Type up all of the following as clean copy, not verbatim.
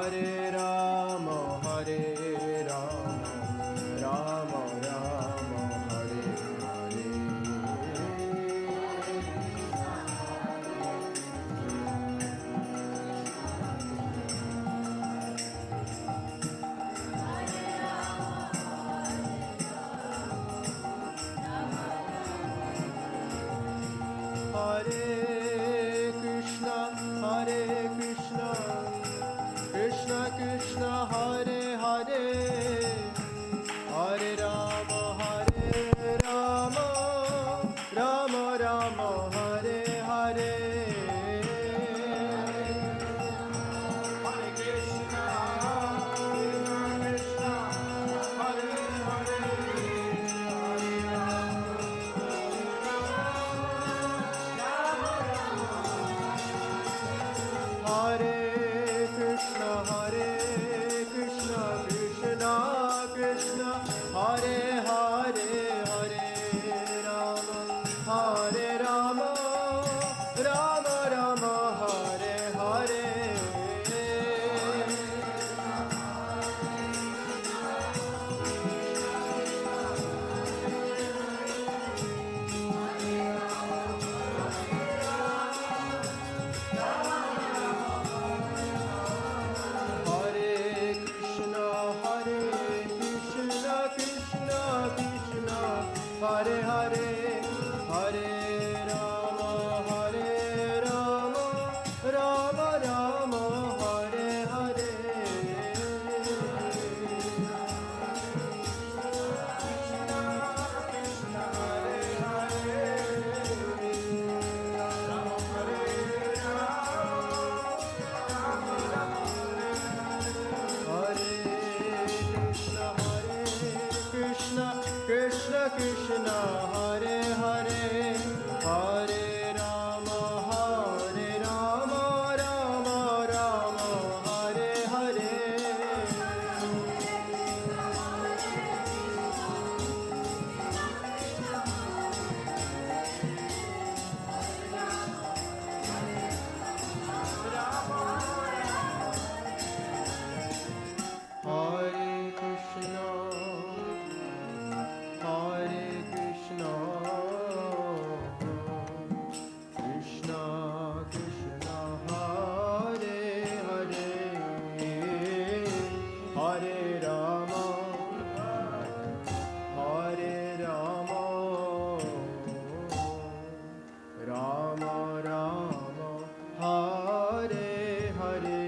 Hare Rama, Hare Rama, Rama Rama, Hare Hare. Hare Krishna, Krishna Krishna, Hare Hare, Hare Rama, Rama Rama, Hare Hare. Hare Krishna, Krishna Krishna, Hare Hare, Hare Rama, Hare Krishna, Krishna Krishna, Hare Hare, Hare Rama, Rama Rama, Hare Hare. Hare Hare, Hare Rama, Rama Rama, Hare Hare. Krishna Krishna, Hare Hare, Hare Rama, Rama Rama, Hare Hare. Hare Krishna, Hare Krishna, Krishna Krishna, Hare Hare, Hare Rama, Rama Rama, Hare Hare.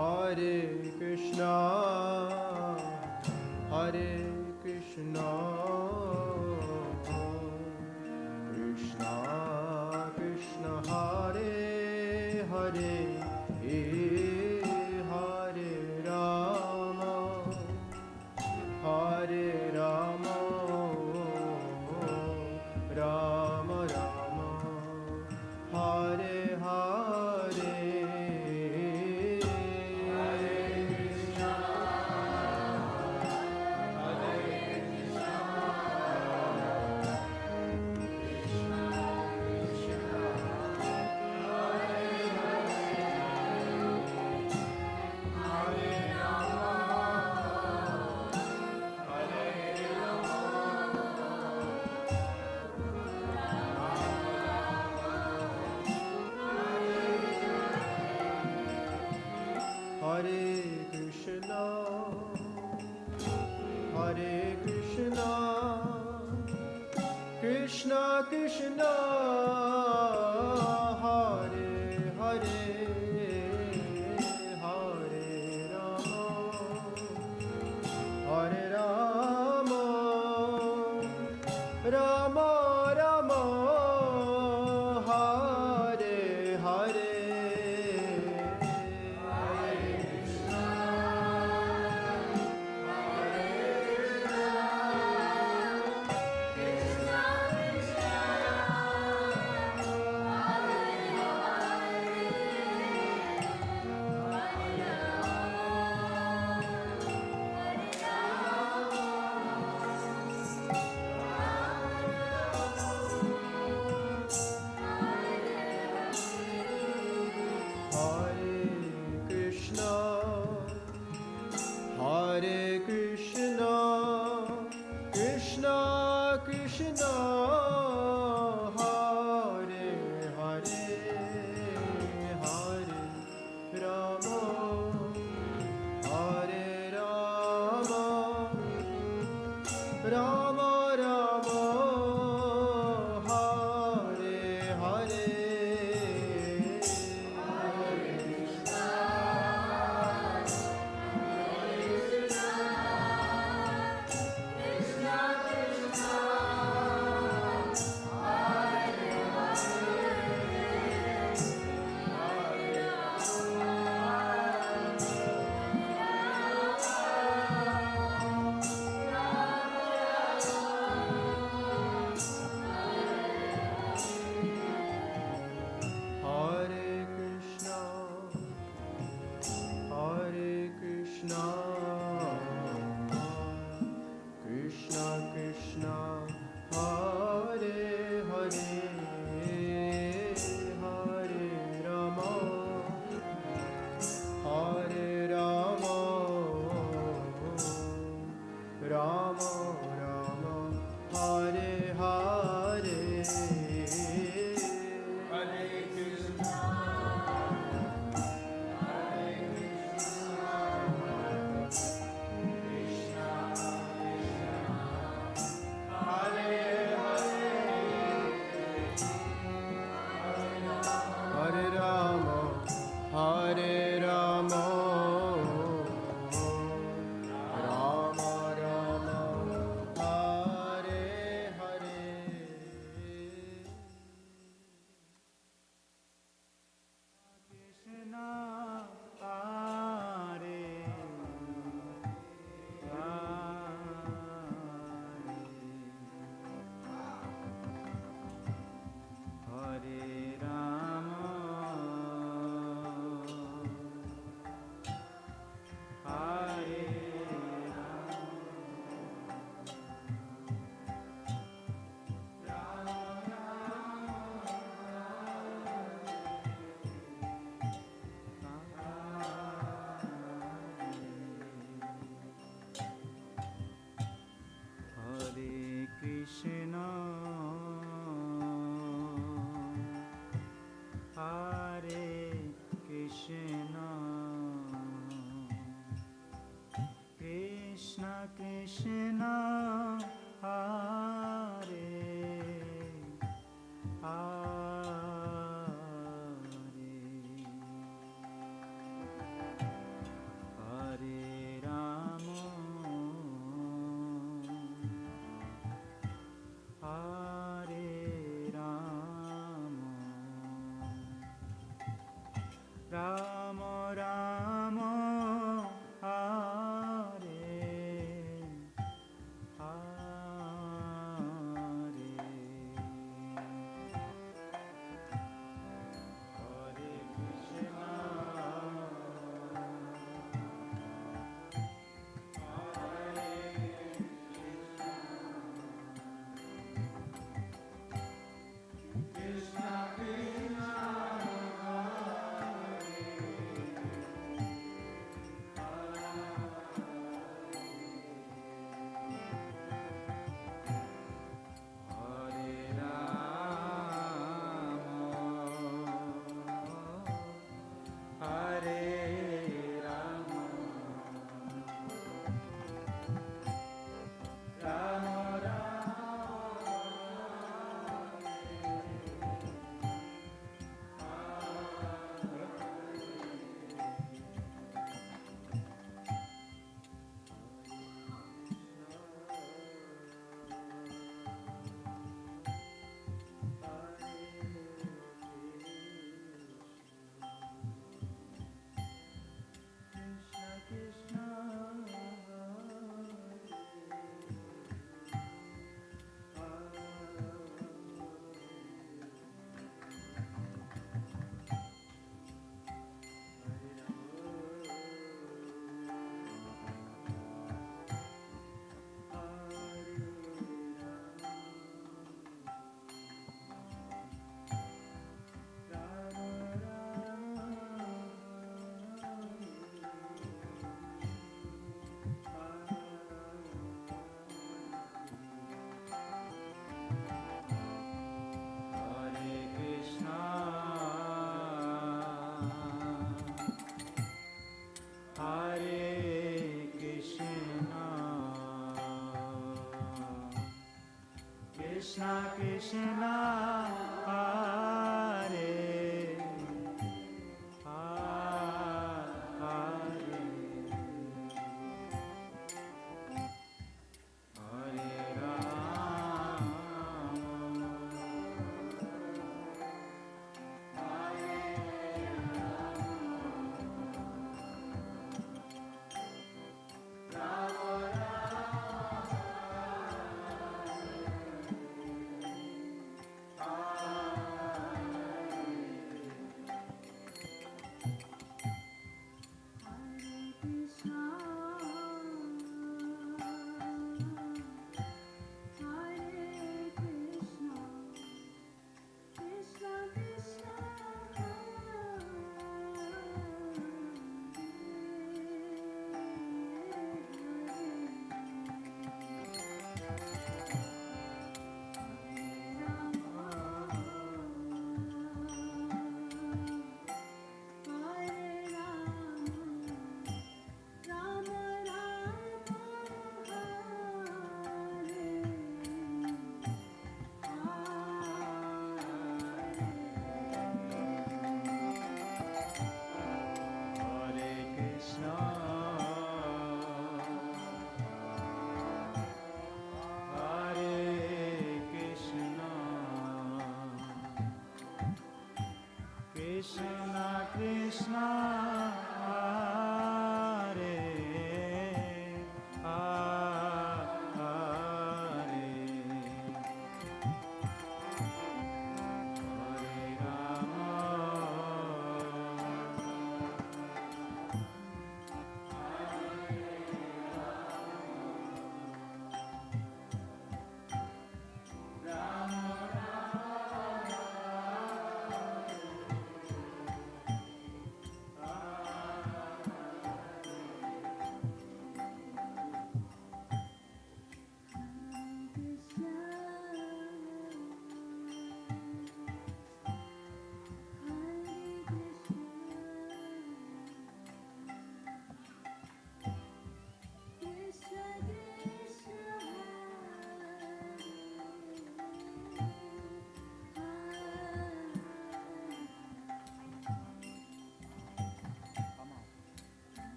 Hare Krishna, Krishna Krishna, Hare Hare, Hare Rama, Rama Rama, Hare Hare. Hare Krishna, Hare Krishna, Krishna Krishna, Hare Hare, Hare Rama, Hare Rama, Rama Rama, Hare Hare. Hare Krishna, Hare Krishna, Krishna Krishna, Hare Hare, Hare Rama, Hare Rama, Rama Rama, Hare Hare. Hare Krishna, Hare Krishna, Krishna Krishna, Hare Hare, Hare Rama, Hare Rama, Rama Rama, Hare Hare. Krishna Hare Hare Rama, Hare Hare Krishna, Hare Krishna, Krishna Krishna, Hare Hare, Hare Rama, Hare Rama, Rama Rama, Hare Krishna, Hare Krishna, Krishna Krishna, Hare Hare, Hare Rama, Krishna Krishna, Hare Hare, Hare Rama,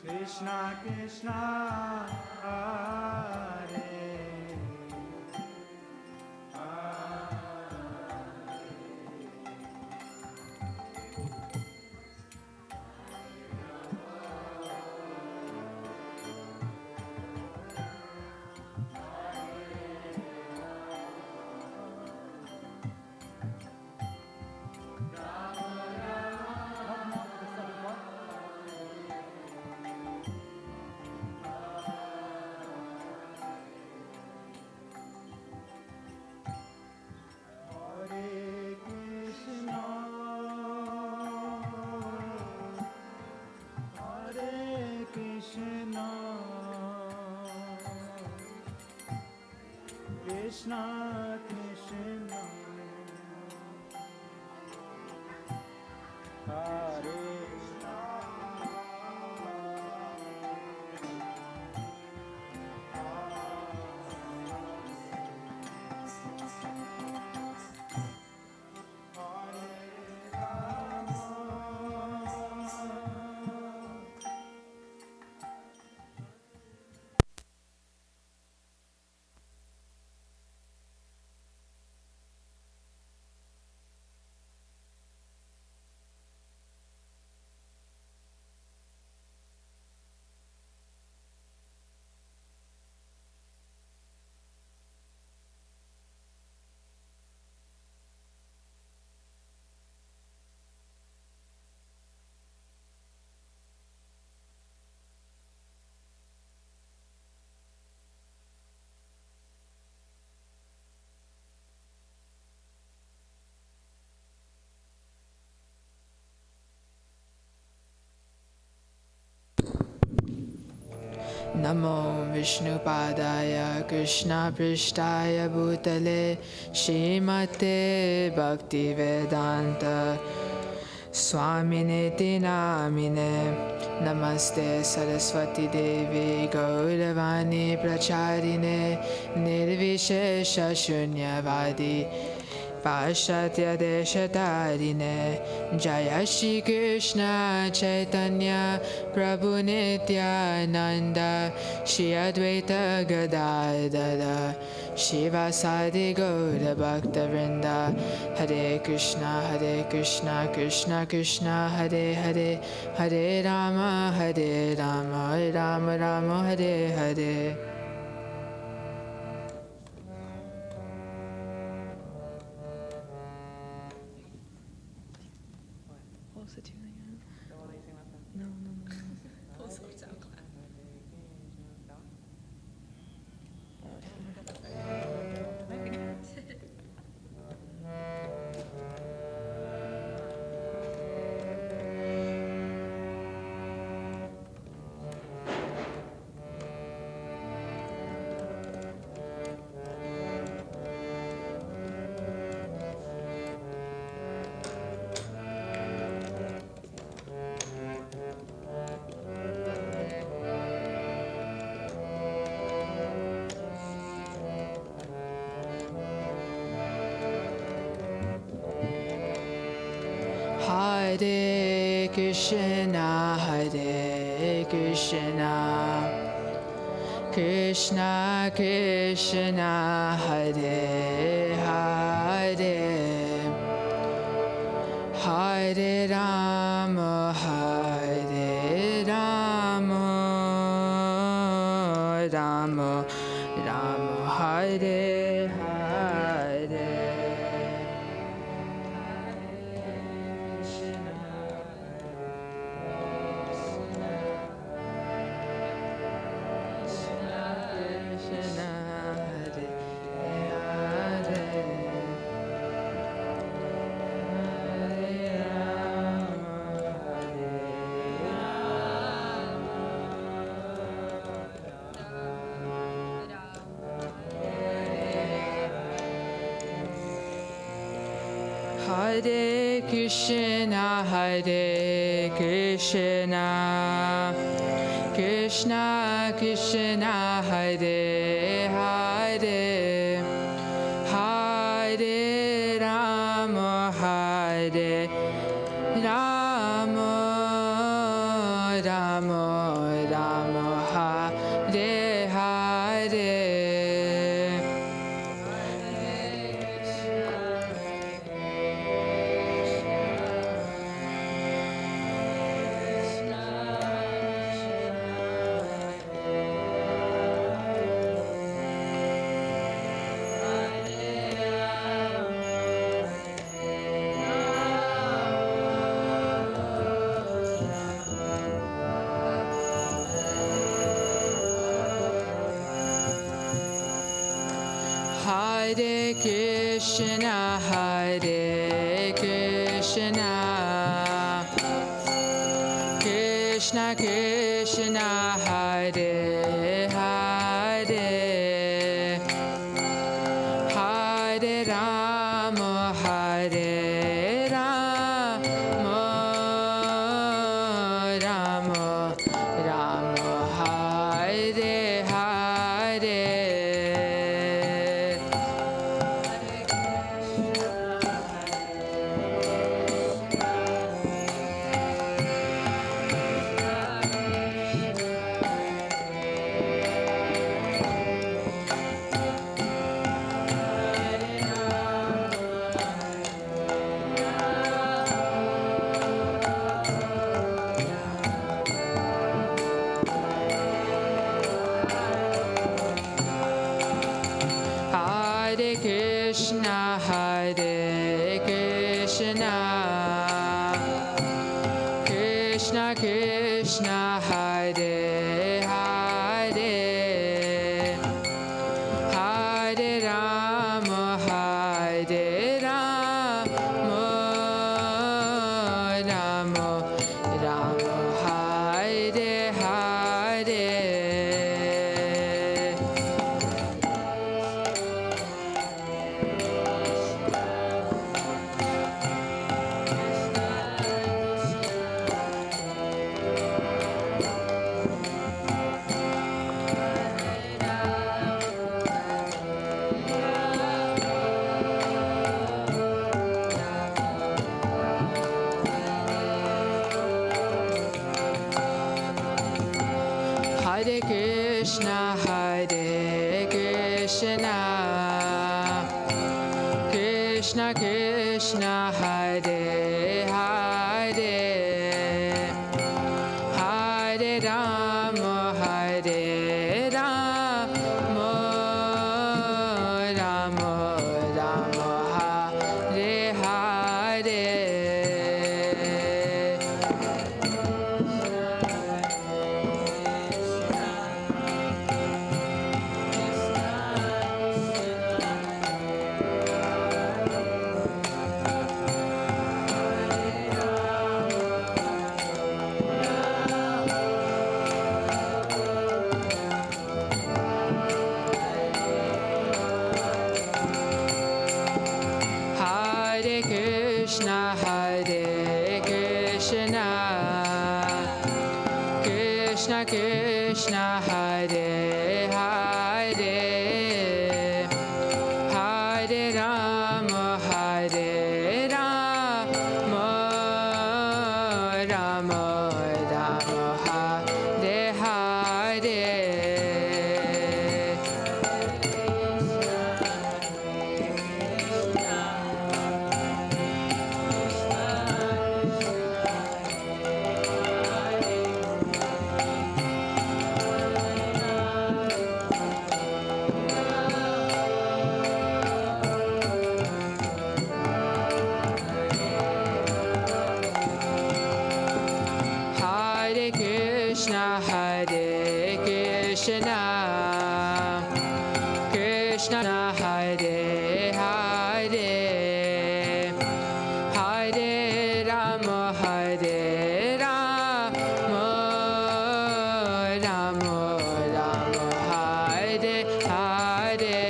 Krishna Krishna, Hare Krishna Krishna, Hare Namo Vishnupadaya Krishna Prishtaya Bhutale Shrimate Bhaktivedanta Swaminiti Namine Namaste Saraswati Devi Gauravani Pracharine Nirvishesha Shunyavadi Pashatya Deshatarine Jaya Shri Krishna Chaitanya Prabhu Nityananda Shri Advaita Gadadara Shivasadi Gaura Bhakta Vrinda Hare Krishna Krishna Krishna Hare Hare Hare Rama Rama Rama Hare Hare. Hare Krishna Krishna Krishna Hare Hare Hare Rama Rama Rama Hare Hare. Hare Krishna Krishna Krishna Hare Hare Hare Rama Rama Rama Hare Hare. Hare Krishna Krishna Krishna Hare Hare Hare Rama Rama Rama Hare Hare. Hare Krishna Krishna Krishna Hare Hare Hare Rama Rama Rama Hare Hare. Krishna, Krishna Krishna, Hare Hare, Hare Rama, Hare Rama, Rama Rama, Hare Hare. Krishna, Krishna Krishna, Hare Hare, Hare Rama, Hare Rama, Rama Rama, Hare Hare. Krishna, Krishna Hare Hare, Hare Rama, Hare Rama, Rama Rama, Hare Hare.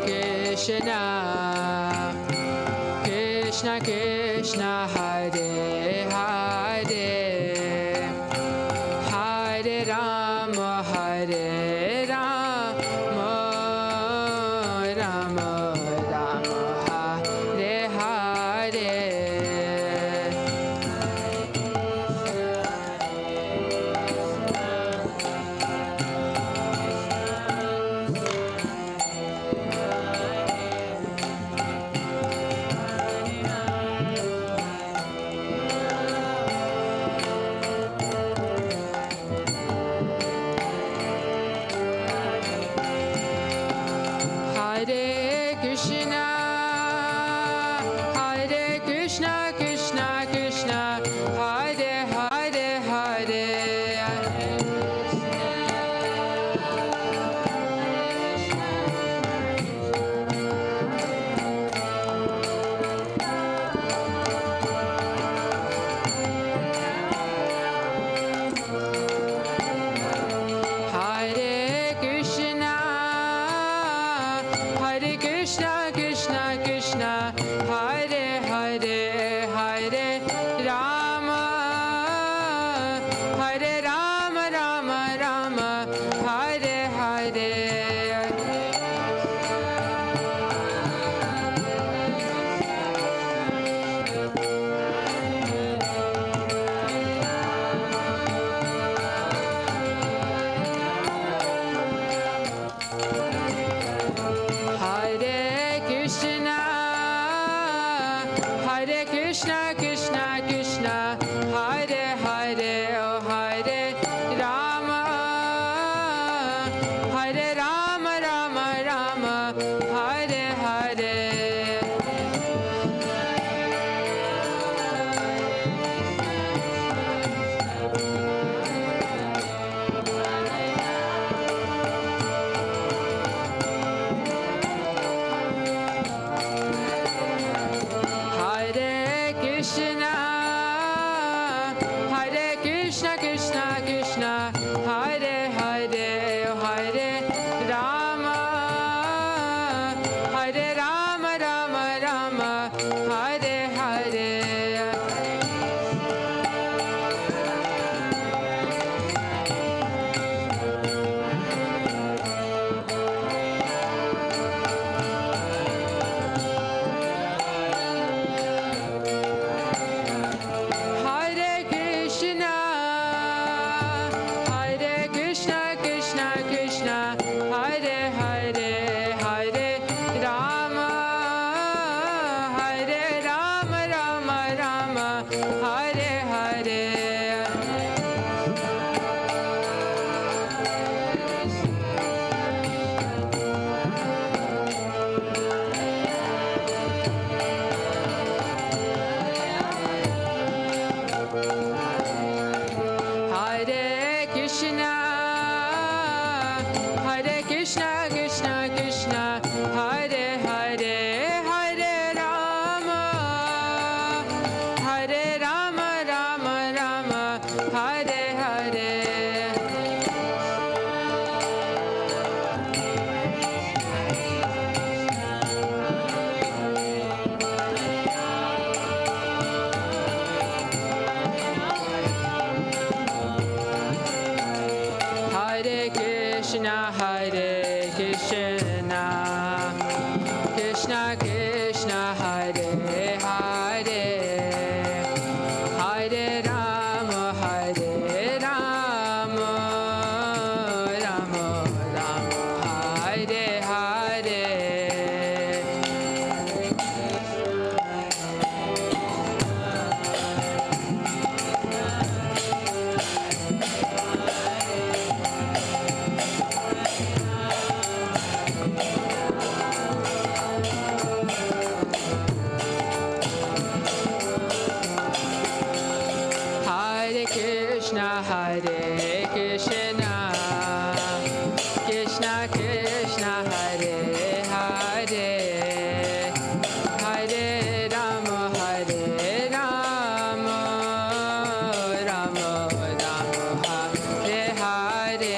Krishna, Krishna Krishna, Hare Hare, Hare Rama, Hare Rama, Rama Rama, Hare Hare. Hare Krishna, Krishna Krishna, Hare Hare, Hare Krishna, Krishna, Hare Hare, Hare Rama, Hare Rama, Rama Rama, Hare Hare. Krishna, Krishna Krishna, Hare Hare, oh Hare Rama, Hare Rama, Rama Rama, Hare Hare. Krishna, Krishna Krishna Hare Hare, Hare Rama Hare Rama, Rama Rama Hare Hare. Hare Krishna, Hare Krishna, Krishna Krishna, Hare Hare, Hare Rama, Hare Rama, Rama Rama, Hare Hare.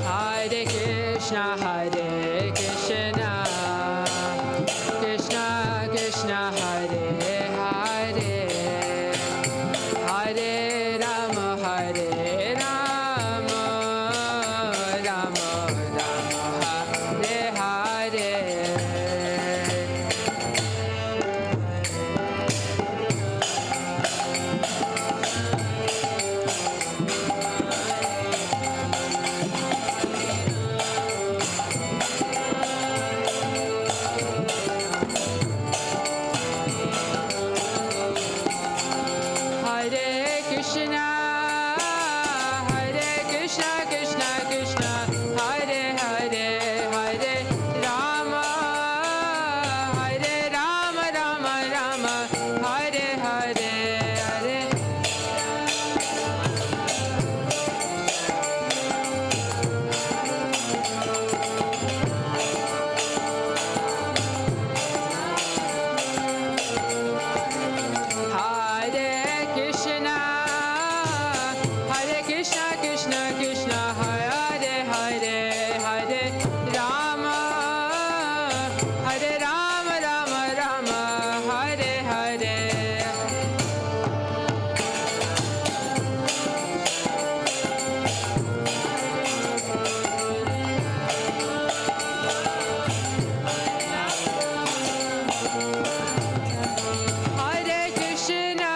Hare Krishna, Hare Krishna, Krishna Krishna, Hare Hare, Hare Rama, Hare Rama, Rama Rama, Hare Hare. Hare Krishna, Hare Krishna, Krishna Krishna, Hare Hare, Hare Rama, Hare Rama, Rama Rama, Hare Hare, Hare. Hare Krishna, Hare Krishna, Krishna Krishna, Hare Hare, Hare Rama, Hare Rama, Rama Rama, Hare Hare. Hare Krishna,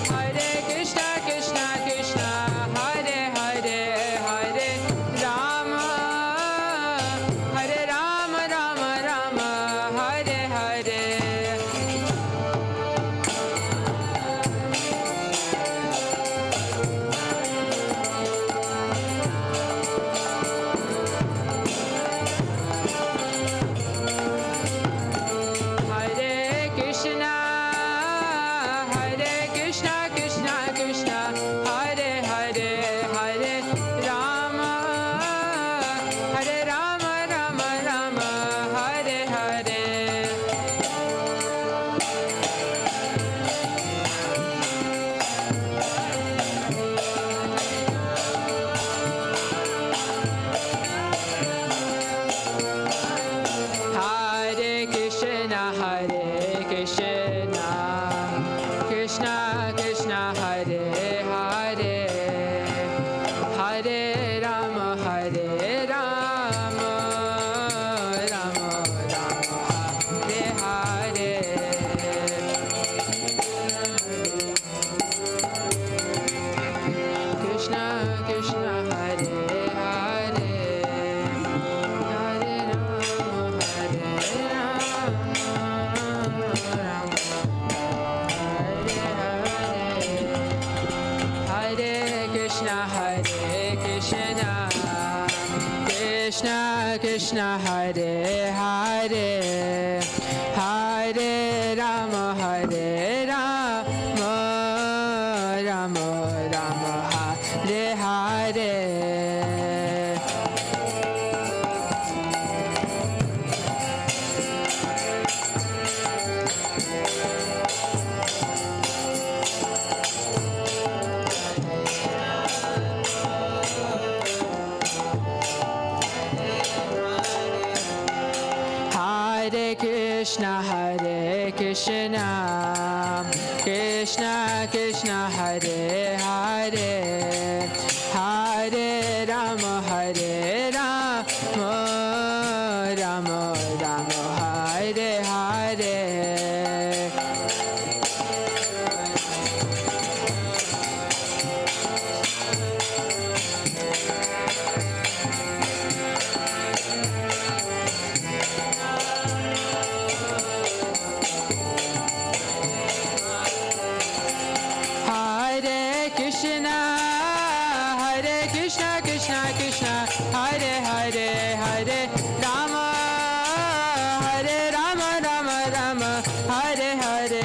Hare Krishna, Krishna Krishna, Hare Hare, Hare Rama, Hare Rama, Rama Rama, Hare Hare. Hare Krishna, Hare Krishna, Krishna Krishna, Hare Hare, Hare Rama, Hare Rama, Rama Rama, Hare Hare. Hare Krishna, Hare Krishna, Krishna Krishna, Hare Hare, Hare Rama, Hare Rama, Rama Rama, Hare Hare. Krishna Krishna, Hare Hare, Hare Rama, Hare Rama, Rama Hare Krishna, Hare Krishna, Krishna Krishna, Hare Hare, Hare Rama, Hare Rama, Rama Rama, Hare Hare. Krishna, Hare Krishna, Krishna Krishna, Hare Hare, Hare Rama, Hare Rama, Rama Rama, Hare Hare. Hare Krishna, Hare Krishna, Krishna Krishna, Hare Hare, Hare Rama, Hare Rama, Rama Rama, Hare Hare.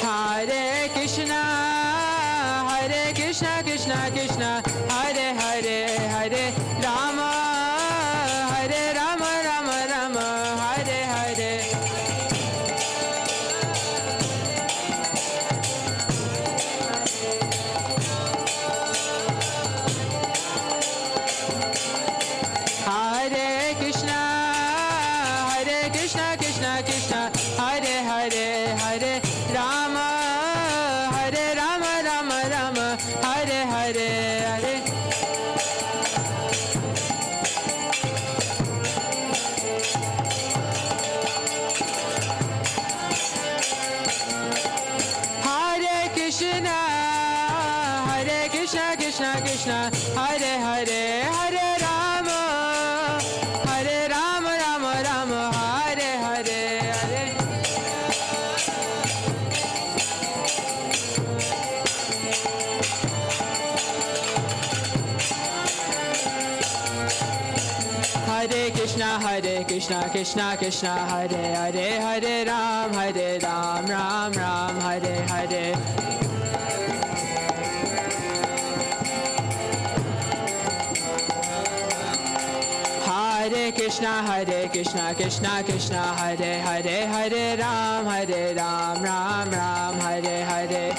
Hare Krishna, Hare Krishna, Krishna Krishna, Hare Hare, Hare Rama, Hare Rama, Rama Rama, Hare Hare, Hare. Hare Krishna, Hare Krishna, Krishna Krishna, Hare Hare, Hare Rama, Hare Rama, Rama Rama, Hare Hare. Hare Krishna, Hare Krishna, Krishna Krishna, Hare Hare, Hare Rama, Hare Rama, Rama Rama, Hare Hare, Hare. Hare Krishna, Hare Krishna, Krishna Krishna, Hare Hare, Hare Rama, Hare Rama, Rama Rama, Hare Hare, Hare. Hare Krishna, Krishna Krishna, Hare Hare, Hare Ram, Ram Ram, Hare Hare.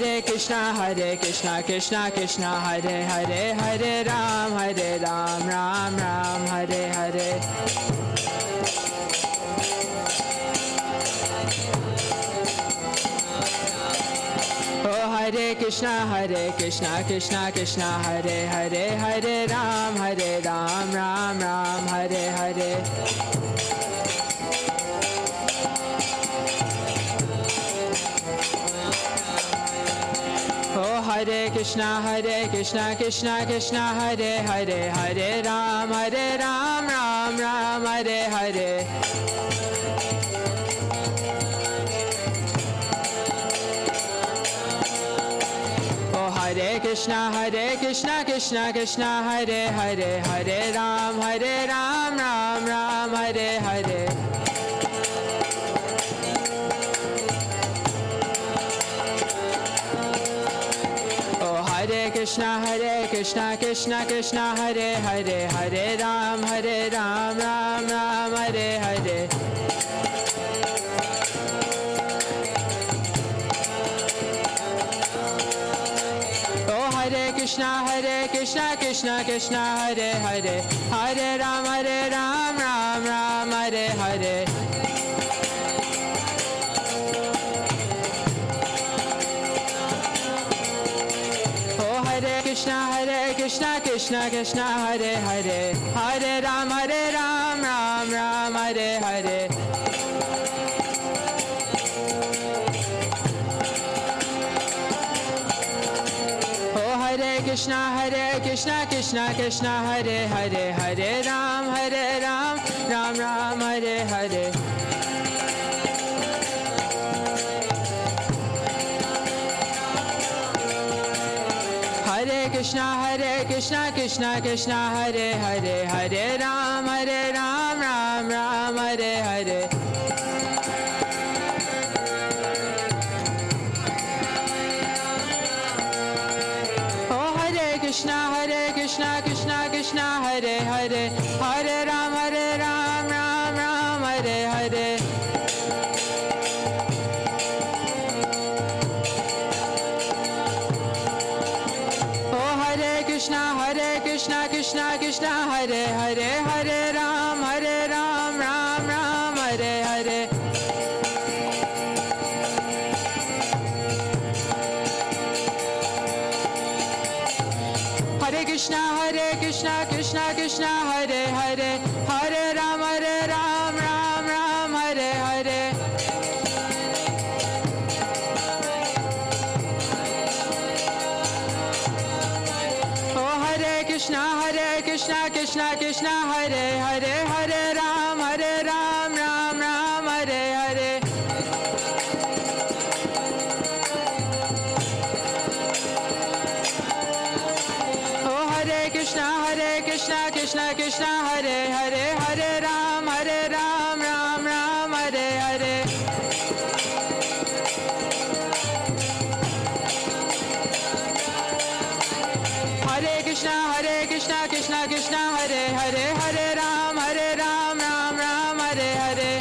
Hare Krishna, Krishna Krishna, Hare Hare, Hare Ram, Ram Ram, Hare Hare. Oh Hare Krishna, Krishna Krishna, Hare Hare, Hare Ram, Ram Ram, Hare Hare. Oh Hare Krishna, Krishna Krishna, Hare Hare, Hare Ram, Ram Ram, Hare Hare. Oh Hare Krishna, Krishna Krishna, Hare Hare, Hare Ram, Ram Ram, Hare Hare. Oh Hare Krishna, Krishna Krishna, Hare Hare, Hare Ram, Ram Ram, Hare Hare. Oh Hare Krishna, Krishna Krishna, Hare Hare, Hare Ram, Ram Ram, Hare Hare. Oh Hare Krishna, Krishna Krishna, Hare Hare, Hare Ram, Ram Ram, Hare Hare. Oh Hare Krishna, Krishna Krishna, Hare Hare, Hare Ram, Ram Ram, Hare Hare. Oh Hare Krishna, Krishna Krishna, Hare Hare, Hare Ram, Ram Ram, Hare Hare. Krishna Krishna Krishna Hare Hare Hare Ram Ram Ram Hare Hare. Oh Hare Krishna Krishna Krishna Hare Hare Hare Ram Ram Hare Hare. Krishna Krishna Hare Hare Hare Ram Ram Hare Hare. Hare Krishna Krishna Hare Hare Hare Ram Ram Hare Hare. Krishna Krishna Hare Hare Hare Ram Ram Hare Hare. Oh Hare Krishna Krishna Hare Hare Hare Ram Ram Hare Hare. Hare Krishna Krishna Hare Hare Hare Ram Ram Hare Hare. Hare Krishna Krishna Krishna Hare Hare Hare Rama Rama Hare Hare.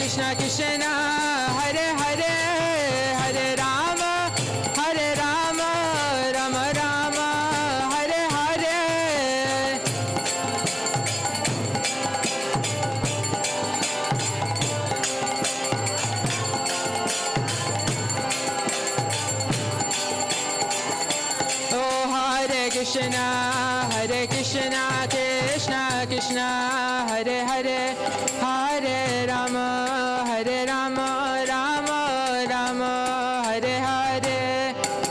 Krishna Krishna Hare Hare Hare Rama Rama Hare Hare. Oh Hare Krishna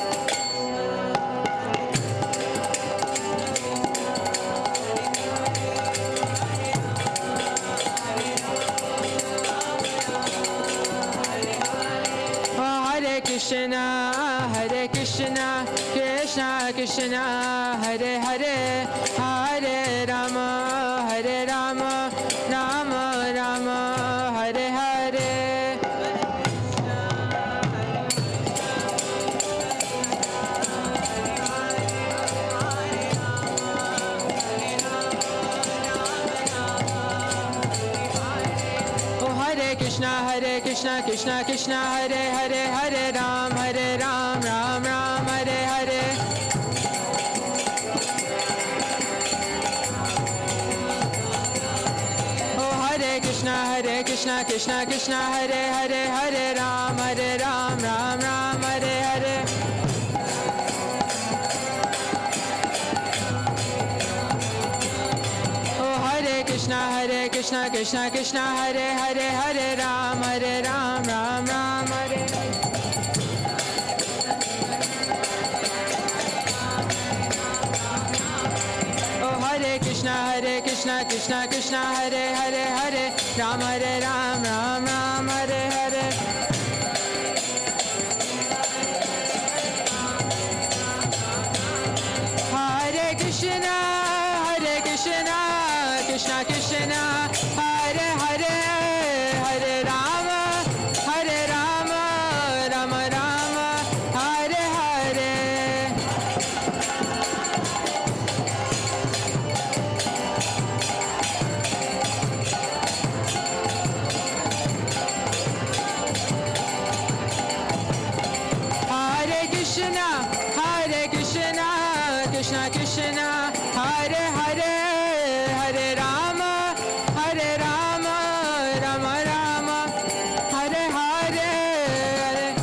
Krishna Krishna Hare Hare Hare Rama Rama Hare Hare. Oh Hare Krishna Krishna Krishna Hare Hare Hare Rama Rama Hare Hare. Oh Hare Krishna Krishna Hare Hare Hare Ram Ram Hare Hare. Oh Hare Krishna Krishna Hare Hare Ram Ram Hare Hare. Oh Hare Krishna Krishna Hare Hare Ram Ram Hare Hare. Oh Hare Krishna Krishna Hare Hare Ram Ram Hare Hare. Hare Krishna Krishna Krishna Hare Hare Hare Rama Rama Hare Hare. Hare Krishna Krishna Krishna Hare Hare Hare Rama Rama Hare Hare.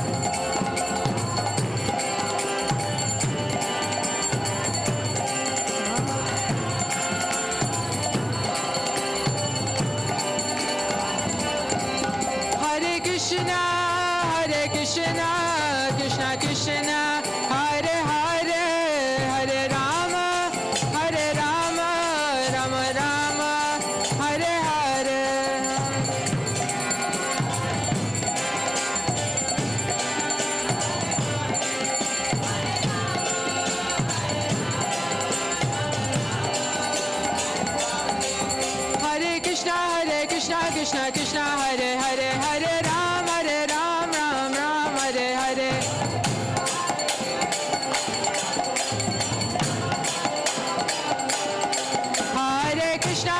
Krishna Krishna Hare Hare Hare Ram Ram Ram Hare Hare. Hare Krishna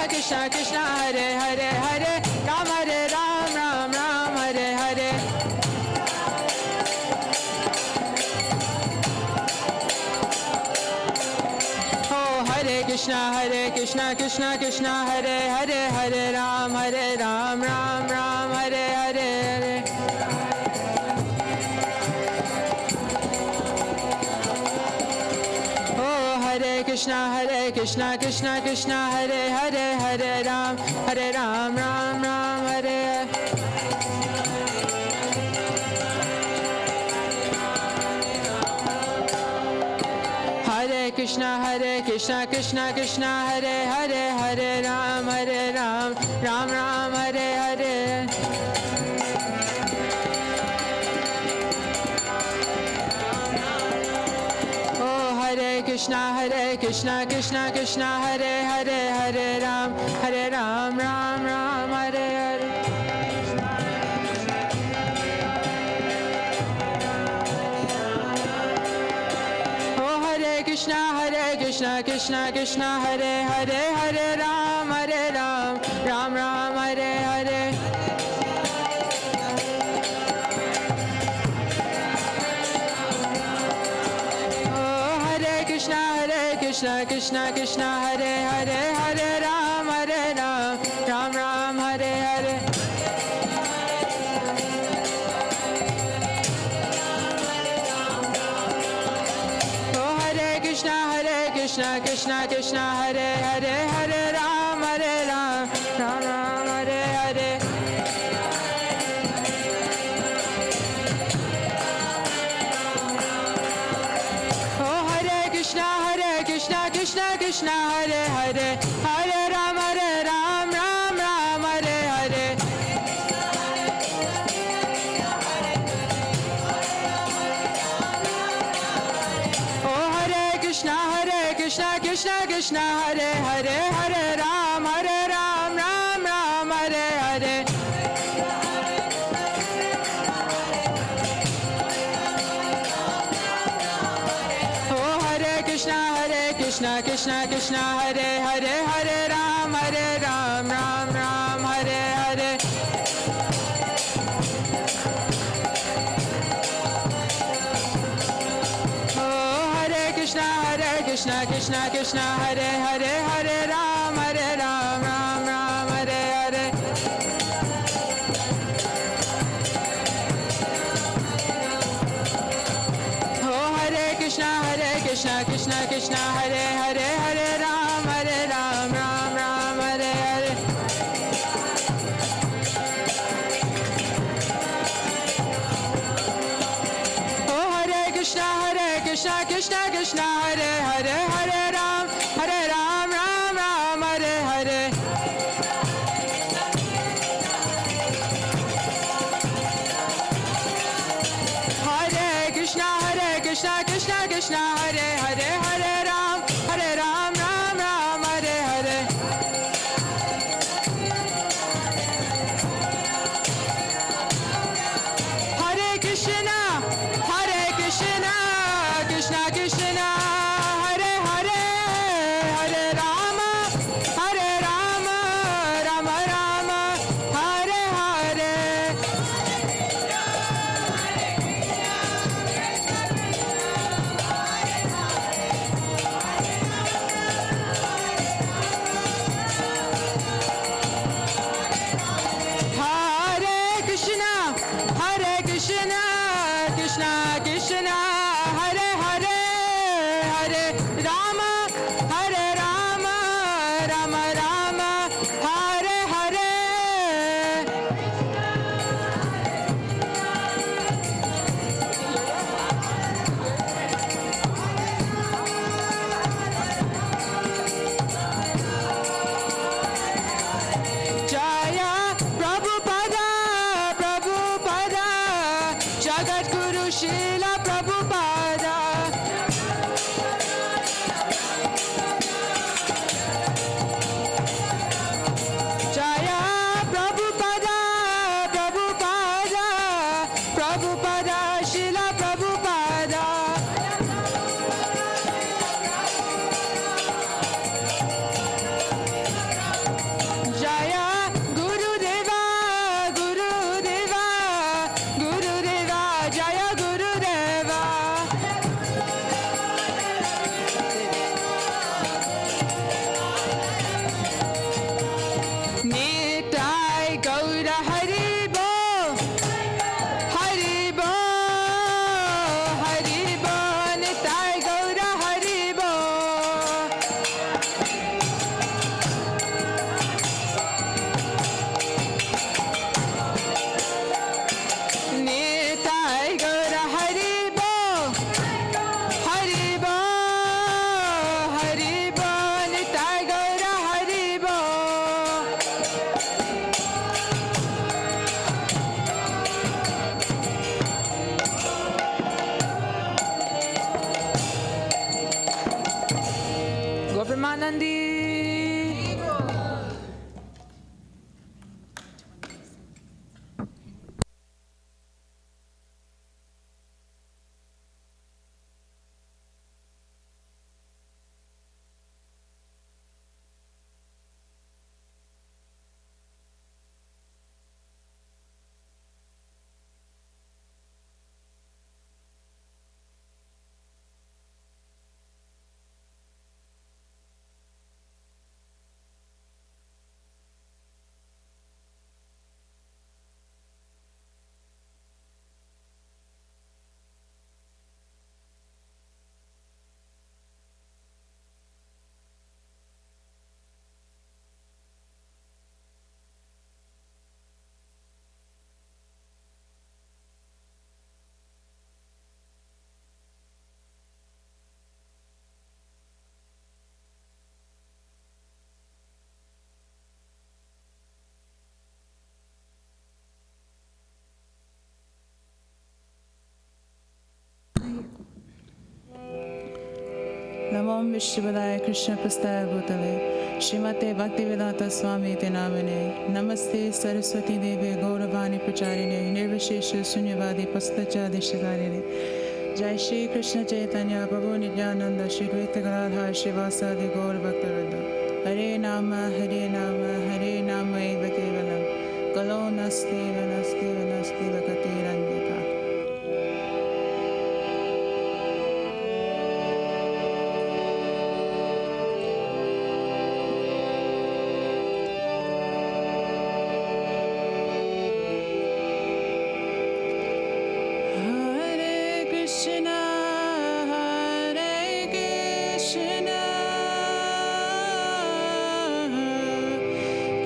Krishna Krishna Hare Hare Hare Ram Ram Hare Hare. Oh Hare Krishna Krishna Krishna Hare Hare Hare Ram Ram Hare Hare. Oh Hare Krishna Krishna Krishna Hare Hare Hare Ram Ram Hare Hare. Hare Krishna Krishna Krishna Hare Hare Hare Ram Ram Hare Hare. Oh Hare Krishna Krishna Krishna Hare Hare Hare Ram Ram Hare Hare. Oh Hare Krishna Krishna Krishna Hare Hare Hare Ram Ram Hare Hare. Oh Hare Krishna Krishna Krishna Hare Hare Hare Ram Ram Hare Hare. Oh Hare Krishna Krishna Krishna Hare Hare Hare Ram Ram Hare Hare. Oh Hare Krishna Krishna Krishna Hare Hare Hare Ram Ram Hare Hare. Oh Hare Krishna Krishna Krishna Hare Hare Hare Ram Ram Hare Hare. Oh Hare Krishna Krishna Krishna Hare Hare Hare Ram Ram Hare Hare. Oh Hare Krishna Krishna Hare Hare Hare Ram Ram Hare Hare. Oh Hare Krishna Krishna Hare Hare Hare Ram Ram Hare Hare. Oh Hare Krishna Krishna Hare Hare Hare Ram Ram Hare Hare. Hare Krishna Krishna Hare Hare Hare Ram Ram Hare Hare. Hare Krishna Krishna Krishna Hare Hare Hare Rama Rama Rama Hare Hare. Pramanandi. नमो विश्वपदाय कृष्ण प्रस्ताय भूतले श्रीमते भक्तिवेदांत स्वामी ते नामिने नमस्ते सरस्वती देवे गौरवाणी प्रचारिणे निर्विशेष शून्यवादी पस्तचादिष्टारिणे जय श्री कृष्ण चैतन्य प्रभु नित्यानंद श्री द्वैत गदाधर श्रीवासादि गौर भक्तवृंद हरे नाम हरे नाम एव केवलम कलो नस्तेव नस्तेव नस्तेव गतिरन्यथा।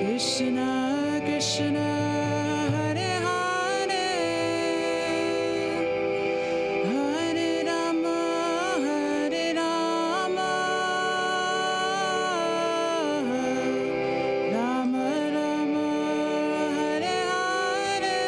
Krishna Krishna Hare Hare Hare Rama Hare Rama Rama Rama Hare Hare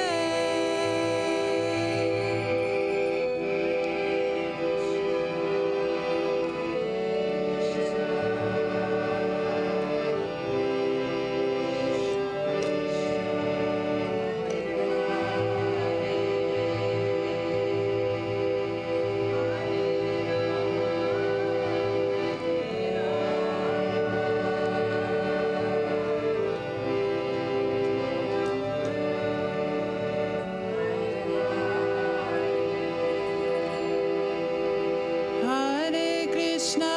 Hare Krishna,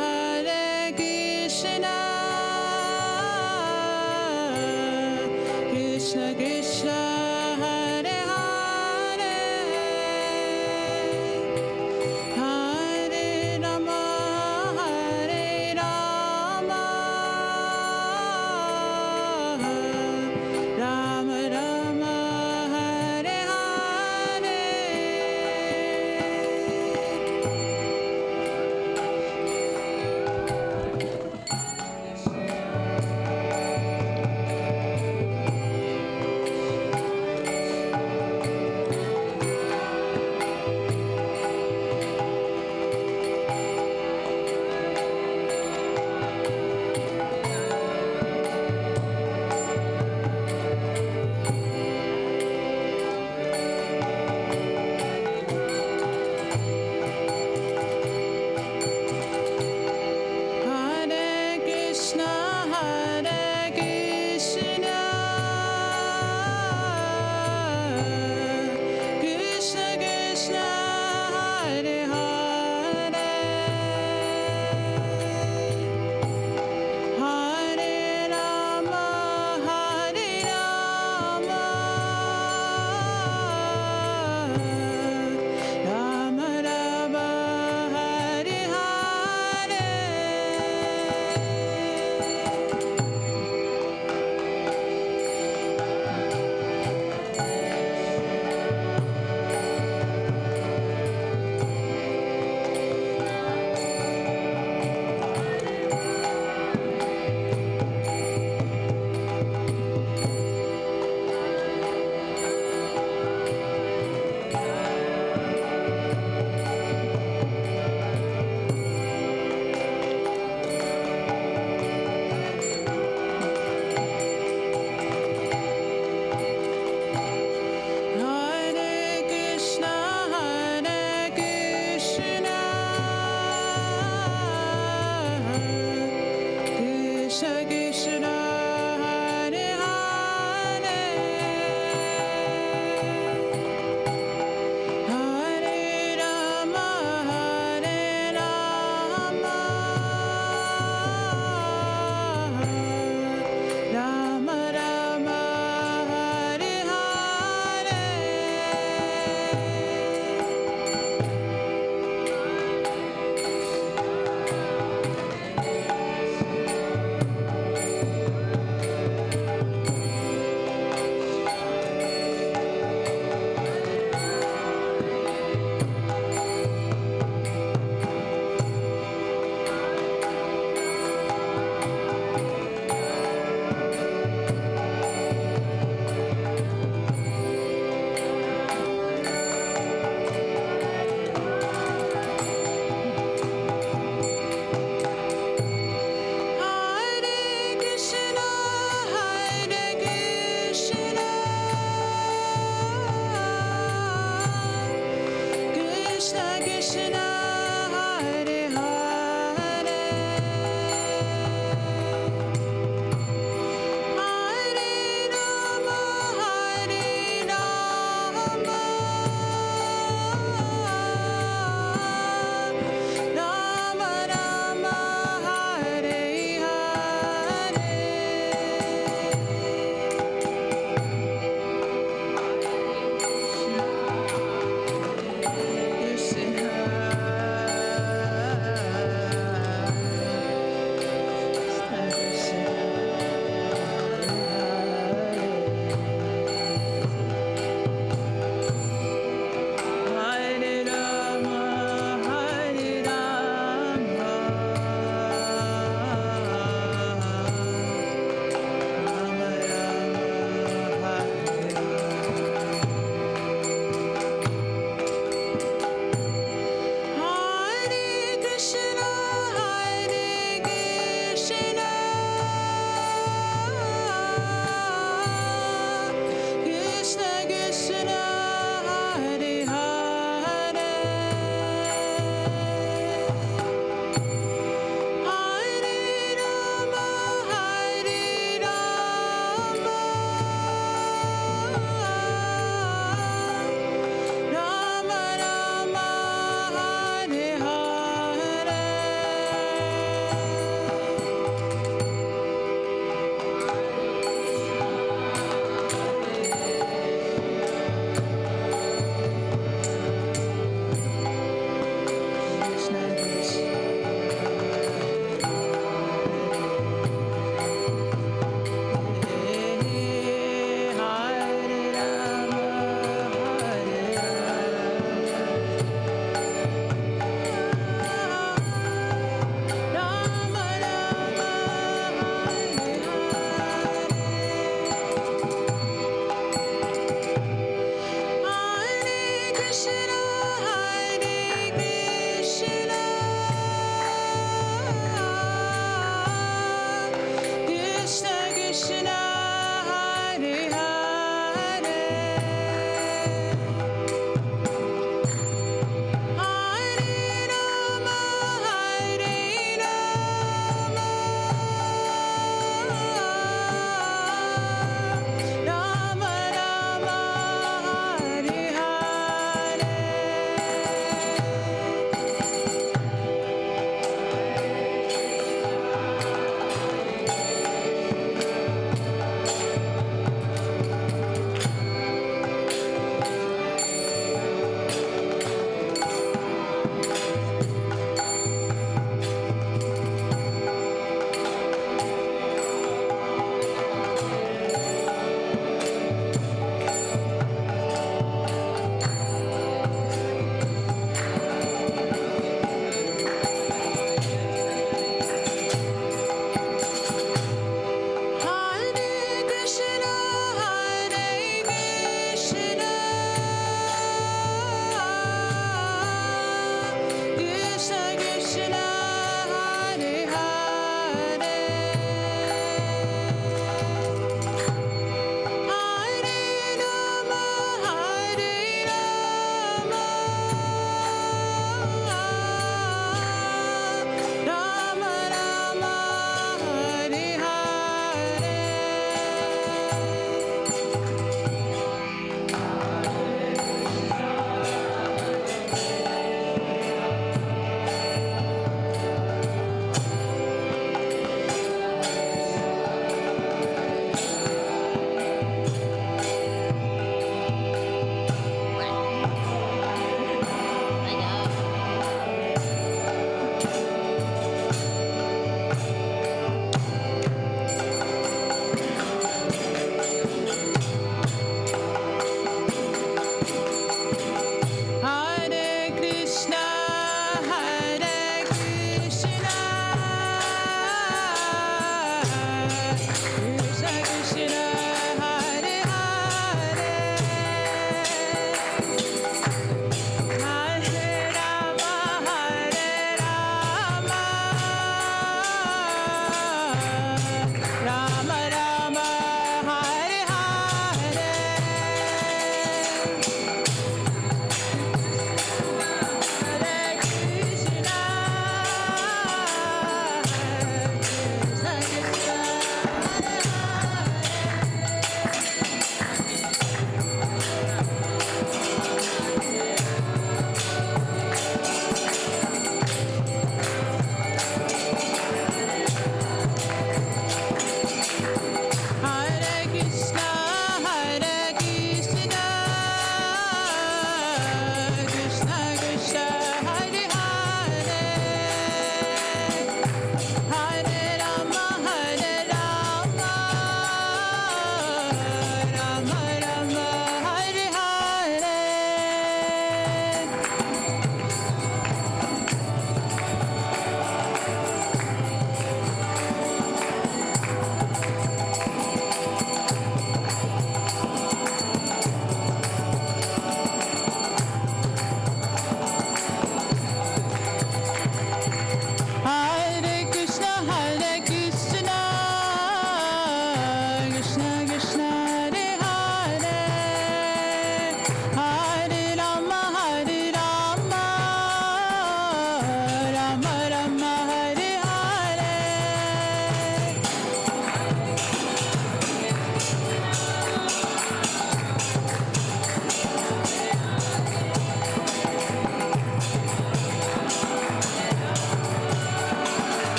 Hare Krishna, Krishna Krishna, Hare Hare, Hare Rama, Hare Rama, Rama Rama, Hare Hare.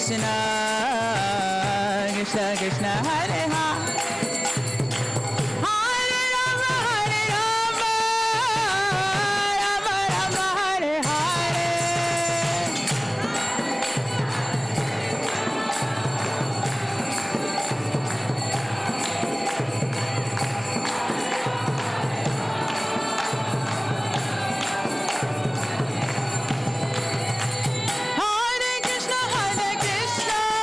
Krishna, Krishna Krishna, Hare Hare. Hare Rama, Rama Rama, Hare Hare. Hare Krishna, Krishna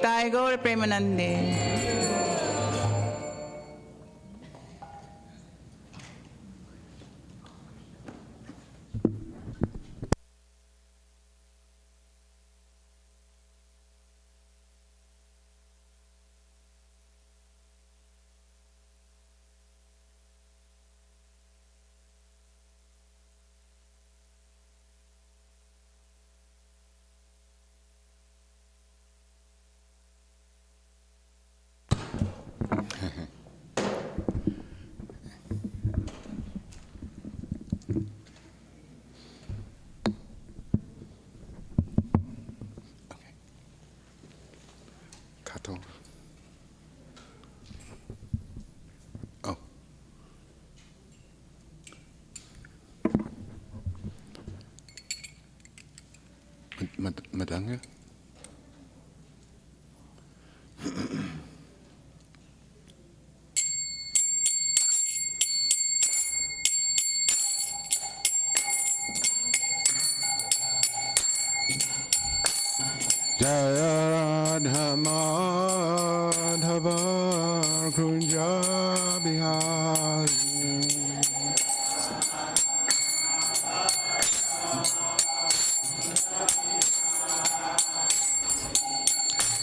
Nitai Gaur Premanande. Oh. Madanga? Jaya Radha Madhava Kunja Bihari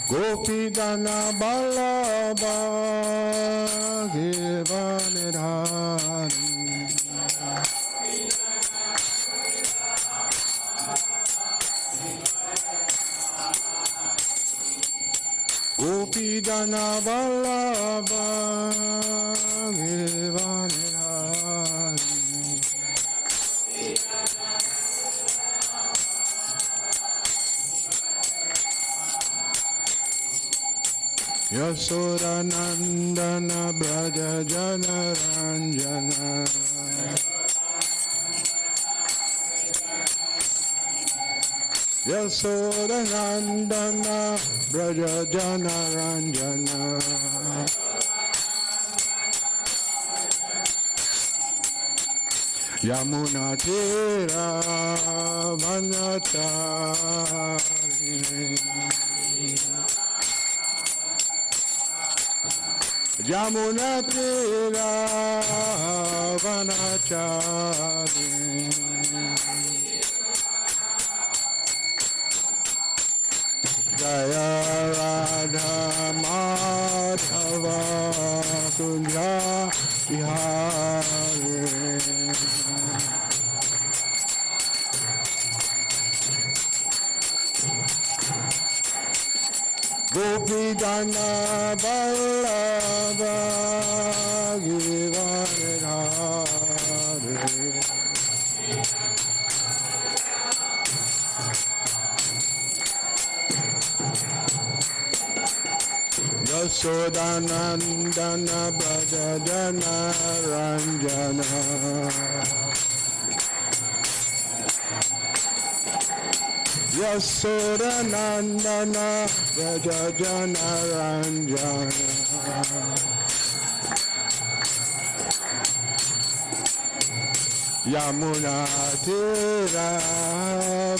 Gopi Dana Ballabha Givanidhari Gopi Dana Vallabha Givanidhari Yasoda Nandana Braja Jana Ranjana Yasoda Nandana Braja Jana Ranjana Yamuna Tira Vanatari Yamuna Tira Vanachari Jaya Radha Madhava Kunja Bihari Gopi Dana Vallabha Givanidhari Yasoda Nandana Braja Jana Ranjana Yasoda Nandana Braja Jana Ranjana Yamuna Tira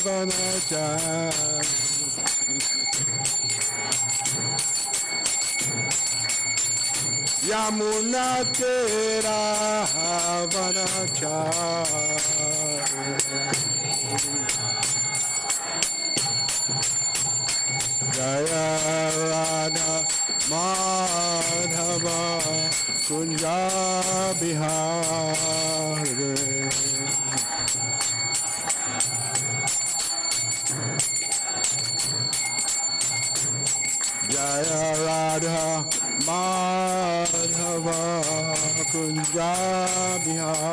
Vanachari Yamuna Tira Vanachari Jaya Radha Madhava Kunja Bihari Jaya Radha Madhava Kunja Bihari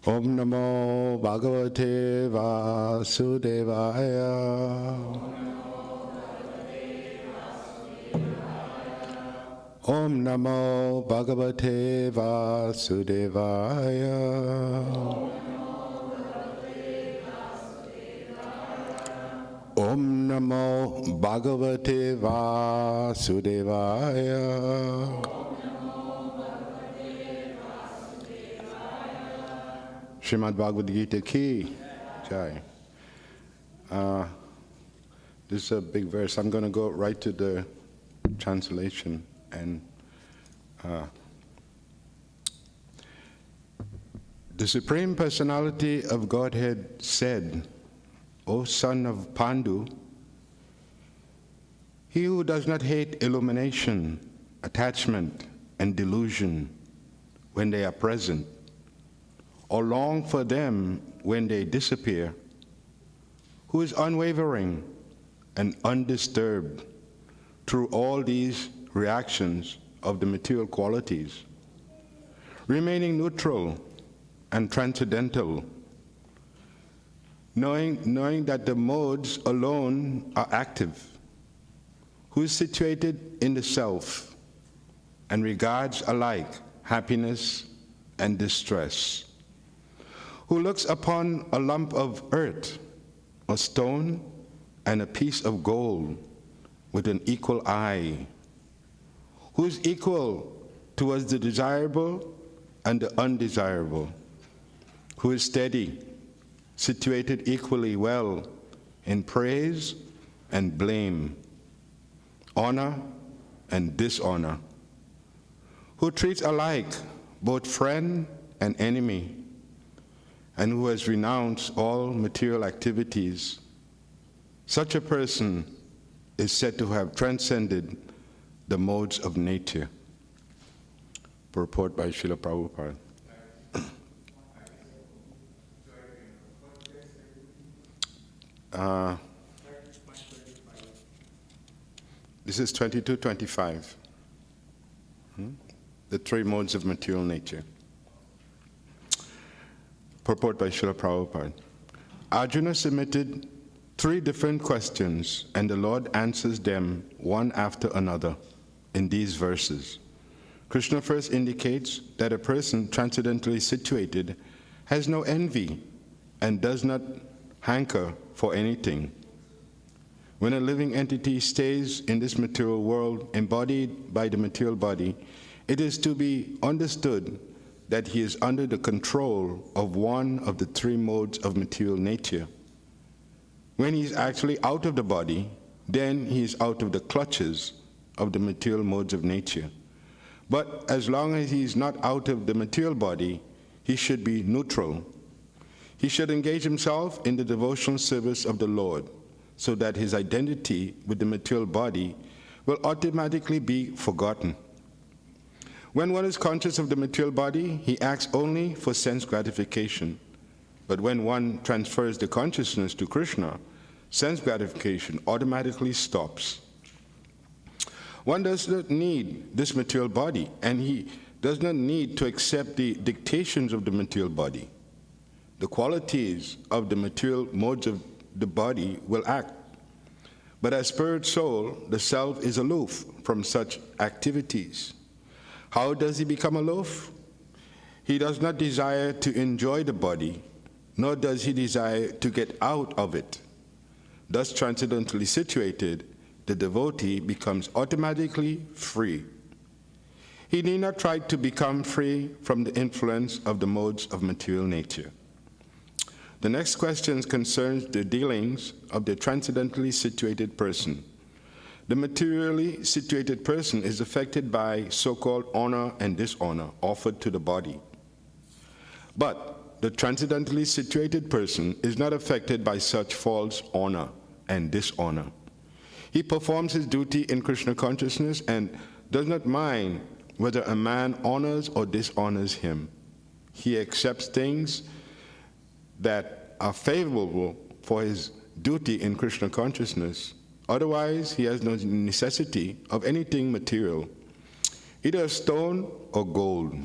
Om Namo Bhagavate Vasudevaya Om Namo Bhagavate Vasudevaya Om Namo Bhagavate Vasudevaya. Srimad Bhagavad Gita ki jai. This is a big verse. I'm going to go right to the translation. And the Supreme Personality of Godhead said, O son of Pandu, he who does not hate illumination, attachment, and delusion when they are present, or long for them when they disappear, who is unwavering and undisturbed through all these reactions of the material qualities, remaining neutral and transcendental, knowing that the modes alone are active, who is situated in the self and regards alike happiness and distress, who looks upon a lump of earth, a stone, and a piece of gold with an equal eye, who is equal towards the desirable and the undesirable, who is steady, situated equally well in praise and blame, honor and dishonor, who treats alike both friend and enemy, and who has renounced all material activities. Such a person is said to have transcended the modes of nature. Purport by Srila Prabhupada. This is 2225. The three modes of material nature. Purport by Srila Prabhupada. Arjuna submitted 3 different questions, and the Lord answers them one after another in these verses. Krishna first indicates that a person transcendently situated has no envy and does not hanker for anything. When a living entity stays in this material world, embodied by the material body, it is to be understood that he is under the control of one of the 3 modes of material nature. When he is actually out of the body, then he is out of the clutches of the material modes of nature. But as long as he is not out of the material body, he should be neutral. He should engage himself in the devotional service of the Lord, so that his identity with the material body will automatically be forgotten. When one is conscious of the material body, he acts only for sense gratification. But when one transfers the consciousness to Krishna, sense gratification automatically stops. One does not need this material body, and he does not need to accept the dictations of the material body. The qualities of the material modes of the body will act. But as spirit soul, the self is aloof from such activities. How does he become aloof? He does not desire to enjoy the body, nor does he desire to get out of it. Thus, transcendently situated, the devotee becomes automatically free. He need not try to become free from the influence of the modes of material nature. The next question concerns the dealings of the transcendently situated person. The materially situated person is affected by so-called honor and dishonor offered to the body. But the transcendently situated person is not affected by such false honor and dishonor. He performs his duty in Krishna consciousness and does not mind whether a man honors or dishonors him. He accepts things that are favorable for his duty in Krishna consciousness. Otherwise, he has no necessity of anything material, either stone or gold.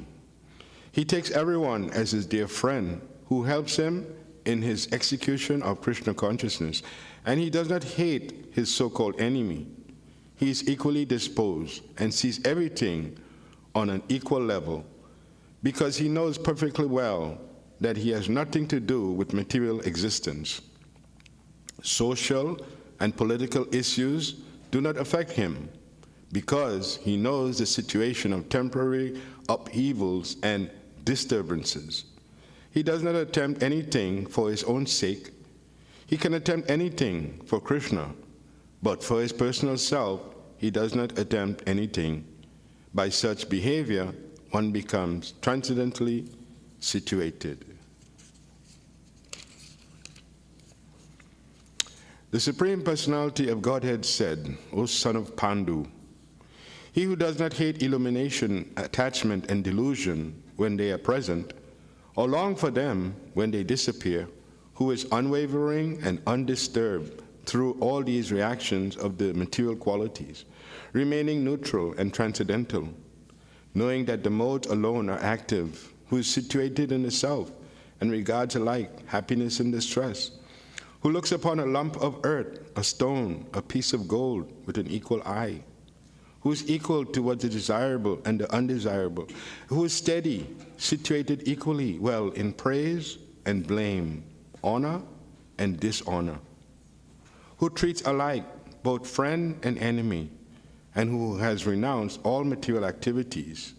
He takes everyone as his dear friend who helps him in his execution of Krishna consciousness, and he does not hate his so-called enemy. He is equally disposed and sees everything on an equal level because he knows perfectly well that he has nothing to do with material existence. Social and political issues do not affect him because he knows the situation of temporary upheavals and disturbances. He does not attempt anything for his own sake. He can attempt anything for Krishna, but for his personal self, he does not attempt anything. By such behavior, one becomes transcendently situated. The Supreme Personality of Godhead said, O son of Pandu, he who does not hate illumination, attachment, and delusion when they are present, or long for them when they disappear, who is unwavering and undisturbed through all these reactions of the material qualities, remaining neutral and transcendental, knowing that the modes alone are active, who is situated in the self and regards alike happiness and distress, who looks upon a lump of earth, a stone, a piece of gold with an equal eye, who is equal to what is desirable and the undesirable, who is steady, situated equally well in praise and blame, honor and dishonor, who treats alike both friend and enemy, and who has renounced all material activities.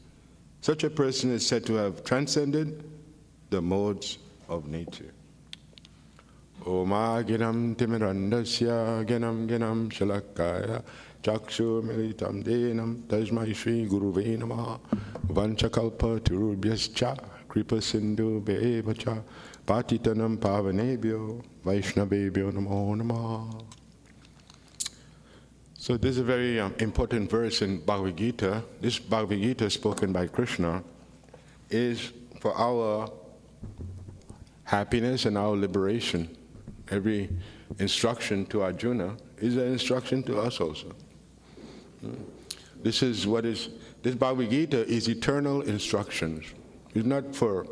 Such a person is said to have transcended the modes of nature. Oma ginam timirandasya ginam ginam shalakaya chakshu militam denam tajmai shri guruve namaha vanchakalpa tirubhyascha kripa sindhu bevacha patitanam pavanebhyo vaishnavebhyo namo namaha. So this is a very important verse in Bhagavad Gita. This Bhagavad Gita spoken by Krishna is for our happiness and our liberation. Every instruction to Arjuna is an instruction to us also. This Bhagavad Gita is eternal instructions. It's not for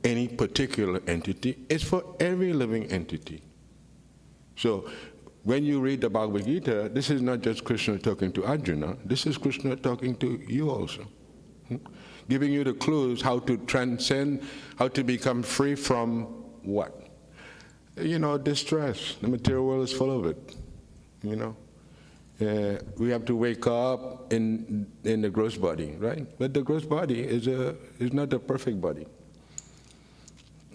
any particular entity, it's for every living entity. So when you read the Bhagavad Gita, this is not just Krishna talking to Arjuna, this is Krishna talking to you also. Giving you the clues how to transcend, how to become free from what? Distress. The material world is full of it. We have to wake up in the gross body, right? But the gross body is not a perfect body.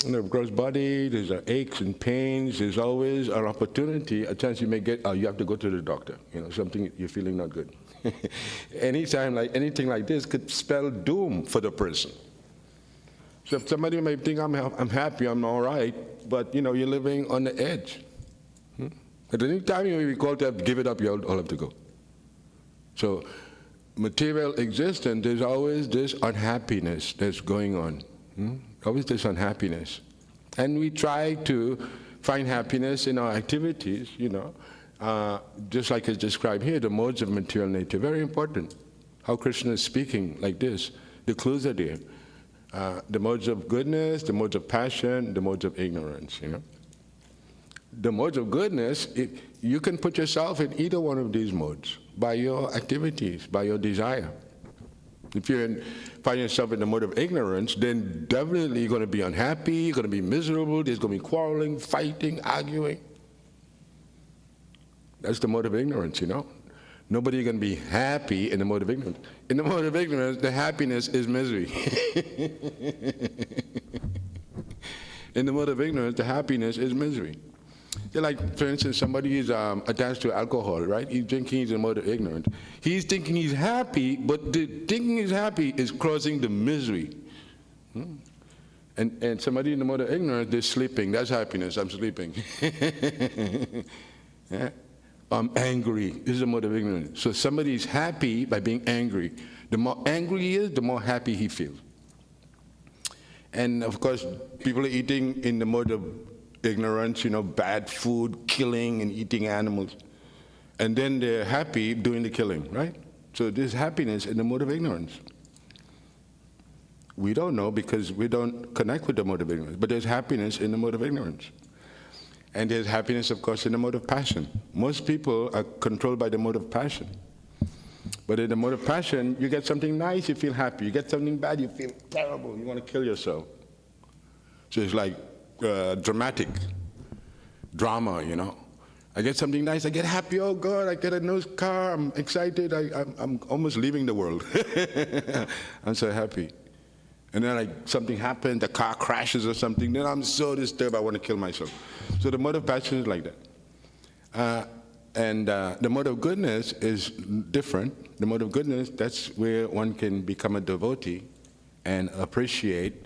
In the gross body, there's aches and pains. There's always an opportunity, a chance you may get. You have to go to the doctor. Something you're feeling not good. Anything like this could spell doom for the person. So somebody may think I'm happy, I'm all right, but you're living on the edge. At any time you may be called to give it up, you all have to go. So material existence, there's always this unhappiness that's going on. Always this unhappiness. And we try to find happiness in our activities, just like it's described here, the modes of material nature. Very important. How Krishna is speaking like this. The clues are there. The modes of goodness, the modes of passion, the modes of ignorance, The modes of goodness, you can put yourself in either one of these modes by your activities, by your desire. If you find yourself in the mode of ignorance, then definitely you're going to be unhappy, you're going to be miserable, there's going to be quarreling, fighting, arguing. That's the mode of ignorance, Nobody can be happy in the mode of ignorance. In the mode of ignorance, the happiness is misery. In the mode of ignorance, the happiness is misery. Like, for instance, somebody is attached to alcohol, right? He's drinking, he's in the mode of ignorance. He's thinking he's happy, but the thinking he's happy is causing the misery. And somebody in the mode of ignorance, they're sleeping. That's happiness, I'm sleeping. Yeah? I'm angry. This is a mode of ignorance. So somebody is happy by being angry. The more angry he is, the more happy he feels. And of course, people are eating in the mode of ignorance, bad food, killing and eating animals. And then they're happy doing the killing, right? So there's happiness in the mode of ignorance. We don't know because we don't connect with the mode of ignorance, but there's happiness in the mode of ignorance. And there's happiness, of course, in the mode of passion. Most people are controlled by the mode of passion. But in the mode of passion, you get something nice, you feel happy. You get something bad, you feel terrible. You want to kill yourself. So it's like dramatic. drama, you know. I get something nice, I get happy, oh God, I get a nice car, I'm excited, I'm almost leaving the world. I'm so happy. And then something happens, the car crashes or something, then I'm so disturbed I want to kill myself. So the mode of passion is like that. And the mode of goodness is different. The mode of goodness, that's where one can become a devotee and appreciate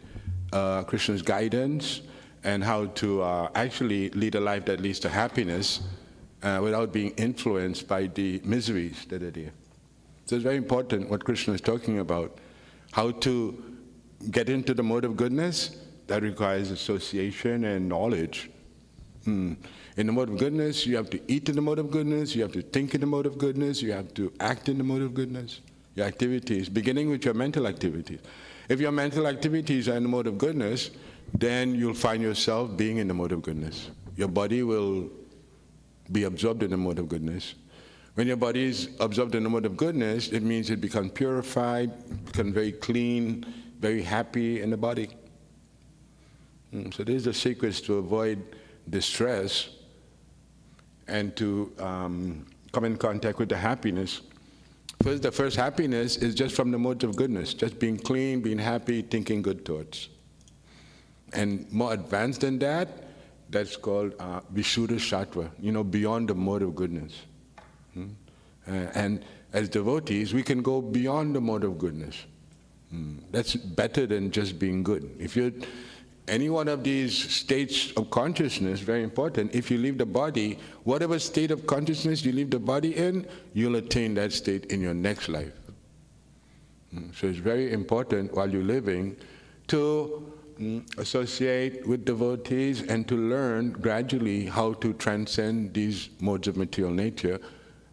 Krishna's guidance and how to actually lead a life that leads to happiness without being influenced by the miseries that are there. So it's very important what Krishna is talking about. How to get into the mode of goodness, that requires association and knowledge. In the mode of goodness, you have to eat in the mode of goodness, you have to think in the mode of goodness, you have to act in the mode of goodness. Your activities, beginning with your mental activities. If your mental activities are in the mode of goodness, then you'll find yourself being in the mode of goodness. Your body will be absorbed in the mode of goodness. When your body is absorbed in the mode of goodness, it means it becomes purified, becomes very clean, very happy in the body. So these are the secrets to avoid distress and to come in contact with the happiness. First, the first happiness is just from the modes of goodness, just being clean, being happy, thinking good thoughts. And more advanced than that, that's called Vishuddha Sattva, beyond the mode of goodness. And as devotees, we can go beyond the mode of goodness. That's better than just being good. If you're any one of these states of consciousness, very important, if you leave the body, whatever state of consciousness you leave the body in, you'll attain that state in your next life. So it's very important while you're living to associate with devotees and to learn gradually how to transcend these modes of material nature.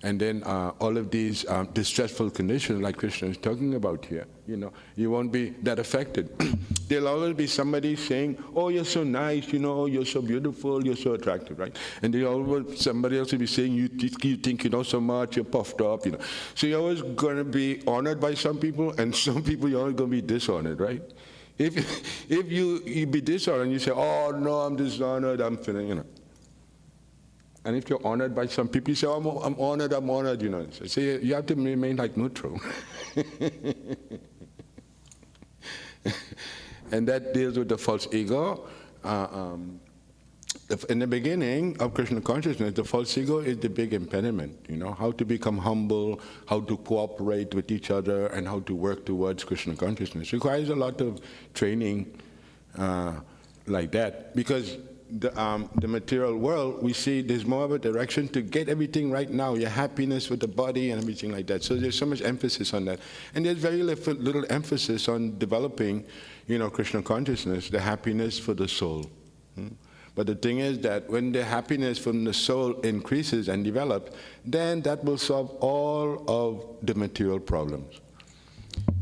And then all of these distressful conditions like Krishna is talking about here, you won't be that affected. There'll always be somebody saying, oh, you're so nice, you're so beautiful, you're so attractive, right? And somebody else will be saying, you think you know so much, you're puffed up, So you're always going to be honored by some people, and some people you're always going to be dishonored, right? If you be dishonored and you say, oh, no, I'm dishonored, I'm feeling, And if you're honored by some people, you say, oh, I'm honored, So you have to remain like neutral. And that deals with the false ego. In the beginning of Krishna consciousness, the false ego is the big impediment, how to become humble, how to cooperate with each other, and how to work towards Krishna consciousness. It requires a lot of training like that, because the material world, we see there's more of a direction to get everything right now, your happiness with the body and everything like that. So there's so much emphasis on that. And there's very little emphasis on developing, Krishna consciousness, the happiness for the soul. But the thing is that when the happiness from the soul increases and develops, then that will solve all of the material problems.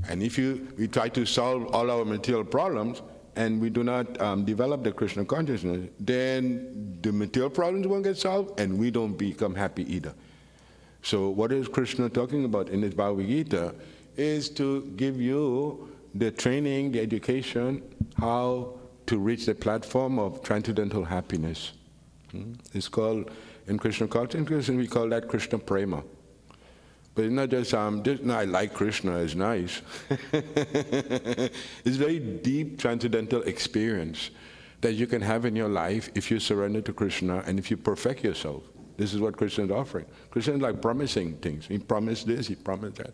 And if we try to solve all our material problems, and we do not develop the Krishna consciousness, then the material problems won't get solved, and we don't become happy either. So what is Krishna talking about in his Bhagavad Gita is to give you the training, the education, how to reach the platform of transcendental happiness. It's called, in Krishna consciousness, we call that Krishna Prema. But it's not just, I like Krishna, it's nice. It's very deep transcendental experience that you can have in your life if you surrender to Krishna and if you perfect yourself. This is what Krishna is offering. Krishna is like promising things. He promised this, he promised that.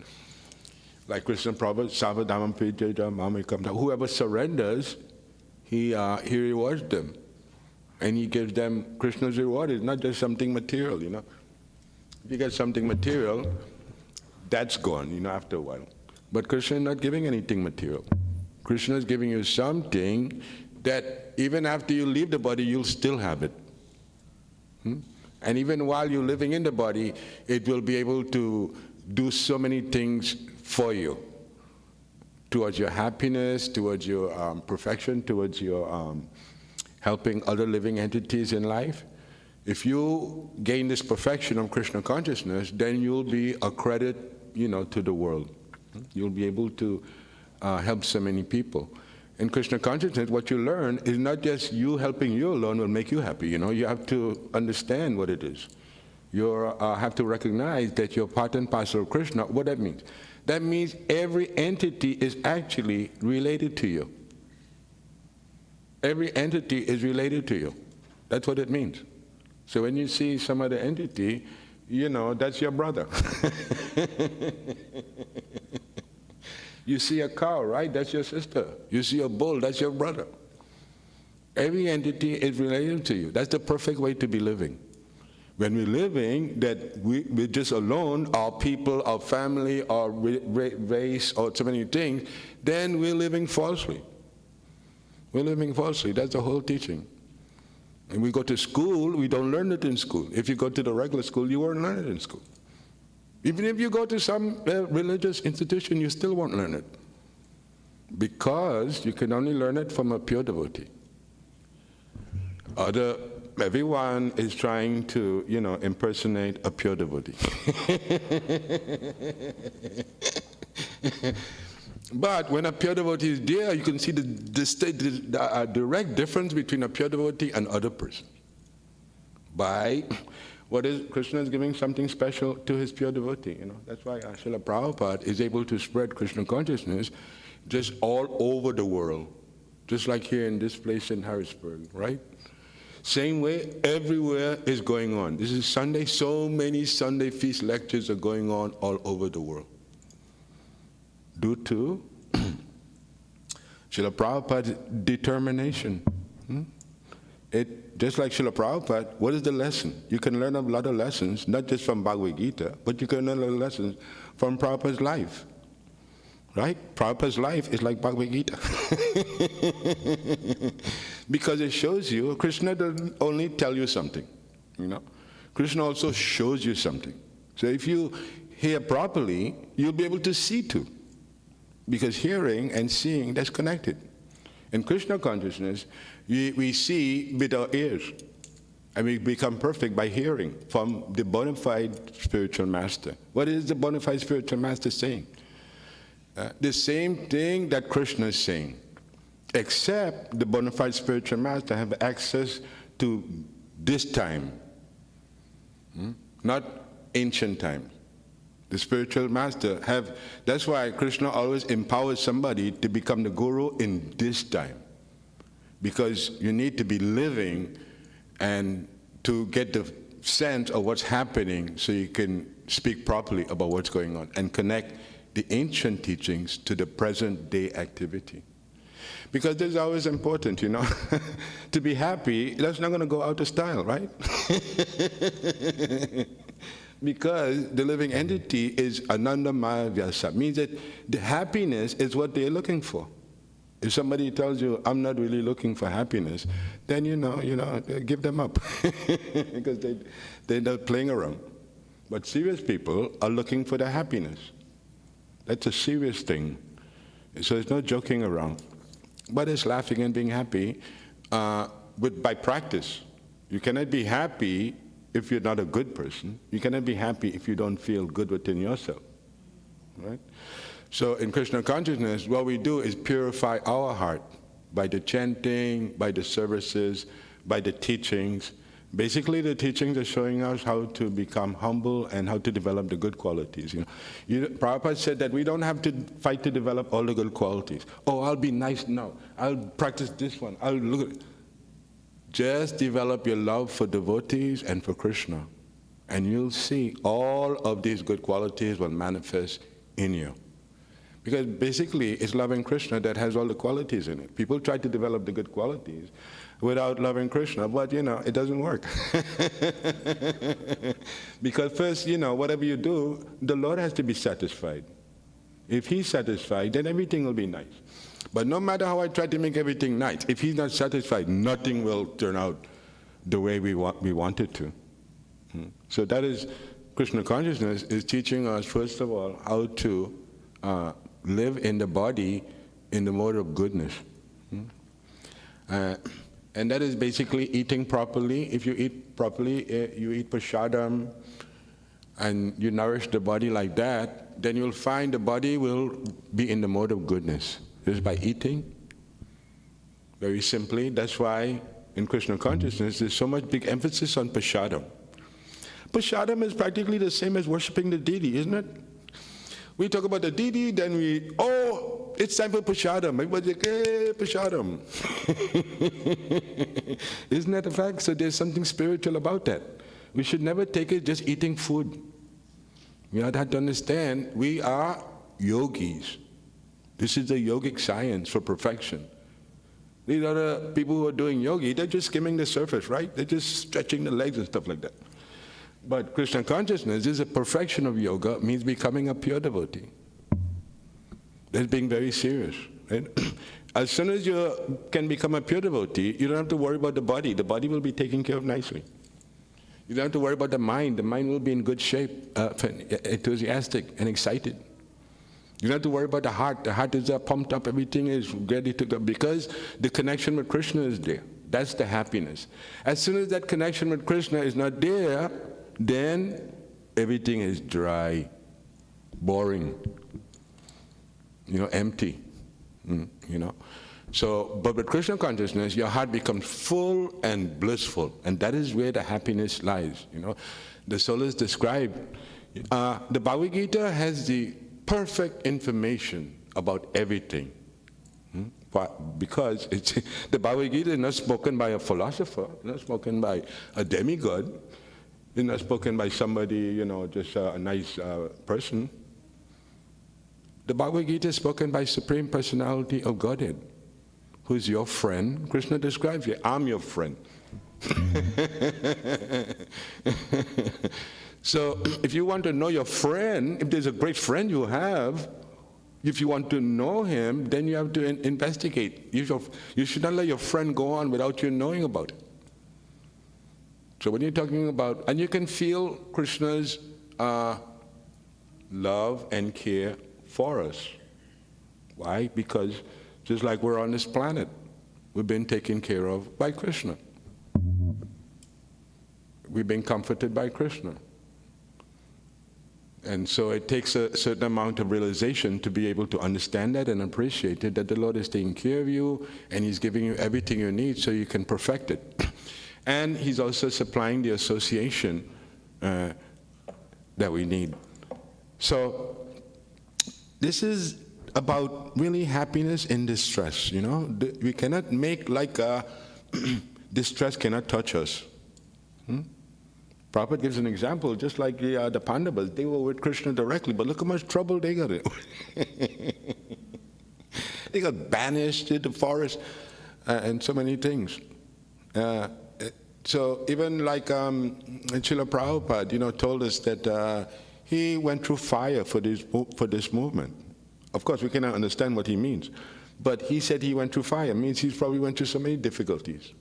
Like Krishna promised, Savadhamam Pijaya Mamikam. Whoever surrenders, he rewards them. And he gives them Krishna's reward. It's not just something material, If you get something material, that's gone, after a while. But Krishna is not giving anything material. Krishna is giving you something that even after you leave the body, you'll still have it. And even while you're living in the body, it will be able to do so many things for you. Towards your happiness, towards your perfection, towards your helping other living entities in life. If you gain this perfection of Krishna consciousness, then you'll be a credit, to the world. You'll be able to help so many people. In Krishna consciousness, what you learn is not just you helping you alone will make you happy. You have to understand what it is. You have to recognize that you're part and parcel of Krishna. What that means? That means every entity is actually related to you. Every entity is related to you. That's what it means. So when you see some other entity, that's your brother. You see a cow, right? That's your sister. You see a bull, that's your brother. Every entity is related to you. That's the perfect way to be living. When we're living that we're just alone, our people, our family, our race, or so many things, then we're living falsely. We're living falsely. That's the whole teaching. And we go to school, we don't learn it in school. If you go to the regular school, you won't learn it in school. Even if you go to some religious institution, you still won't learn it. Because you can only learn it from a pure devotee. Everyone is trying to, impersonate a pure devotee. But when a pure devotee is there, you can see the direct difference between a pure devotee and other person. By Krishna is giving something special to his pure devotee. That's why Srila Prabhupada is able to spread Krishna consciousness just all over the world. Just like here in this place in Harrisburg, right? Same way, everywhere is going on. This is Sunday, so many Sunday feast lectures are going on all over the world. Due to Srila Prabhupada's determination. Just like Srila Prabhupada, what is the lesson? You can learn a lot of lessons, not just from Bhagavad Gita, but you can learn a lot of lessons from Prabhupada's life. Right? Prabhupada's life is like Bhagavad Gita. Because it shows you, Krishna doesn't only tell you something, Krishna also shows you something. So if you hear properly, you'll be able to see too. Because hearing and seeing, that's connected. In Krishna consciousness, we see with our ears. And we become perfect by hearing from the bona fide spiritual master. What is the bona fide spiritual master saying? The same thing that Krishna is saying, except the bona fide spiritual master have access to this time, not ancient time. The spiritual master that's why Krishna always empowers somebody to become the guru in this time. Because you need to be living and to get the sense of what's happening so you can speak properly about what's going on and connect the ancient teachings to the present day activity. Because this is always important, to be happy, that's not going to go out of style, right? Because the living entity is Ananda Maya Vyasa, means that the happiness is what they're looking for. If somebody tells you, I'm not really looking for happiness, then give them up. Because they're not playing around. But serious people are looking for the happiness. That's a serious thing. So it's not joking around. But it's laughing and being happy by practice. You cannot be happy if you're not a good person. You cannot be happy if you don't feel good within yourself. Right? So in Krishna consciousness, what we do is purify our heart by the chanting, by the services, by the teachings. Basically, the teachings are showing us how to become humble and how to develop the good qualities. Prabhupada said that we don't have to fight to develop all the good qualities. Oh, I'll be nice now. I'll practice this one. I'll look at it. Just develop your love for devotees and for Krishna, and you'll see all of these good qualities will manifest in you. Because basically, it's loving Krishna that has all the qualities in it. People try to develop the good qualities without loving Krishna, but it doesn't work. Because first, whatever you do, the Lord has to be satisfied. If He's satisfied, then everything will be nice. But no matter how I try to make everything nice, if He's not satisfied, nothing will turn out the way we want it to. So that is, Krishna consciousness is teaching us, first of all, how to live in the body in the mode of goodness. And that is basically eating properly. If you eat properly, you eat prasadam, and you nourish the body like that, then you'll find the body will be in the mode of goodness. Just by eating, Very simply, that's why in Krishna consciousness there's so much big emphasis on prasadam. Prasadam is practically the same as worshipping the deity, isn't it? We talk about the deity, then it's time for prasadam. Everybody's like, hey, prasadam. Isn't that a fact? So there's something spiritual about that. We should never take it just eating food. We have to understand we are yogis. This is the yogic science for perfection. These other people who are doing yogi, they're just skimming the surface, right? They're just stretching the legs and stuff like that. But Krishna consciousness is a perfection of yoga, means becoming a pure devotee. That's being very serious, right? As soon as you can become a pure devotee, you don't have to worry about the body. The body will be taken care of nicely. You don't have to worry about the mind. The mind will be in good shape, enthusiastic and excited. You don't have to worry about the heart. The heart is pumped up, everything is ready to go, because the connection with Krishna is there. That's the happiness. As soon as that connection with Krishna is not there, then everything is dry, boring, empty, So, but with Krishna consciousness, your heart becomes full and blissful, and that is where the happiness lies, The soul is described. The Bhagavad Gita has the perfect information about everything. Because the Bhagavad Gita is not spoken by a philosopher, not spoken by a demigod, it's not spoken by somebody, just a nice person. The Bhagavad Gita is spoken by Supreme Personality of Godhead, who's your friend. Krishna describes you, I'm your friend. So if you want to know your friend, if there's a great friend you have, if you want to know him, then you have to investigate. You should not let your friend go on without you knowing about it. So when you're talking about, and you can feel Krishna's love and care for us. Why? Because just like we're on this planet, we've been taken care of by Krishna. We've been comforted by Krishna. And so it takes a certain amount of realization to be able to understand that and appreciate it, that the Lord is taking care of you and He's giving you everything you need so you can perfect it. And He's also supplying the association that we need. So this is about really happiness in distress, We cannot make like distress cannot touch us. Prabhupada gives an example, just like the Pandavas, they were with Krishna directly, but look how much trouble they got in. They got banished to the forest and so many things. So even like Srila Prabhupada, told us that he went through fire for this movement. Of course, we cannot understand what he means, but he said he went through fire. It means he probably went through so many difficulties.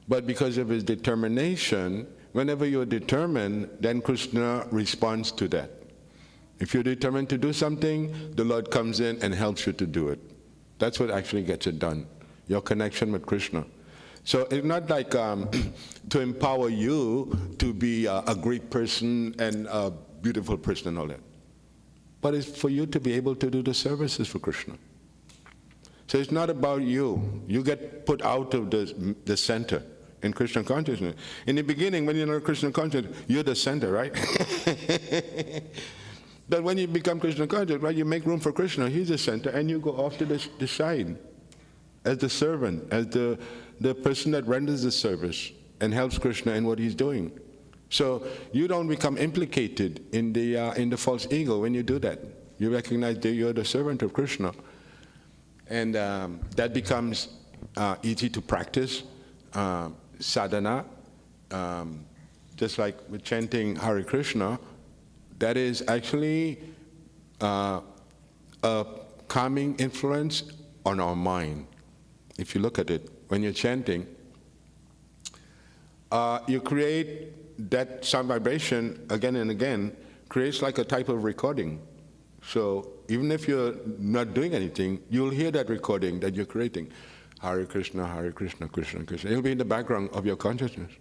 But because of his determination, whenever you're determined, then Krishna responds to that. If you're determined to do something, the Lord comes in and helps you to do it. That's what actually gets it done, your connection with Krishna. So it's not like to empower you to be a great person and a beautiful person and all that. But it's for you to be able to do the services for Krishna. So it's not about you. You get put out of the center in Krishna consciousness. In the beginning, when you're not Krishna conscious, you're the center, right? But when you become Krishna conscious, right, you make room for Krishna. He's the center, and you go off to the side as the servant, as the person that renders the service and helps Krishna in what he's doing. So you don't become implicated in the false ego when you do that. You recognize that you're the servant of Krishna, and that becomes easy to practice. Sadhana, just like with chanting Hare Krishna, that is actually a calming influence on our mind. If you look at it, when you're chanting, you create that sound vibration again and again, creates like a type of recording. So even if you're not doing anything, you'll hear that recording that you're creating. Hare Krishna, Krishna Krishna. It'll be in the background of your consciousness.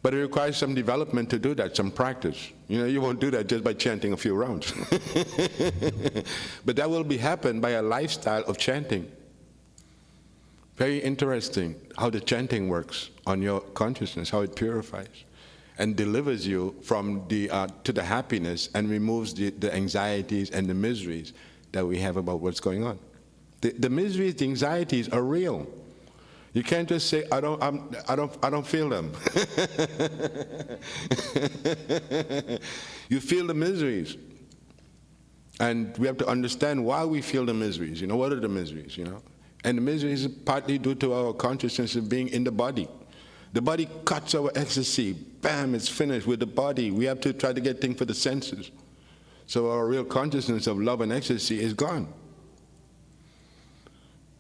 But it requires some development to do that, some practice. You won't do that just by chanting a few rounds. But that will happen by a lifestyle of chanting. Very interesting how the chanting works on your consciousness, how it purifies and delivers you from to the happiness and removes the anxieties and the miseries that we have about what's going on. The miseries, the anxieties are real. You can't just say, I don't feel them. You feel the miseries. And we have to understand why we feel the miseries. What are the miseries, And the miseries is partly due to our consciousness of being in the body. The body cuts our ecstasy. Bam, it's finished with the body. We have to try to get things for the senses. So our real consciousness of love and ecstasy is gone.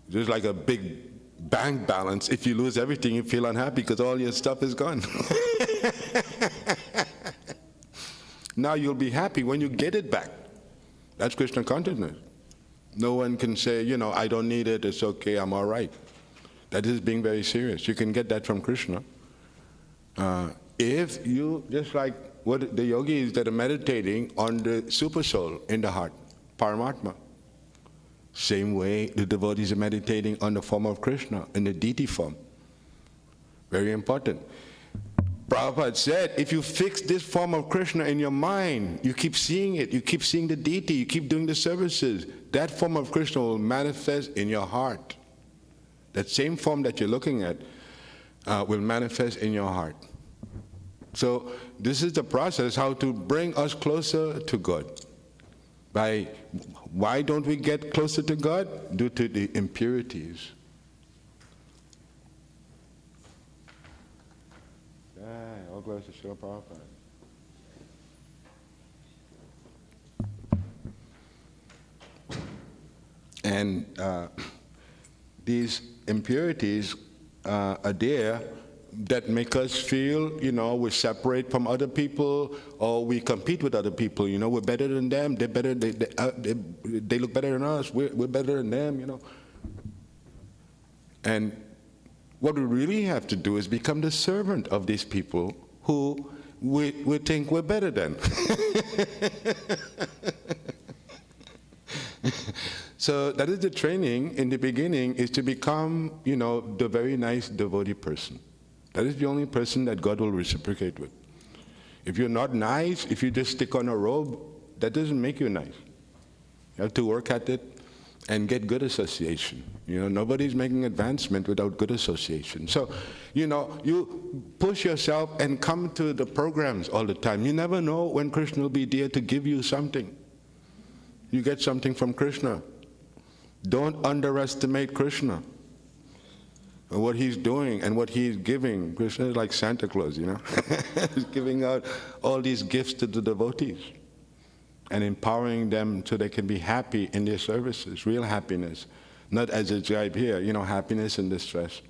There's like a big bank balance. If you lose everything, you feel unhappy because all your stuff is gone. Now you'll be happy when you get it back. That's Krishna consciousness. No one can say, I don't need it, it's okay, I'm all right. That is being very serious. You can get that from Krishna. If you, just like what the yogis that are meditating on the super soul in the heart, Paramatma. Same way the devotees are meditating on the form of Krishna, in the deity form. Very important. Prabhupada said, if you fix this form of Krishna in your mind, you keep seeing it, you keep seeing the deity, you keep doing the services, that form of Krishna will manifest in your heart. That same form that you're looking at will manifest in your heart. So this is the process, how to bring us closer to God. Why don't we get closer to God? Due to the impurities. All glory to Srila Prabhupada. And these impurities are there that make us feel, we separate from other people, or we compete with other people. We're better than them. They're better. They look better than us. We're better than them. And what we really have to do is become the servant of these people who we think we're better than. So that is the training in the beginning, is to become, the very nice devotee person. That is the only person that God will reciprocate with. If you're not nice, if you just stick on a robe, that doesn't make you nice. You have to work at it and get good association. Nobody's making advancement without good association. So, you push yourself and come to the programs all the time. You never know when Krishna will be there to give you something. You get something from Krishna. Don't underestimate Krishna. What he's doing and what he's giving. Krishna is like Santa Claus, He's giving out all these gifts to the devotees and empowering them so they can be happy in their services, real happiness. Not as a jibe here, happiness and distress.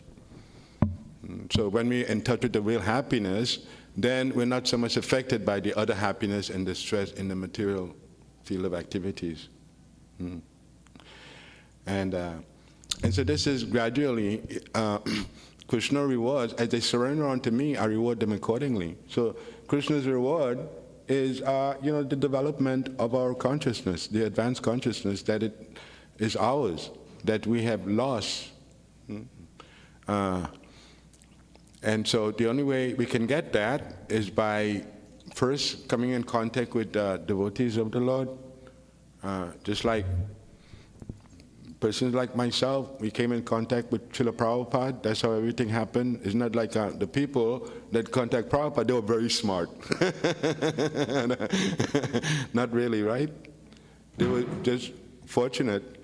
So when we're in touch with the real happiness, then we're not so much affected by the other happiness and distress in the material field of activities. And so this is gradually, Krishna rewards, as they surrender unto me, I reward them accordingly. So Krishna's reward is, the development of our consciousness, the advanced consciousness that it is ours, that we have lost. And so the only way we can get that is by first coming in contact with devotees of the Lord, just like persons like myself, we came in contact with Srila Prabhupada. That's how everything happened. It's not like the people that contact Prabhupada, they were very smart. Not really, right? They were just fortunate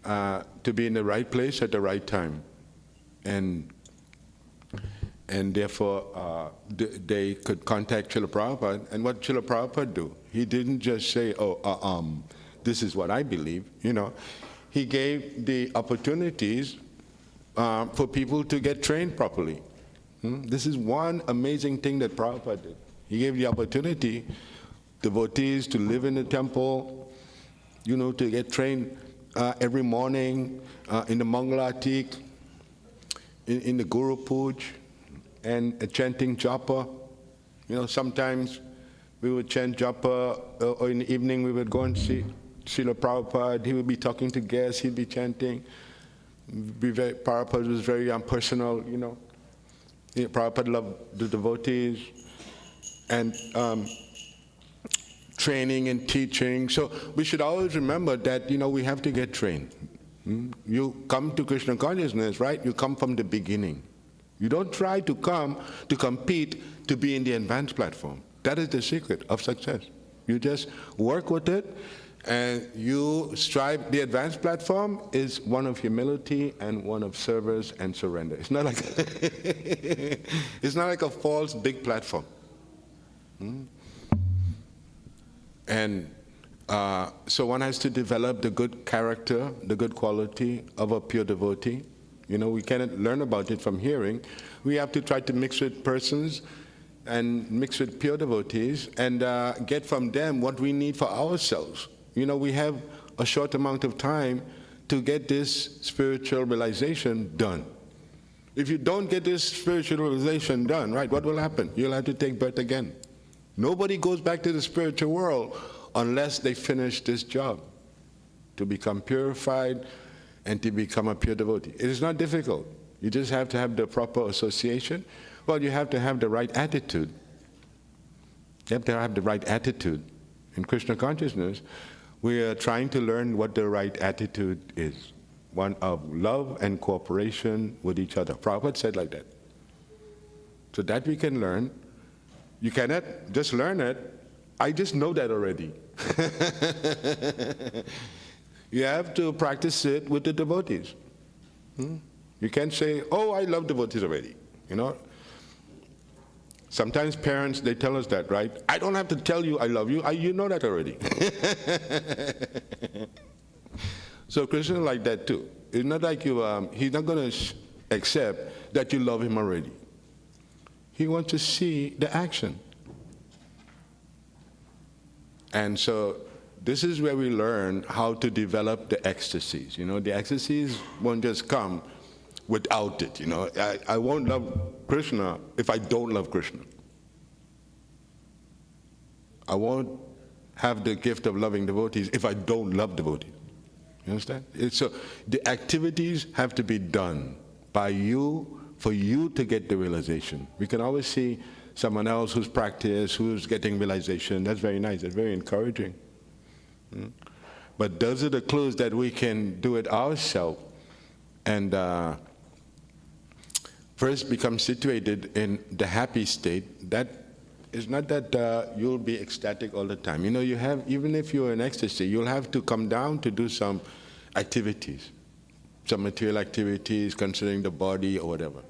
to be in the right place at the right time. And therefore, they could contact Srila Prabhupada. And what Srila Prabhupada do? He didn't just say, this is what I believe, He gave the opportunities for people to get trained properly. This is one amazing thing that Prabhupada did. He gave the opportunity, devotees to live in the temple, to get trained every morning in the Mangalatik, in the Guru Puja, and chanting japa. Sometimes we would chant japa, or in the evening we would go and see Srila Prabhupada. He would be talking to guests, he'd be chanting. Prabhupada was very personal, you know. Prabhupada loved the devotees and training and teaching. So we should always remember that, you know, we have to get trained. You come to Krishna consciousness, right? You come from the beginning. You don't try to come to compete to be in the advanced platform. That is the secret of success. You just work with it and you strive. The advanced platform is one of humility and one of service and surrender. It's not like it's not like a false big platform. And so one has to develop the good character, the good quality of a pure devotee. You know, we cannot learn about it from hearing. We have to try to mix with persons and mix with pure devotees and get from them what we need for ourselves. You know, we have a short amount of time to get this spiritual realization done. If you don't get this spiritual realization done, right, what will happen? You'll have to take birth again. Nobody goes back to the spiritual world unless they finish this job, to become purified and to become a pure devotee. It is not difficult. You just have to have the proper association. Well, you have to have the right attitude. You have to have the right attitude. In Krishna consciousness, we are trying to learn what the right attitude is. One of love and cooperation with each other. Prabhupada said like that. So that we can learn. You cannot just learn it. I just know that already. You have to practice it with the devotees. You can't say, oh, I love devotees already. You know? Sometimes parents, they tell us that, right? I don't have to tell you I love you. You know that already. So Krishna is like that too. It's not like you, he's not going to accept that you love him already. He wants to see the action. And so this is where we learn how to develop the ecstasies. You know, the ecstasies won't just come without it. You know, I won't love Krishna if I don't love Krishna. I won't have the gift of loving devotees if I don't love devotees. You understand? So the activities have to be done by you for you to get the realization. We can always see someone else who's practiced, who's getting realization. That's very nice. That's very encouraging. But those are the clues that we can do it ourselves and first become situated in the happy state. That is not that you'll be ecstatic all the time. You know, you have, even if you're in ecstasy, you'll have to come down to do some activities, some material activities concerning the body or whatever.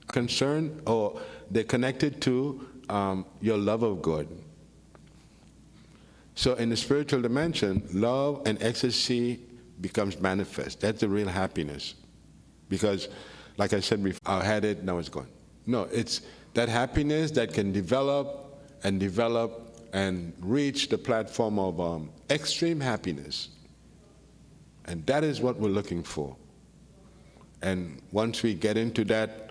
Concern, or they're connected to your love of God. So in the spiritual dimension, love and ecstasy becomes manifest. That's the real happiness. Because, like I said before, I had it, now it's gone. No, it's that happiness that can develop and reach the platform of extreme happiness. And that is what we're looking for. And once we get into that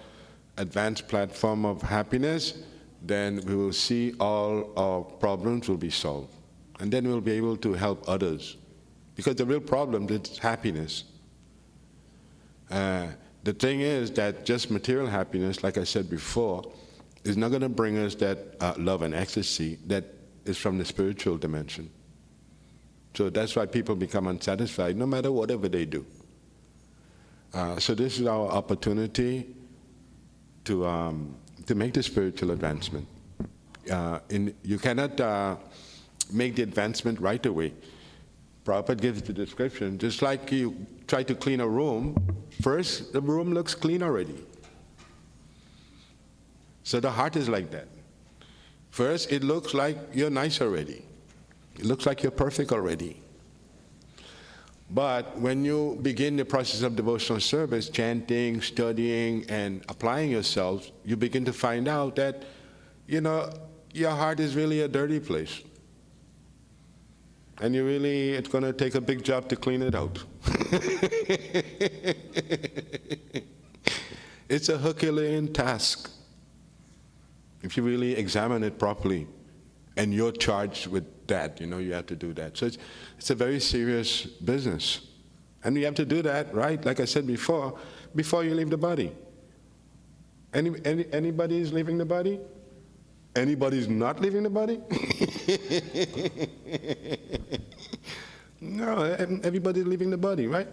advanced platform of happiness, then we will see all our problems will be solved. And then we'll be able to help others. Because the real problem is happiness. The thing is that just material happiness, like I said before, is not going to bring us that love and ecstasy that is from the spiritual dimension. So that's why people become unsatisfied, no matter whatever they do. So this is our opportunity to make the spiritual advancement. You cannot make the advancement right away. Prabhupada gives the description, just like you try to clean a room, first the room looks clean already. So the heart is like that. First it looks like you're nice already. It looks like you're perfect already. But when you begin the process of devotional service, chanting, studying, and applying yourself, you begin to find out that, you know, your heart is really a dirty place. And it's going to take a big job to clean it out. It's a Herculean task if you really examine it properly. And you're charged with that, you know, you have to do that. So it's a very serious business. And you have to do that, right? Like I said before you leave the body. Anybody is leaving the body? Anybody's not leaving the body? No, everybody's leaving the body, right?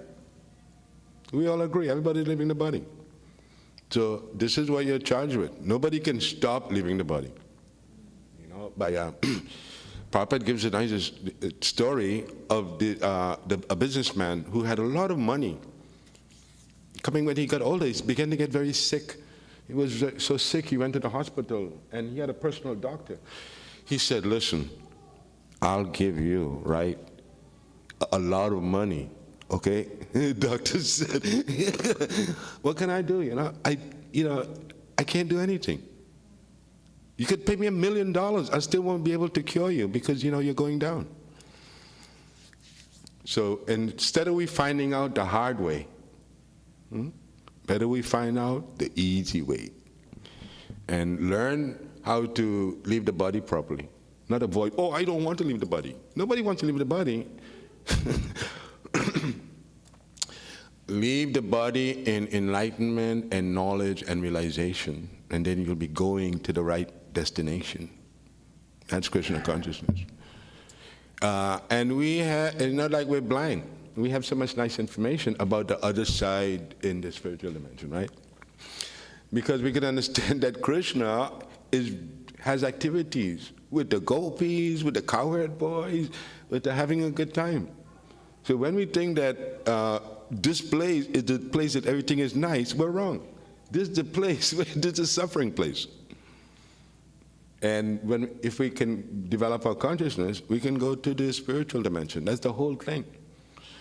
We all agree, everybody's leaving the body. So this is what you're charged with. Nobody can stop leaving the body. You know, Prabhupada gives a nice story of a businessman who had a lot of money. Coming when he got older, he began to get very sick. He was so sick, he went to the hospital, and he had a personal doctor. He said, listen, I'll give you, right, a lot of money, okay? The doctor said, what can I do, I can't do anything. You could pay me $1 million, I still won't be able to cure you because, you're going down. So instead of we finding out the hard way, better we find out the easy way and learn how to leave the body properly. Not avoid, I don't want to leave the body. Nobody wants to leave the body. Leave the body in enlightenment and knowledge and realization, and then you'll be going to the right destination. That's Krishna consciousness. And it's not like we're blind. We have so much nice information about the other side in the spiritual dimension, right? Because we can understand that Krishna has activities with the gopis, with the cowherd boys, with the having a good time. So when we think that this place is the place that everything is nice, we're wrong. This is the place, this is the suffering place. And if we can develop our consciousness, we can go to the spiritual dimension. That's the whole thing.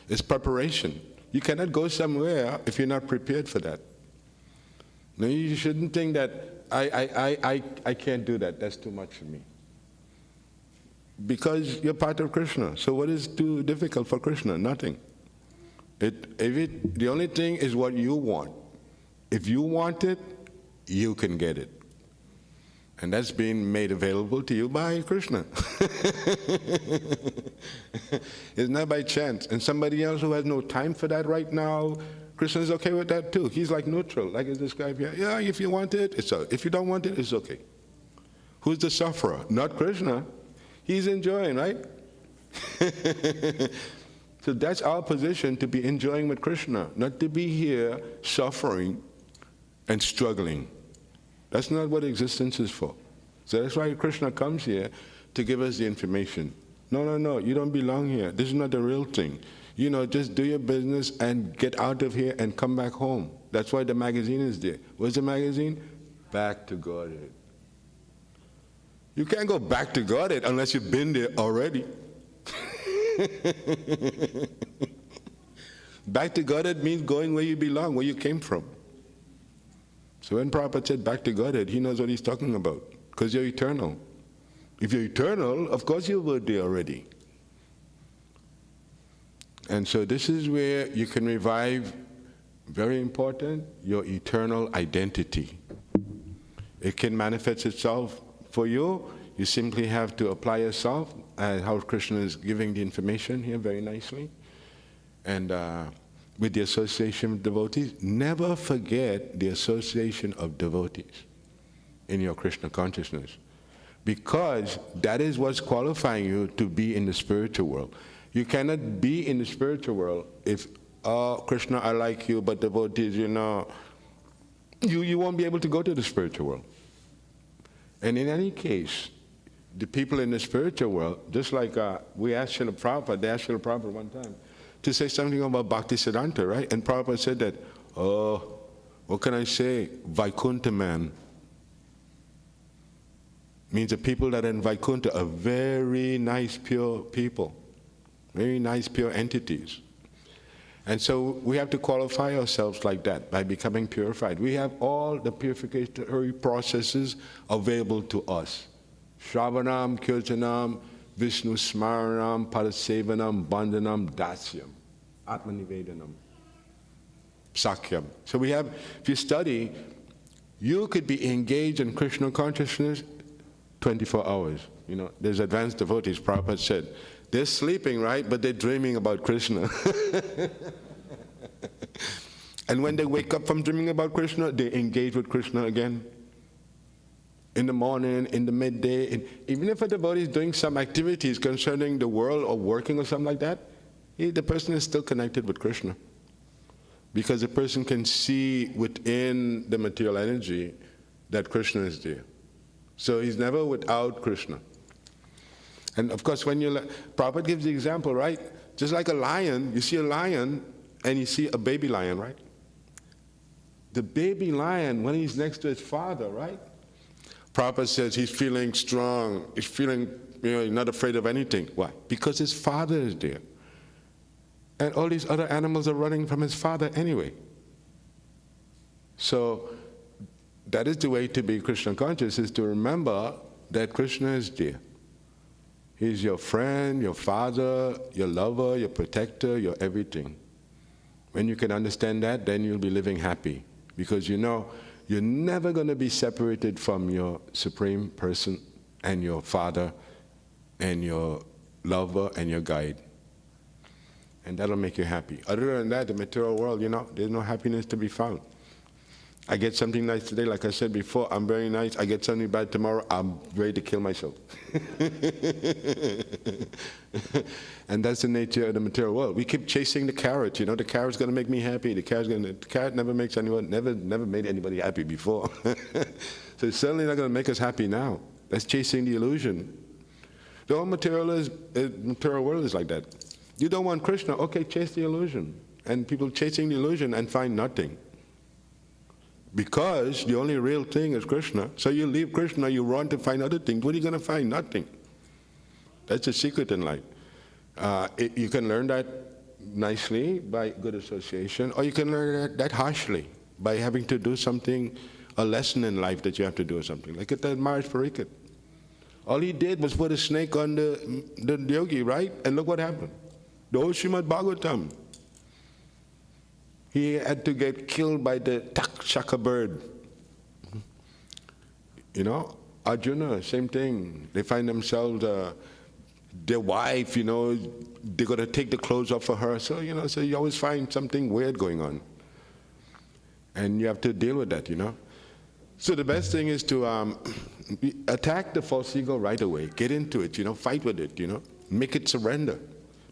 It's preparation. You cannot go somewhere if you're not prepared for that. No, you shouldn't think that I can't do that. That's too much for me. Because you're part of Krishna. So what is too difficult for Krishna? Nothing. The only thing is what you want. If you want it, you can get it. And that's being made available to you by Krishna. It's not by chance. And somebody else who has no time for that right now, Krishna is okay with that too. He's like neutral, like it's described here. Yeah, if you want it, it's okay. If you don't want it, it's okay. Who's the sufferer? Not Krishna. He's enjoying, right? So that's our position, to be enjoying with Krishna, not to be here suffering and struggling. That's not what existence is for. So that's why Krishna comes here to give us the information. No, you don't belong here. This is not the real thing. Just do your business and get out of here and come back home. That's why the magazine is there. What's the magazine? Back to Godhead. You can't go back to Godhead unless you've been there already. Back to Godhead means going where you belong, where you came from. So when Prabhupada said back to Godhead, he knows what he's talking about, because you're eternal. If you're eternal, of course you were there already. And so this is where you can revive, very important, your eternal identity. It can manifest itself for you. You simply have to apply yourself, as how Krishna is giving the information here very nicely. And with the association of devotees, never forget the association of devotees in your Krishna consciousness, because that is what's qualifying you to be in the spiritual world. You cannot be in the spiritual world if, Krishna, I like you, but devotees, you won't be able to go to the spiritual world. And in any case, the people in the spiritual world, just like we asked Srila Prabhupada, they asked Srila Prabhupada one time to say something about Bhakti Siddhanta, right? And Prabhupada said that, what can I say? Vaikuntha man. Means the people that are in Vaikuntha are very nice, pure people. Very nice, pure entities. And so we have to qualify ourselves like that by becoming purified. We have all the purificatory processes available to us. Shravanam, Kirtanam, Vishnu Smaranam, Padasevanam, Bandhanam, Dasyam, Atmanivedanam, Sakyam. So we have, if you study, you could be engaged in Krishna consciousness 24 hours. There's advanced devotees, Prabhupada said. They're sleeping, right? But they're dreaming about Krishna. And when they wake up from dreaming about Krishna, they engage with Krishna again. In the morning, in the midday, even if a devotee is doing some activities concerning the world or working or something like that, the person is still connected with Krishna. Because the person can see within the material energy that Krishna is there. So he's never without Krishna. And of course, when Prabhupada gives the example, right? Just like a lion, you see a lion and you see a baby lion, right? The baby lion, when he's next to his father, right? Prabhupada says he's feeling strong, he's feeling, he's not afraid of anything. Why? Because his father is there. And all these other animals are running from his father anyway. So that is the way to be Krishna conscious, is to remember that Krishna is there. He's your friend, your father, your lover, your protector, your everything. When you can understand that, then you'll be living happy. Because you know you're never going to be separated from your Supreme Person and your Father and your lover and your guide. And that'll make you happy. Other than that, the material world, there's no happiness to be found. I get something nice today, like I said before, I'm very nice. I get something bad tomorrow, I'm ready to kill myself. And that's the nature of the material world. We keep chasing the carrot, the carrot's going to make me happy. The carrot never makes anyone, never made anybody happy before. So it's certainly not going to make us happy now. That's chasing the illusion. The whole material world is like that. You don't want Krishna, okay, chase the illusion. And people chasing the illusion and find nothing. Because the only real thing is Krishna. So you leave Krishna, you run to find other things. What are you going to find? Nothing. That's the secret in life. You can learn that nicely by good association, or you can learn that harshly by having to do something, a lesson in life that you have to do or something. Like at that Maharaj Pariksit. All he did was put a snake on the yogi, right? And look what happened. The whole Srimad Bhagavatam. He had to get killed by the takshaka bird. Arjuna, same thing. They find themselves, their wife, they're going to take the clothes off of her. So, so you always find something weird going on. And you have to deal with that, So the best thing is to attack the false ego right away. Get into it, fight with it, Make it surrender.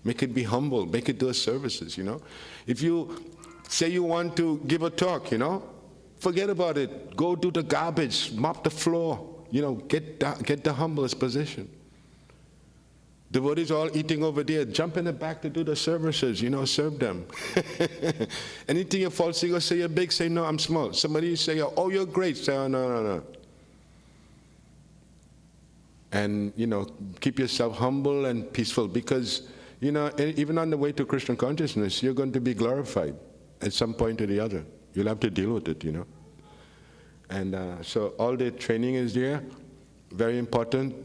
Make it be humble. Make it do services, If you say you want to give a talk, forget about it. Go do the garbage, mop the floor, get the humblest position. Devotees all eating over there, jump in the back to do the services, serve them. Anything you false ego say you're big, say no, I'm small. Somebody say, oh, you're great, say, oh, no. And, keep yourself humble and peaceful because, even on the way to Krishna consciousness, you're going to be glorified at some point or the other. You'll have to deal with it, And so all the training is there, very important.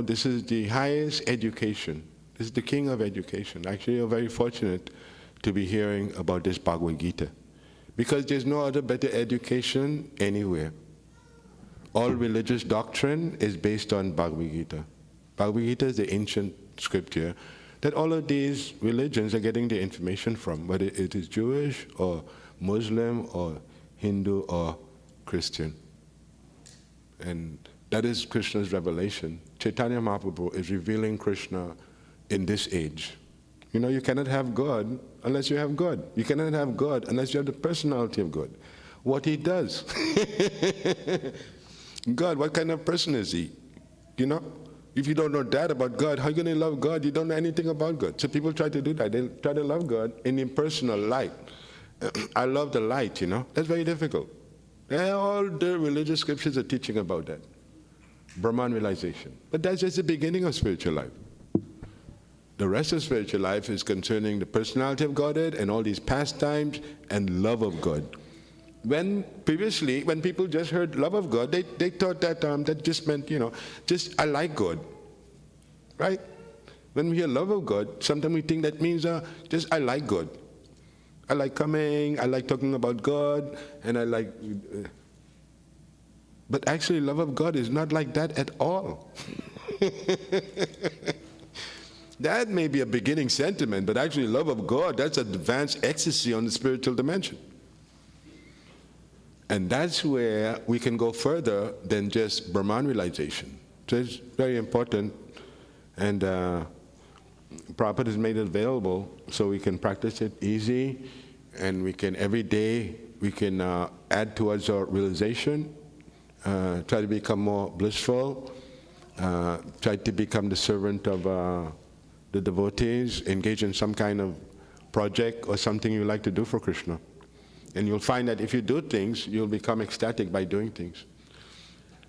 This is the highest education. This is the king of education. Actually, you're very fortunate to be hearing about this Bhagavad Gita because there's no other better education anywhere. All religious doctrine is based on Bhagavad Gita. Bhagavad Gita is the ancient scripture that all of these religions are getting their information from, whether it is Jewish or Muslim or Hindu or Christian. And that is Krishna's revelation. Chaitanya Mahaprabhu is revealing Krishna in this age. You cannot have God unless you have God. You cannot have God unless you have the personality of God. What he does. God, what kind of person is he? If you don't know that about God, how are you going to love God? You don't know anything about God. So people try to do that. They try to love God in impersonal light. I love the light, That's very difficult. All the religious scriptures are teaching about that. Brahman realization. But that's just the beginning of spiritual life. The rest of spiritual life is concerning the personality of Godhead and all these pastimes and love of God. Previously, when people just heard love of God, they thought that that just meant, just I like God, right? When we hear love of God, sometimes we think that means just I like God. I like coming, I like talking about God, and I like... But actually, love of God is not like that at all. That may be a beginning sentiment, but actually love of God, that's advanced ecstasy on the spiritual dimension. And that's where we can go further than just Brahman realization. So it's very important, and Prabhupada has made it available so we can practice it easy, and we can every day, we can add towards our realization, try to become more blissful, try to become the servant of the devotees, engage in some kind of project or something you like to do for Krishna. And you'll find that if you do things, you'll become ecstatic by doing things.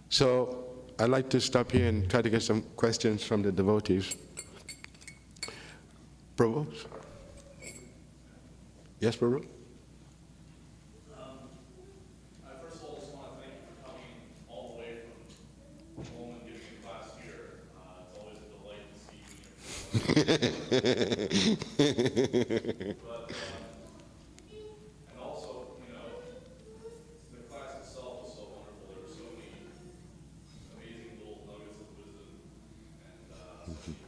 So I'd like to stop here and try to get some questions from the devotees. Prabhu? Yes, Prabhu? I first of all just want to thank you for coming all the way from home and giving a class here. It's always a delight to see you. But, and also, you know, the class itself was so wonderful. There were so many amazing little nuggets of wisdom and so many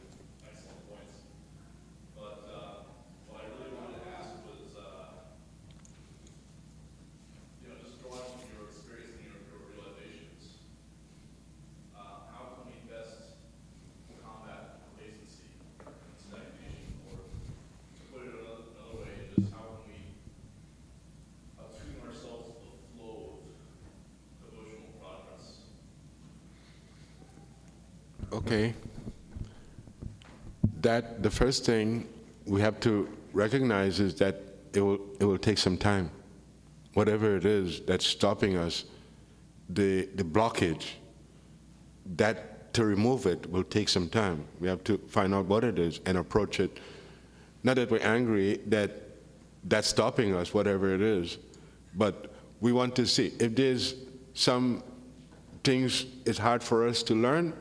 excellent points. But what I really wanted to ask was, you know, just drawing from your experience and your realizations, how can we best combat complacency and stagnation? Or to put it another way, just how can we attune ourselves to the flow of devotional progress? Okay. That the first thing we have to recognize is that it will take some time. Whatever it is that's stopping us, the blockage, that to remove it will take some time. We have to find out what it is and approach it. Not that we're angry that that's stopping us, whatever it is, but we want to see if there's some things it's hard for us to learn,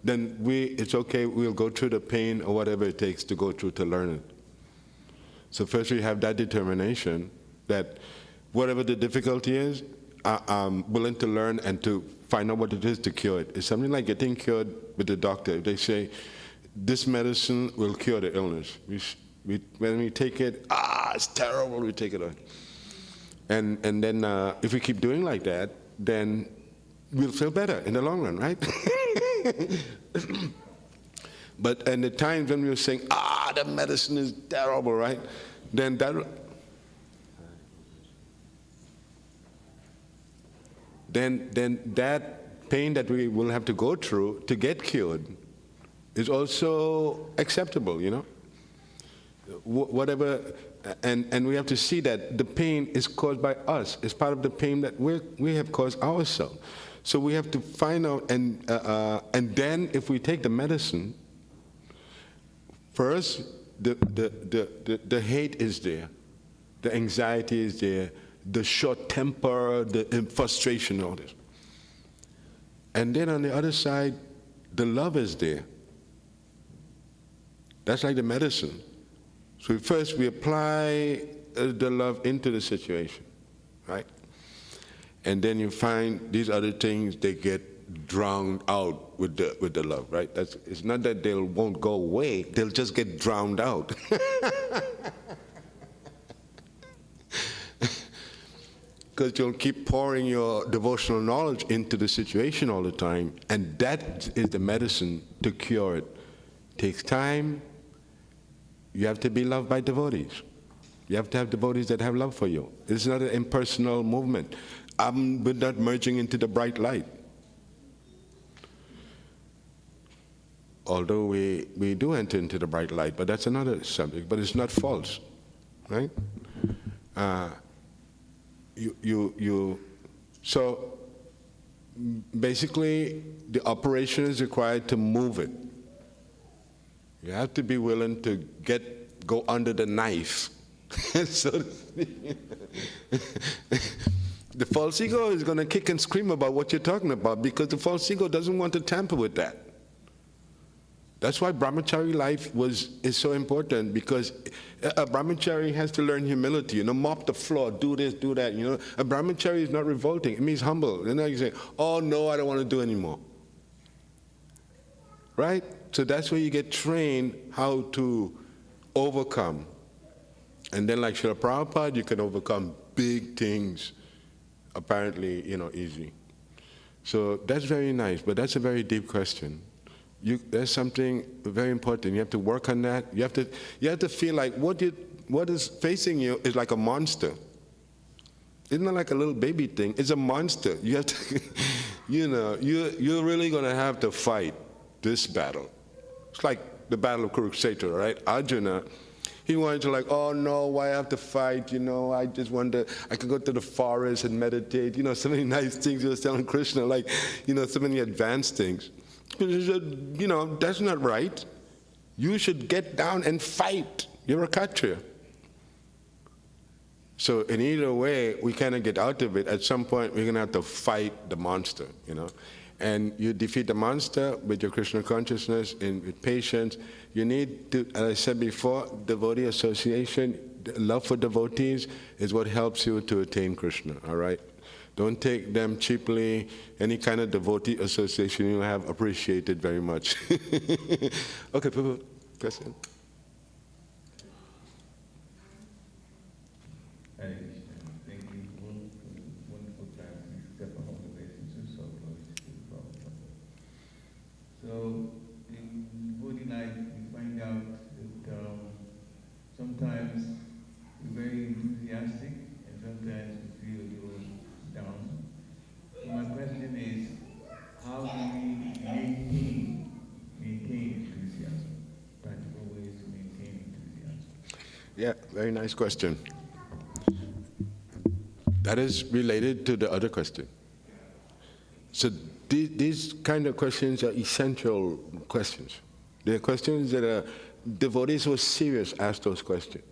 then it's okay, we'll go through the pain or whatever it takes to go through to learn it. So first we have that determination that whatever the difficulty is, I'm willing to learn and to find out what it is to cure it. It's something like getting cured with the doctor. They say, this medicine will cure the illness. When we take it, it's terrible, we take it on. And then if we keep doing like that, then we'll feel better in the long run, right? But in the times when we were saying, the medicine is terrible, right? Then that pain that we will have to go through to get cured is also acceptable, you know? Whatever, and we have to see that the pain is caused by us. It's part of the pain that we have caused ourselves. So we have to find out, and then if we take the medicine, first the hate is there, the anxiety is there, the short temper, the frustration, all this. And then on the other side, the love is there. That's like the medicine. So first we apply the love into the situation, right? And then you find these other things, they get drowned out with the love, right? It's not that they won't go away, they'll just get drowned out. Because you'll keep pouring your devotional knowledge into the situation all the time, and that is the medicine to cure it. It takes time. You have to be loved by devotees. You have to have devotees that have love for you. It's not an impersonal movement. We're not merging into the bright light. Although we do enter into the bright light, but that's another subject, but it's not false, right? So basically the operation is required to move it. You have to be willing to go under the knife, so to speak. The false ego is going to kick and scream about what you're talking about, because the false ego doesn't want to tamper with that. That's why brahmachari life is so important, because a brahmachari has to learn humility, you know, mop the floor, do this, do that, you know. A brahmachari is not revolting, it means humble. You know, you say, oh no, I don't want to do anymore. right? So that's where you get trained how to overcome. And then like Srila Prabhupada, you can overcome big things, apparently, easy. So that's very nice, but that's a very deep question. There's something very important. You have to work on that. You have to feel like what is facing you is like a monster. It's not like a little baby thing. It's a monster. You have to, you're really going to have to fight this battle. It's like the battle of Kurukshetra, right? Arjuna, he wanted to like, oh no, why I have to fight? I just wonder, I could go to the forest and meditate. So many nice things he was telling Krishna, like, so many advanced things. He said, that's not right. You should get down and fight. You're a Kshatriya. So in either way, we cannot get out of it. At some point, we're going to have to fight the monster, And you defeat the monster with your Krishna consciousness and with patience. You need to, as I said before, devotee association, love for devotees is what helps you to attain Krishna, all right? Don't take them cheaply. Any kind of devotee association you have, appreciated very much. Okay, Prabhu, question? Hare Krishna. Thank you for wonderful class. Step on the way since so close to Prabhupada. So in Bodhi life, we find out that sometimes we're very enthusiastic and sometimes we feel a little down. So my question is, how do we maintain enthusiasm? Practical ways to maintain enthusiasm. Yeah, very nice question. That is related to the other question. So these kind of questions are essential questions. They're questions that devotees who are serious ask those questions.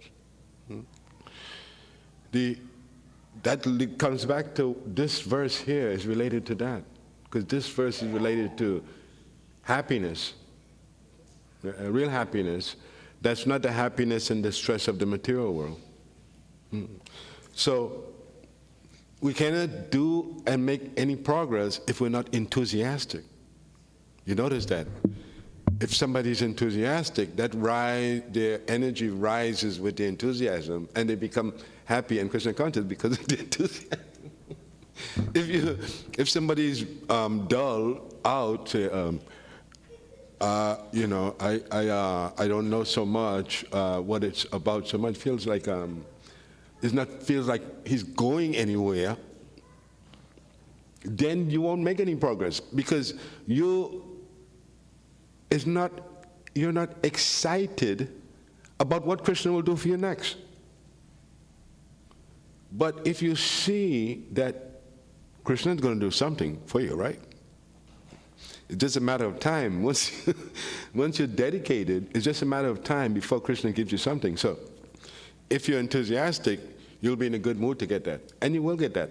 That comes back to this verse here is related to that, because this verse is related to happiness, real happiness. That's not the happiness and the stress of the material world. So we cannot do and make any progress if we're not enthusiastic. You notice that? If somebody's enthusiastic, their energy rises with the enthusiasm, and they become happy and Krishna conscious because of the enthusiasm. If somebody's dull out, say, I don't know so much what it's about so much. Feels like feels like he's going anywhere. Then you won't make any progress because you're not excited about what Krishna will do for you next. But if you see that Krishna is going to do something for you, right? It's just a matter of time. Once you're dedicated, it's just a matter of time before Krishna gives you something. So if you're enthusiastic, you'll be in a good mood to get that. And you will get that.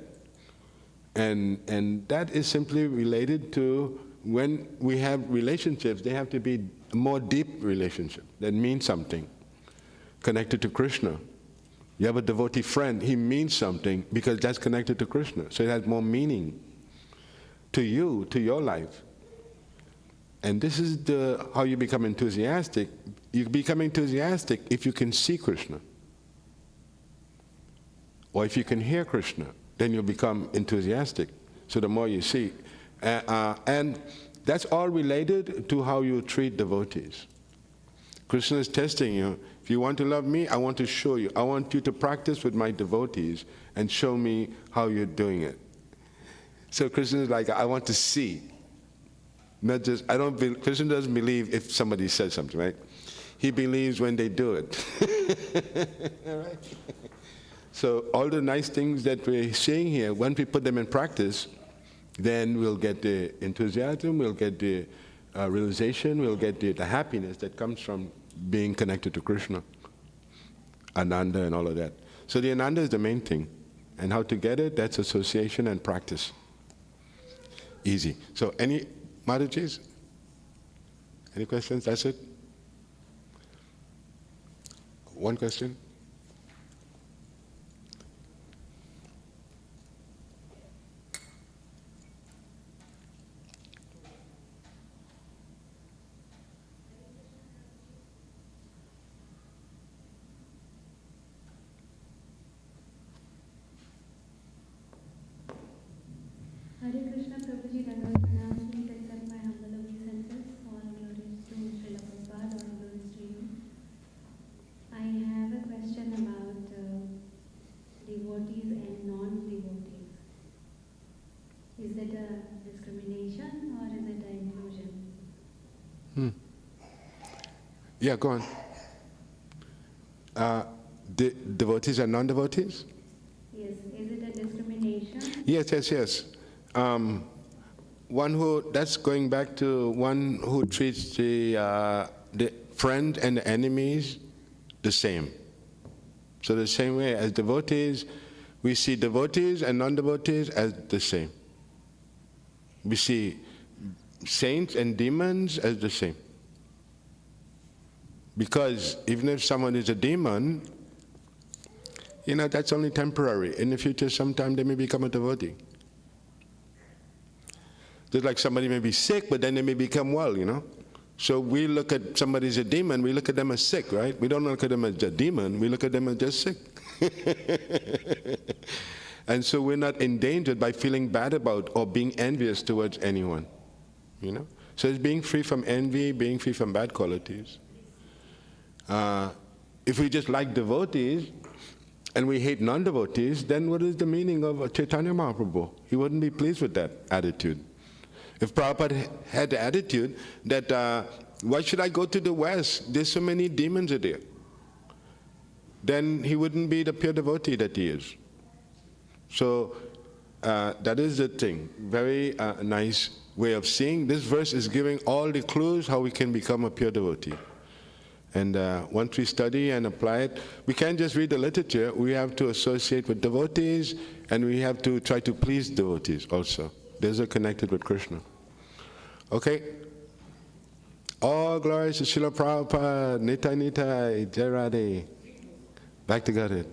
And that is simply related to when we have relationships, they have to be a more deep relationship that means something, connected to Krishna. You have a devotee friend, he means something because that's connected to Krishna. So it has more meaning to you, to your life. And this is how you become enthusiastic. You become enthusiastic if you can see Krishna. Or if you can hear Krishna, then you'll become enthusiastic. So the more you see. And that's all related to how you treat devotees. Krishna is testing you. If you want to love me, I want to show you. I want you to practice with my devotees and show me how you're doing it. So Krishna is like, I want to see. Not just, Krishna doesn't believe if somebody says something, right? He believes when they do it. All right? So all the nice things that we're seeing here, when we put them in practice, then we'll get the enthusiasm, we'll get the realization, we'll get the happiness that comes from being connected to Krishna, Ananda and all of that. So the Ananda is the main thing. And how to get it, that's association and practice. Easy. So any Madhujis? Any questions? That's it? One question? Yeah, go on. Devotees and non-devotees? Yes. Is it a discrimination? Yes. That's going back to one who treats the friend and the enemies the same. So the same way as devotees, we see devotees and non-devotees as the same. We see saints and demons as the same. Because even if someone is a demon, that's only temporary. In the future, sometime they may become a devotee. Just like somebody may be sick, but then they may become well, So we look at somebody as a demon, we look at them as sick, right? We don't look at them as a demon, we look at them as just sick. And so we're not endangered by feeling bad about or being envious towards anyone, So it's being free from envy, being free from bad qualities. If we just like devotees and we hate non-devotees, then what is the meaning of Chaitanya Mahaprabhu? He wouldn't be pleased with that attitude. If Prabhupada had the attitude that, why should I go to the West? There's so many demons there. Then he wouldn't be the pure devotee that he is. So that is the thing. Very nice way of seeing. This verse is giving all the clues how we can become a pure devotee. And once we study and apply it, we can't just read the literature. We have to associate with devotees, and we have to try to please devotees also. Those are connected with Krishna. Okay? All glories to Srila Prabhupada, Nitai, Jai Radhe. Back to Godhead.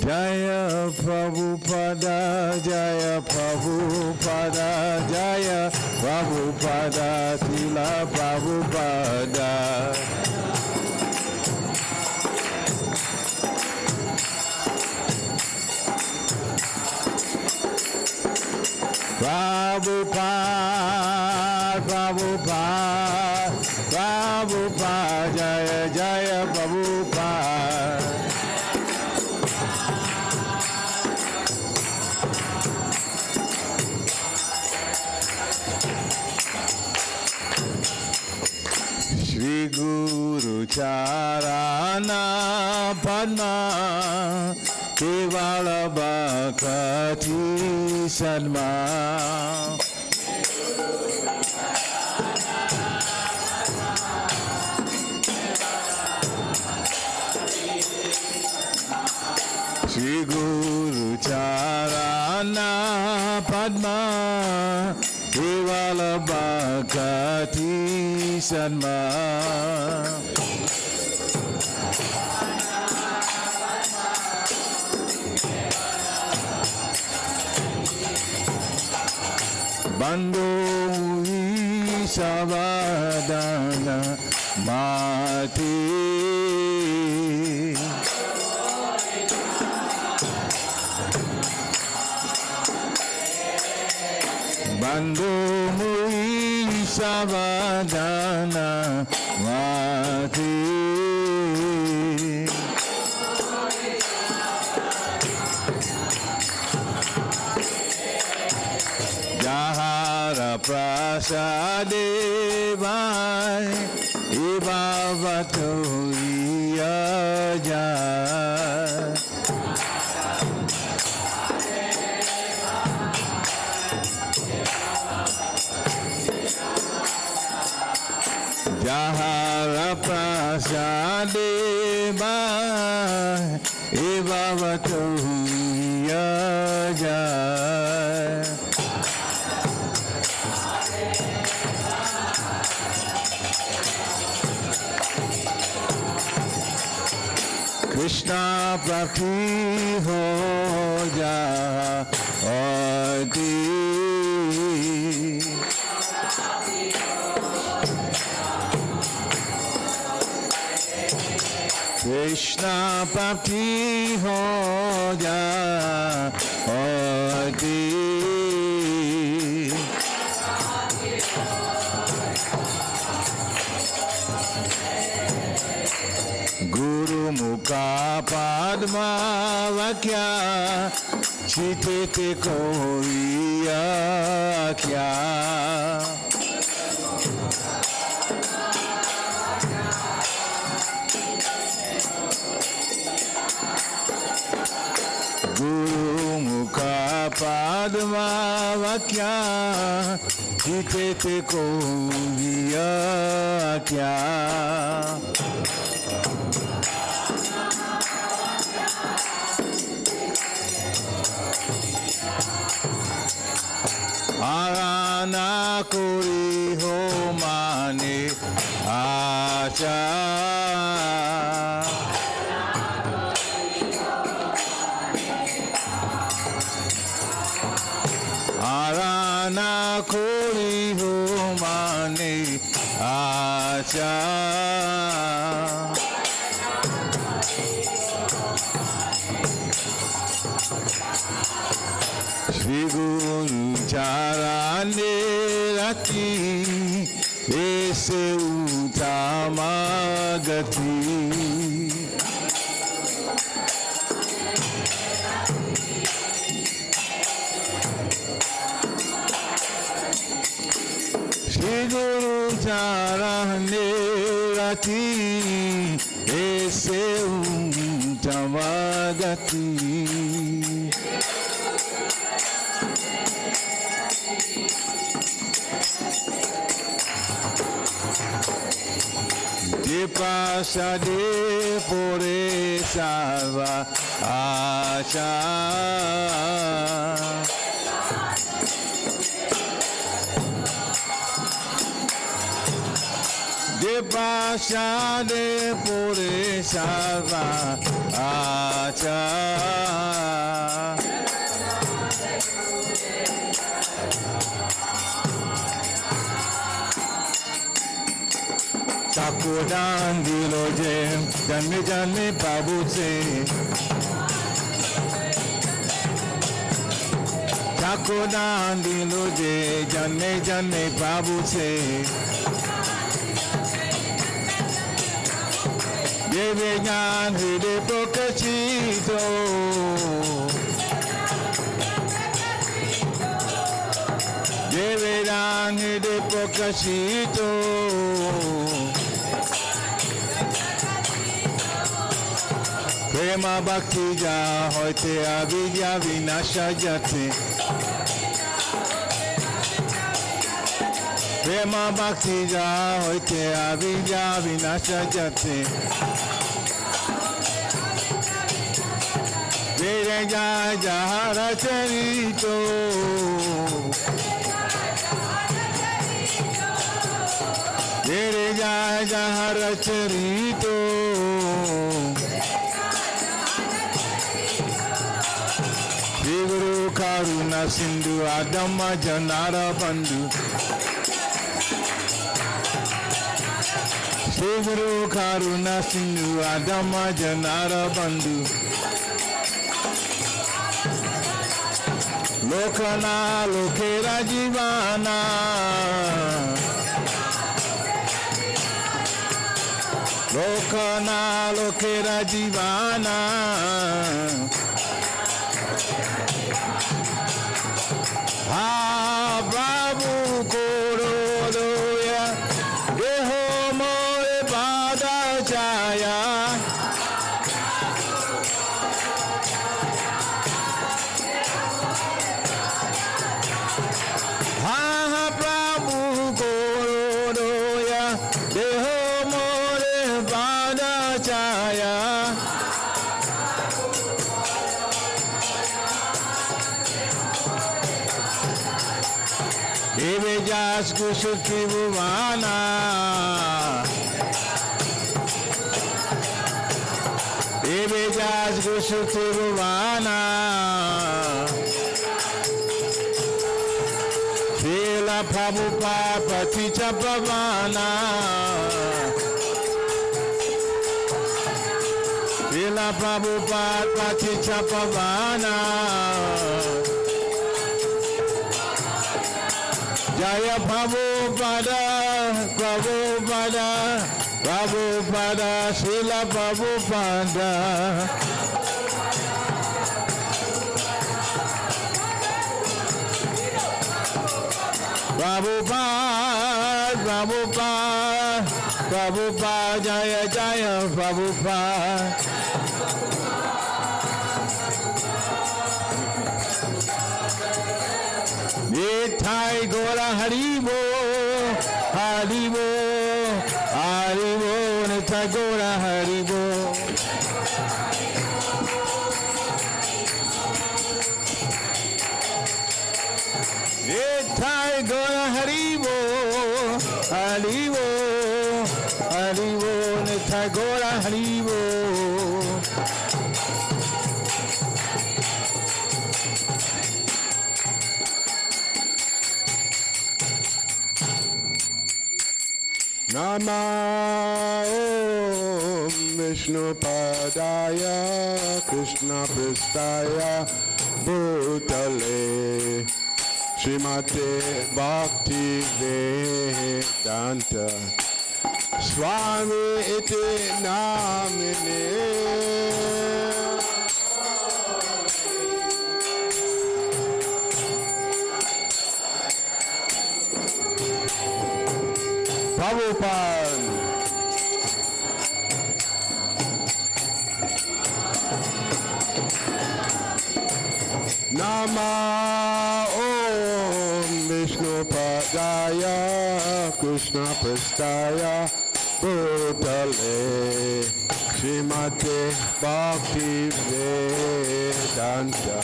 Jaya Prabhupada, Jaya Prabhupada, Jaya Prabhupada, Srila Prabhupada. Prabhupada, Prabhupada, Prabhupada, Jaya Jaya Prabhupada. Shri Guru Charana Padma Kevala Bhakti Sadma Shri Guru Charana Padma Kevala Bhakti Sadma Bando Savadana Mati Bando Savadana Mati Jahara Prasade Vai Ibavato Jai Jahara Prasade Vai Ibavato Jai Krishna Prati Ho Jati Krishna Prati Ho Jati Guru Mukha Padma Vakya Chitete Koya Kya Guru Mukha Padma Vakya Chitete Koya Kya Arana Kuri Ho Mane Acha Arana Kuri Ho Mane Acha Shri Guru Charane Rati Ese Uttama Gati Shri Guru Charane Rati Ese Uttama Gati Pasade Pore Salva Acha De Pasade Pore Salva Acha Chakodan Diloje Janme Janme Babu Se Chakodan Diloje Janme Janme Babu Se Deve Jan Hide Pokachito Deve Jan Hide Pokachito Prema bhakti ja hoite avidya vinasha jate. Prema bhakti ja hoite avidya vinasha jate. Vere ja jahara charito. Vere ja jahara charito. Guru Karuna Sindhu Adama Janara Bandhu. Guru Karuna Sindhu Adama Janara Bandhu. Lokana Lokera Jivana. Lokana Lokera Jivana. Ha Babu Koroya Deho More Pada Chaya Ha Babu Koroya Deho More Pada Chaya Eve jas kusuti bhuvana. Eve jas kusuti bhuvana. Srila Prabhupada Paticha Pavana. Srila Prabhupada Paticha Pavana. Jaya Prabhupada, Prabhupada, Prabhupada, Srila Prabhupada. Prabhupada, Prabhupada, Prabhupada, Jaya Jaya Prabhupada. Nithai Gora Haribo, Haribo, Haribo, Nithai Gora Haribo. Nithai Gora Haribo, Haribo, Haribo, Nithai Gora Haribo. Nama Om Vishnu Padaya Krishna Pristaya Bhutale Srimate Bhakti Vedanta Swami Iti Namine Prabhupada. Nama Om Vishnu Padaya Krishna Pristaya Bhutale Srimate Bhakti Vedanta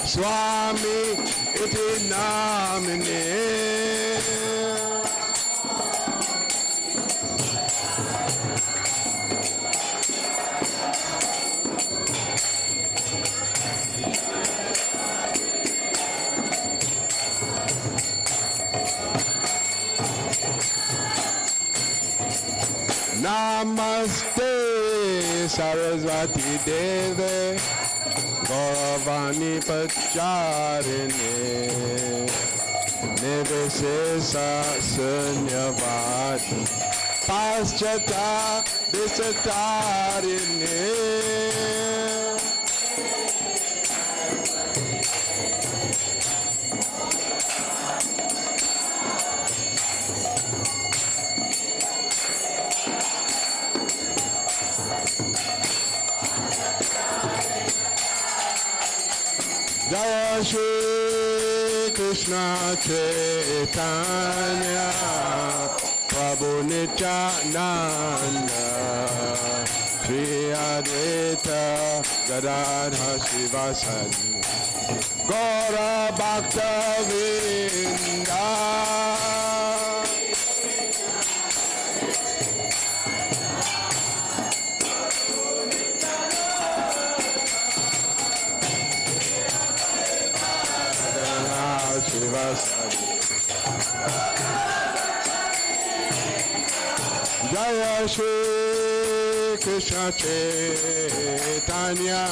Swami Iti Namine Namaste Saraswati Deve Govardhan Puja Nivishesa Sunyavadi Paschata Visatarine Shri Krishna Chaitanya Prabhu Nityananda Shri Advaita Gadadhar Sivasadi Gaura Bhakta Vrinda Jaya Shri Krishna Chaitanya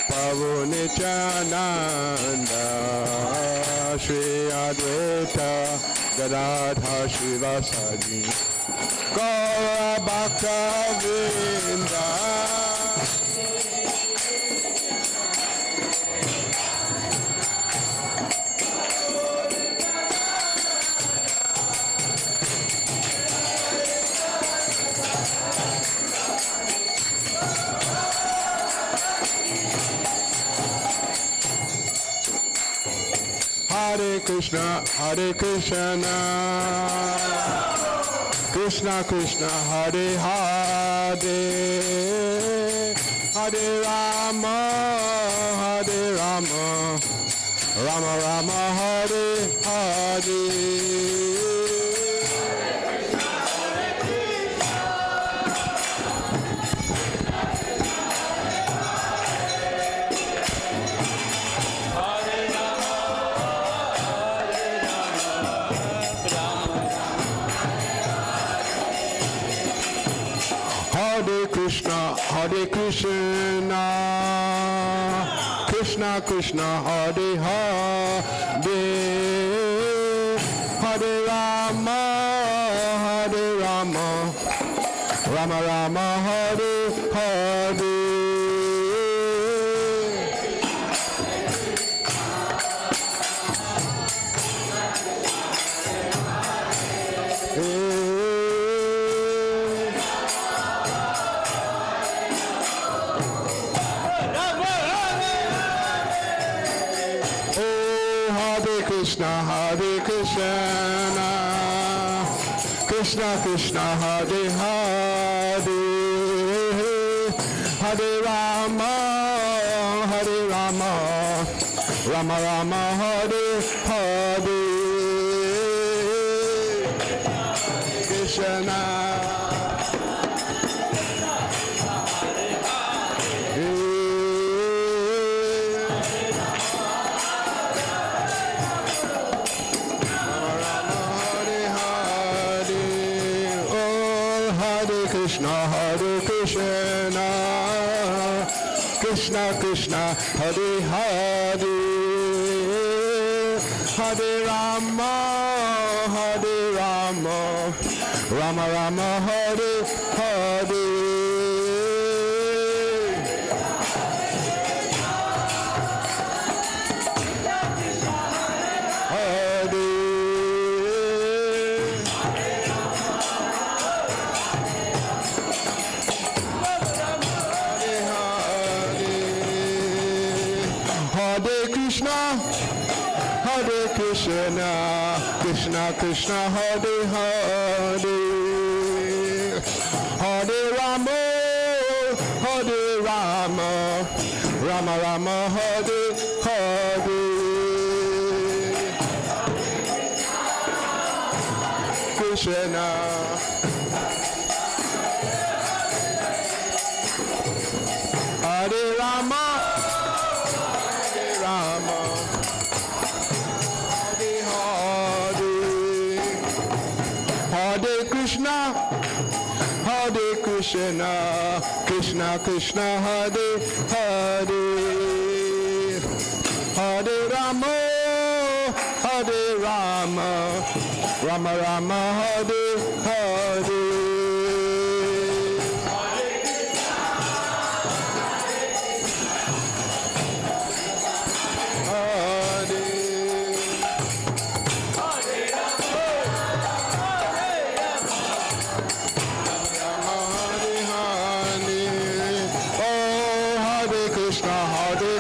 Prabhu Nityananda Shri Advaita Gadadhar Sivasadi Gaura Bhakta Vrinda Hare Krishna, Krishna Krishna, Hare Hare, Hare Rama, Rama Rama, Hare Hare. Hare Krishna, Krishna Krishna, Hare Hare, Hare Rama, Rama Rama, Hare Hare. Hare Krishna, Krishna Krishna, Hare Hare, Hare Rama, Rama Rama, Hare Hare. Krishna. Krishna Krishna, Hare Hare, Hare Rama, Rama Rama, Hare Hare. Krishna, Krishna Krishna, Hare Hare, Hare Rama, Rama Rama, Hare Hare. Krishna. Hare Rama, Hare Krishna, Krishna Krishna, Hare Hare, Hare Rama, Rama Rama, Hare Hare.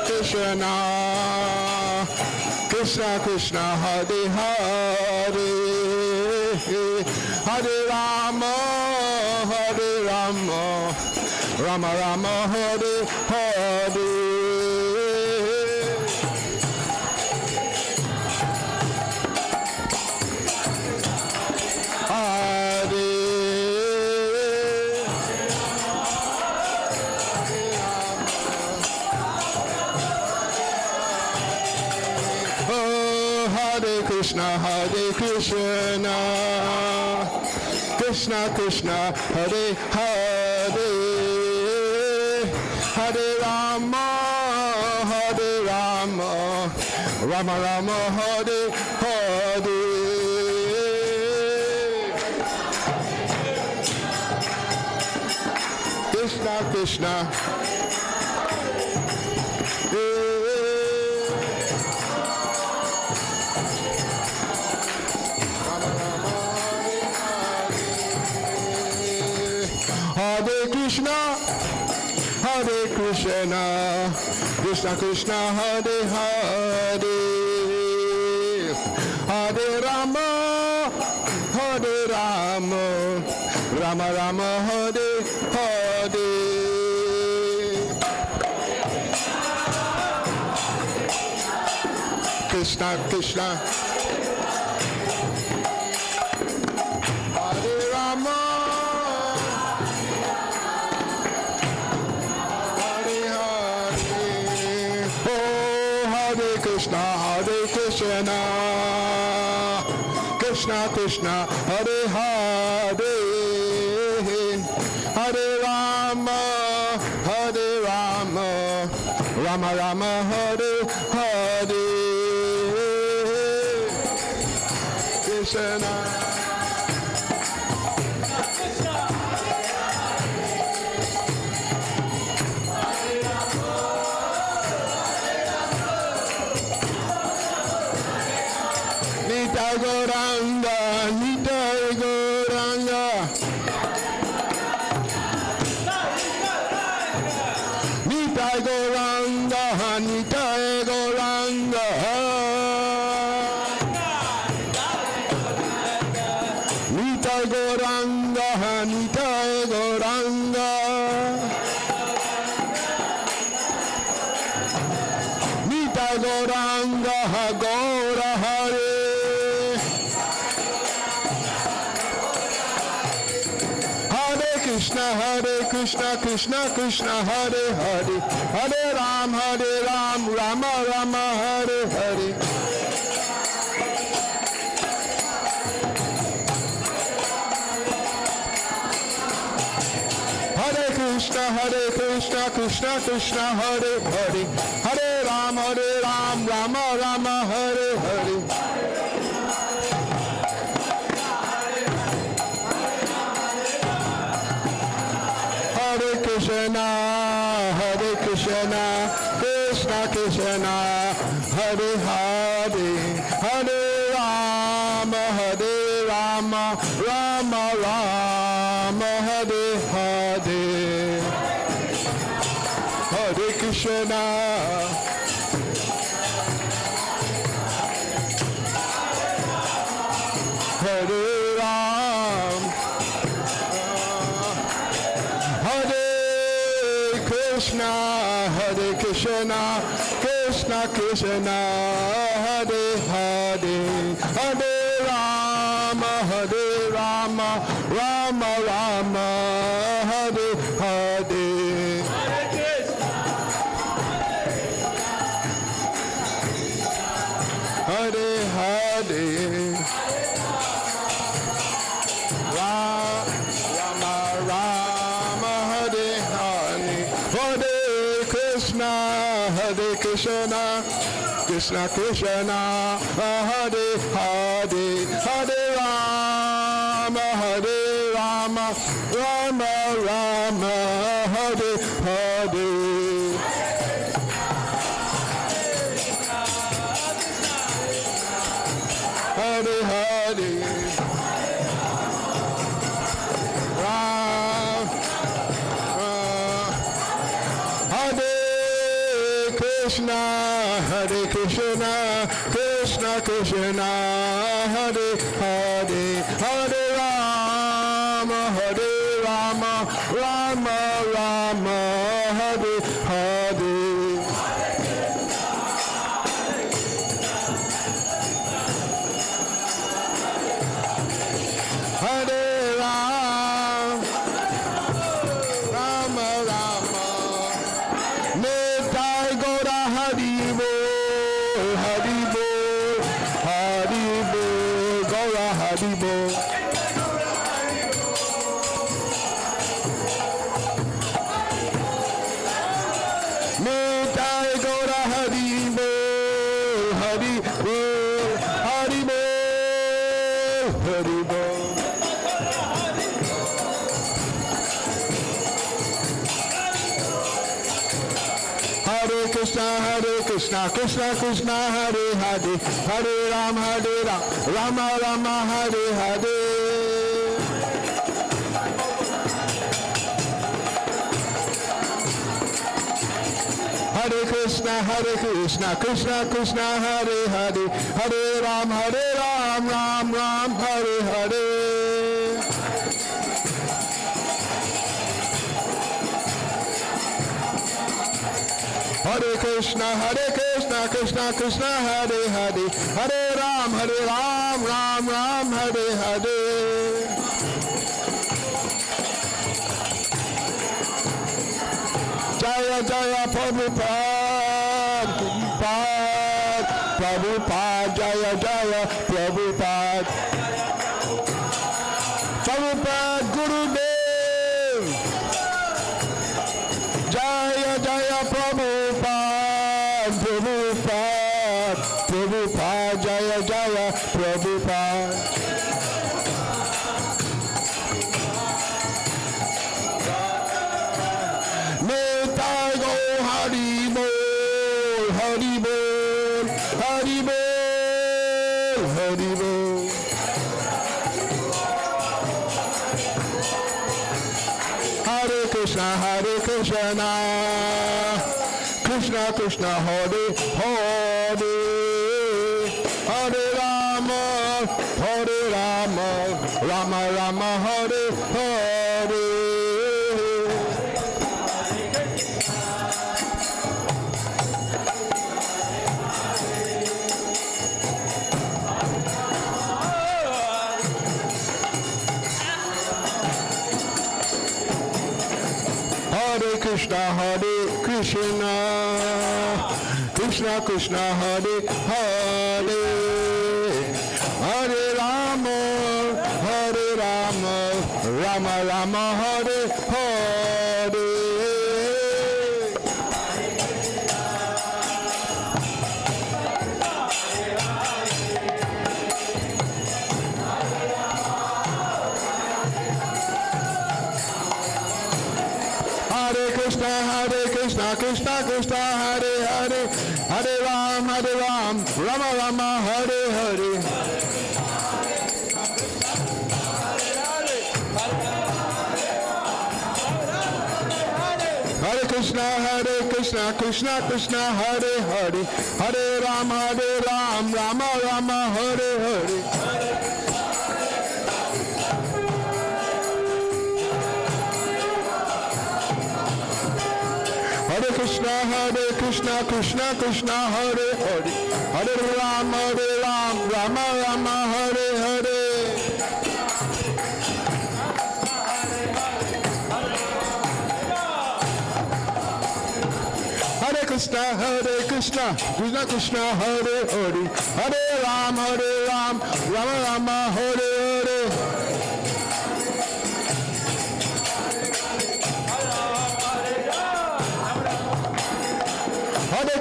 Krishna, Krishna Krishna Hare Hare Hare Rama Hare Rama Rama Rama Hare Hare Krishna Krishna Krishna Hare Hare Hare Rama Rama Rama Hare Hare Krishna Krishna Hare Krishna Krishna Krishna Hare Hare Hare Rama Rama Rama Hare Hare Krishna Krishna Hare Rama Krishna Krishna Krishna Hare Hare Hare Rama Rama Rama Hare Hare Krishna Goranga, Nitai Goranga, Nitai Goranga, Nitai Goranga, Nitai Goranga, Nitai Goranga, Nitai Goranga, Gora Hare. Krishna Krishna Krishna Hare Hare Hare Ram Rama Rama Hare Hare Hare Krishna Krishna Krishna Hare Hare Hare Ram Rama Rama Hare Hare Krishna Krishna Krishna Hare Hare Hare Rama Rama Rama Hare Hare Hare Krishna Hare Ram Krishna Krishna Krishna Hare Hare Hare Rama Rama Rama Hare Hare Hare Hare Rama Rama Hare Hare Hare Krishna Krishna Krishna Hare Hare Hare Rama Rama Rama Hare Hare Hare Hare Hare Krishna Krishna Krishna Krishna Hare Hare Hare Rama Rama Rama Hare Hare Hare Rama Rama Nitai Gaura Hari Bol Hari Bol Hari Bol Gaura Hari Bol Nitai Gaura Hari Bol Hari Bol Hari Bol Hari Bol Hare Krishna, Krishna Krishna, Hare Hare, Hare Ram, Rama Rama, Hare Hare. Hare Krishna, Krishna Krishna, Hare Hare, Hare Ram, Ram Ram, Hare Hare. Hare Krishna, Krishna Krishna, Hare Hare, Hare Ram, Ram Ram, Hare Hare. Jaya Jaya Prabhupada, Prabhupada, Jaya Jaya Prabhupada, Prabhupada Gurudev, Jaya Jaya Prabhupada, Prabhupada, Jaya Jaya Prabhupada. Nitai Go Hari Bol, Hari Bol, Hari Bol, Hari Bol. Hare Krishna, Krishna Krishna, Hare Hare, Hare Rama, Rama Rama, Hare Hare. Hare Krishna, Krishna Krishna, Hare Hare, Hare Rama, Rama Rama, Hare Hare. Hare Krishna, Krishna Krishna, Hare Hare, Hare Ram, Rama Rama, Hare Hare. Hare Krishna, Krishna Krishna, Hare Hare, Hare Ram, Rama Rama, Hare Hare. Hare Krishna, Krishna Krishna, Hare Hare, Hare Ram, Rama Rama, Hare Hare. Hare Krishna, Krishna Krishna, Hare Hare, Hare Ram, Rama Rama, Hare Hare. Hare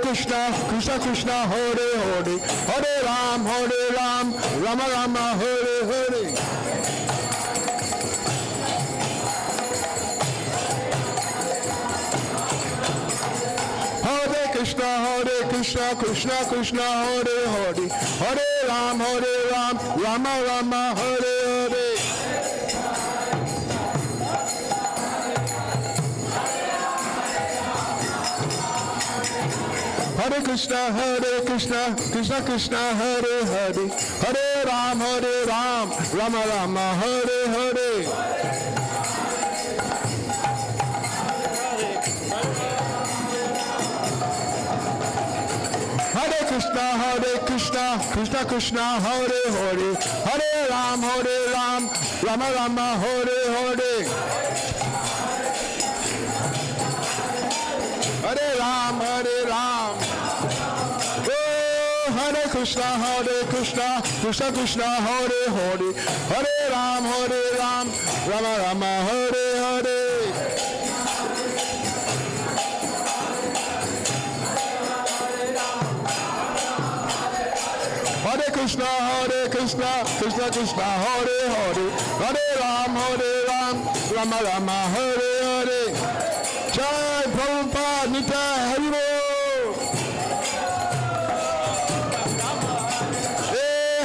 Krishna, Krishna Krishna, Hare Hare, Hare Ram, Rama Rama, Hare Hare. Hare Krishna, Krishna Krishna, Hare Hare, Hare Ram, Rama Rama, Hare Hare. Hare Krishna, Krishna Krishna, Hare Hare, Hare Ram, Rama Rama, Hare Hare. Hare Krishna, Krishna Krishna, Hare Hare, Hare Ram, Rama Rama, Hare Hare. Hare Ram, oh, Hare Krishna, Krishna Krishna, Hare Hare, Hare Ram, Rama Rama, Hare Hare. Hare Krishna, Krishna Krishna, Hare Hare, Hare Ram, Rama Rama, Hare Hare. Jai Prabhupada, Nitai, Hari Bol.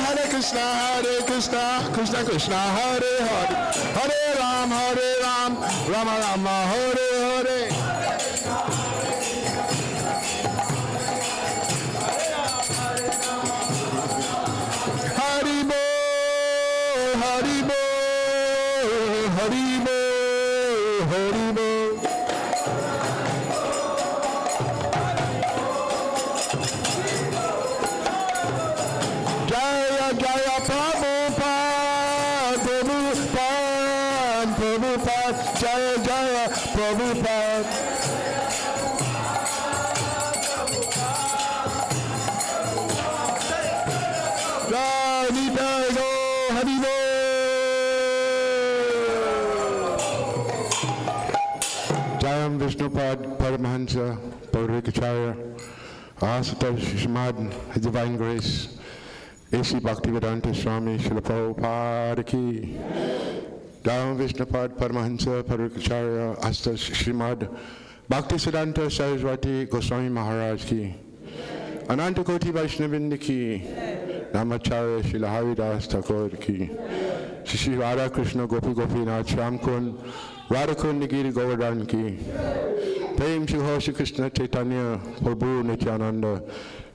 Hare Krishna, Krishna Krishna, Hare Hare, Hare Ram, Rama Rama, Hare Hare. Hari Bol, Hari Bol, Hari Bol, Hari Bol. Jaya Jaya Prabhupada, Prabhupada, Jaya Jaya Prabhupada. Jai Nitai Go, Hari Bol. Jayam Vishnupad Paramahansa Paurikacharya, auspicious Shrimad, His Divine Grace, A.C. Bhaktivedanta Swami Srila Prabhupada Ki. Jayam Vishnupad Paramahansa Paurikacharya, auspicious Shrimad, Bhaktisiddhanta Saraswati Goswami Maharaj Ki. Ananta Koti Vaishnavinda Ki. Namacharya Srila Haridas Thakur Ki. Shri Radha Krishna Gopi Gopinath Shyamkund Radhakund Nagiri Govardhan Ki. Prem Shri Shri Krishna Chaitanya Prabhu Nityananda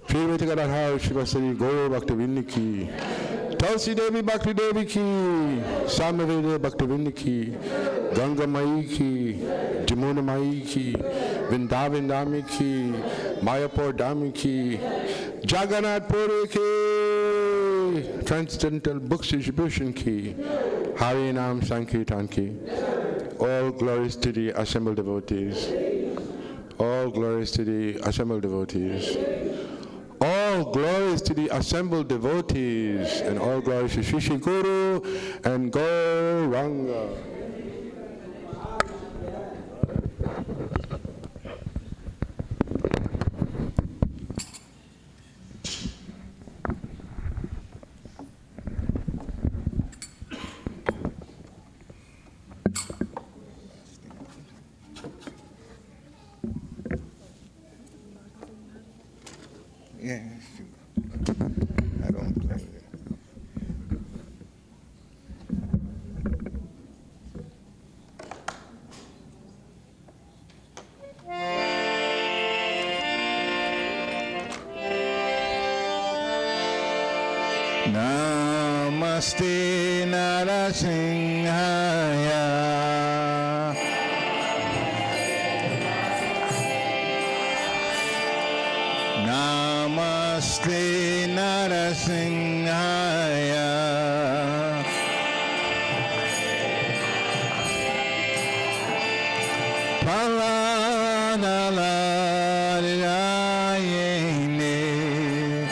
Srimati Gadadhar Shivasari Gaur Bhaktivinoda Ki. Tulsi Devi Bhakti Devi Ki. Samaveda Bhaktivinoda Ki. Ganga Mai Ki. Jamuna Mai Ki. Vrindavan Dhami Ki. Mayapur Dhami Ki. Jagannath Puri Ki. Transcendental Books Distribution Ki. Hari Nam Sankirtan Ki. All glories to the assembled devotees. All glories to the assembled devotees. All glories to the assembled devotees. And all glories to Shri Shri Guru and Gauranga. Yeah, I don't play it. Namaste Narasimhaya. Namaste Narasimhaya. Palanalalayene.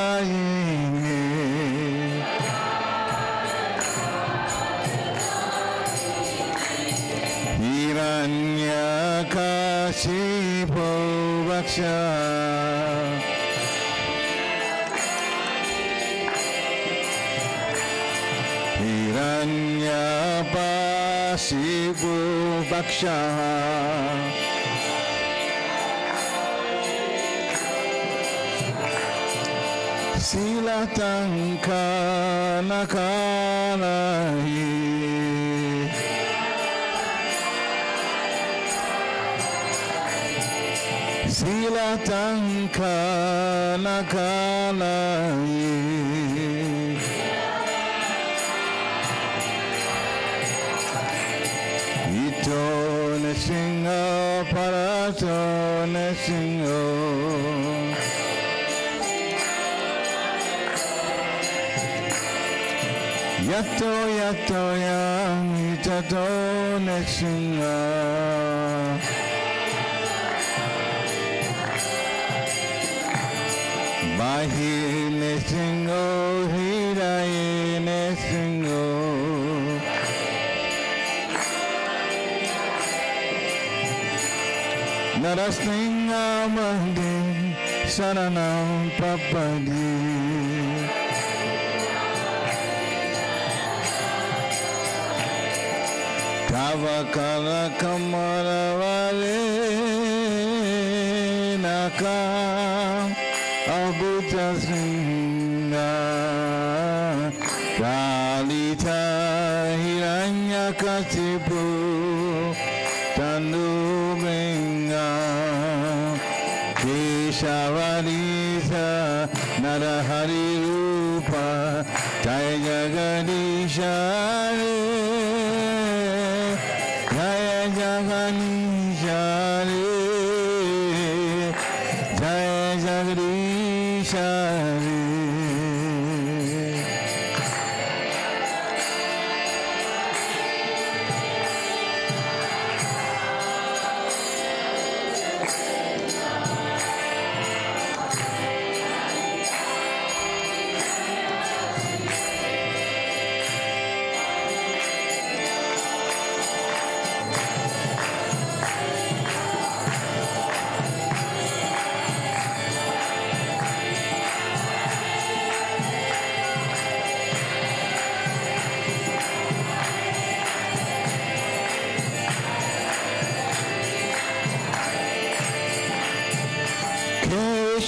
Palanalalayene. Hiranyakashipu Vaksha. Hiranyakashipu Vaksha. Yato yato yang itato nesinga Bahi nesingo hirai nesingo Narasninga mahdi saranam papadi Tavakala kamara vale naka abuta singa kalita hiranya kasipu tandu benga keshavarisa narahari rupa jaya jagadisha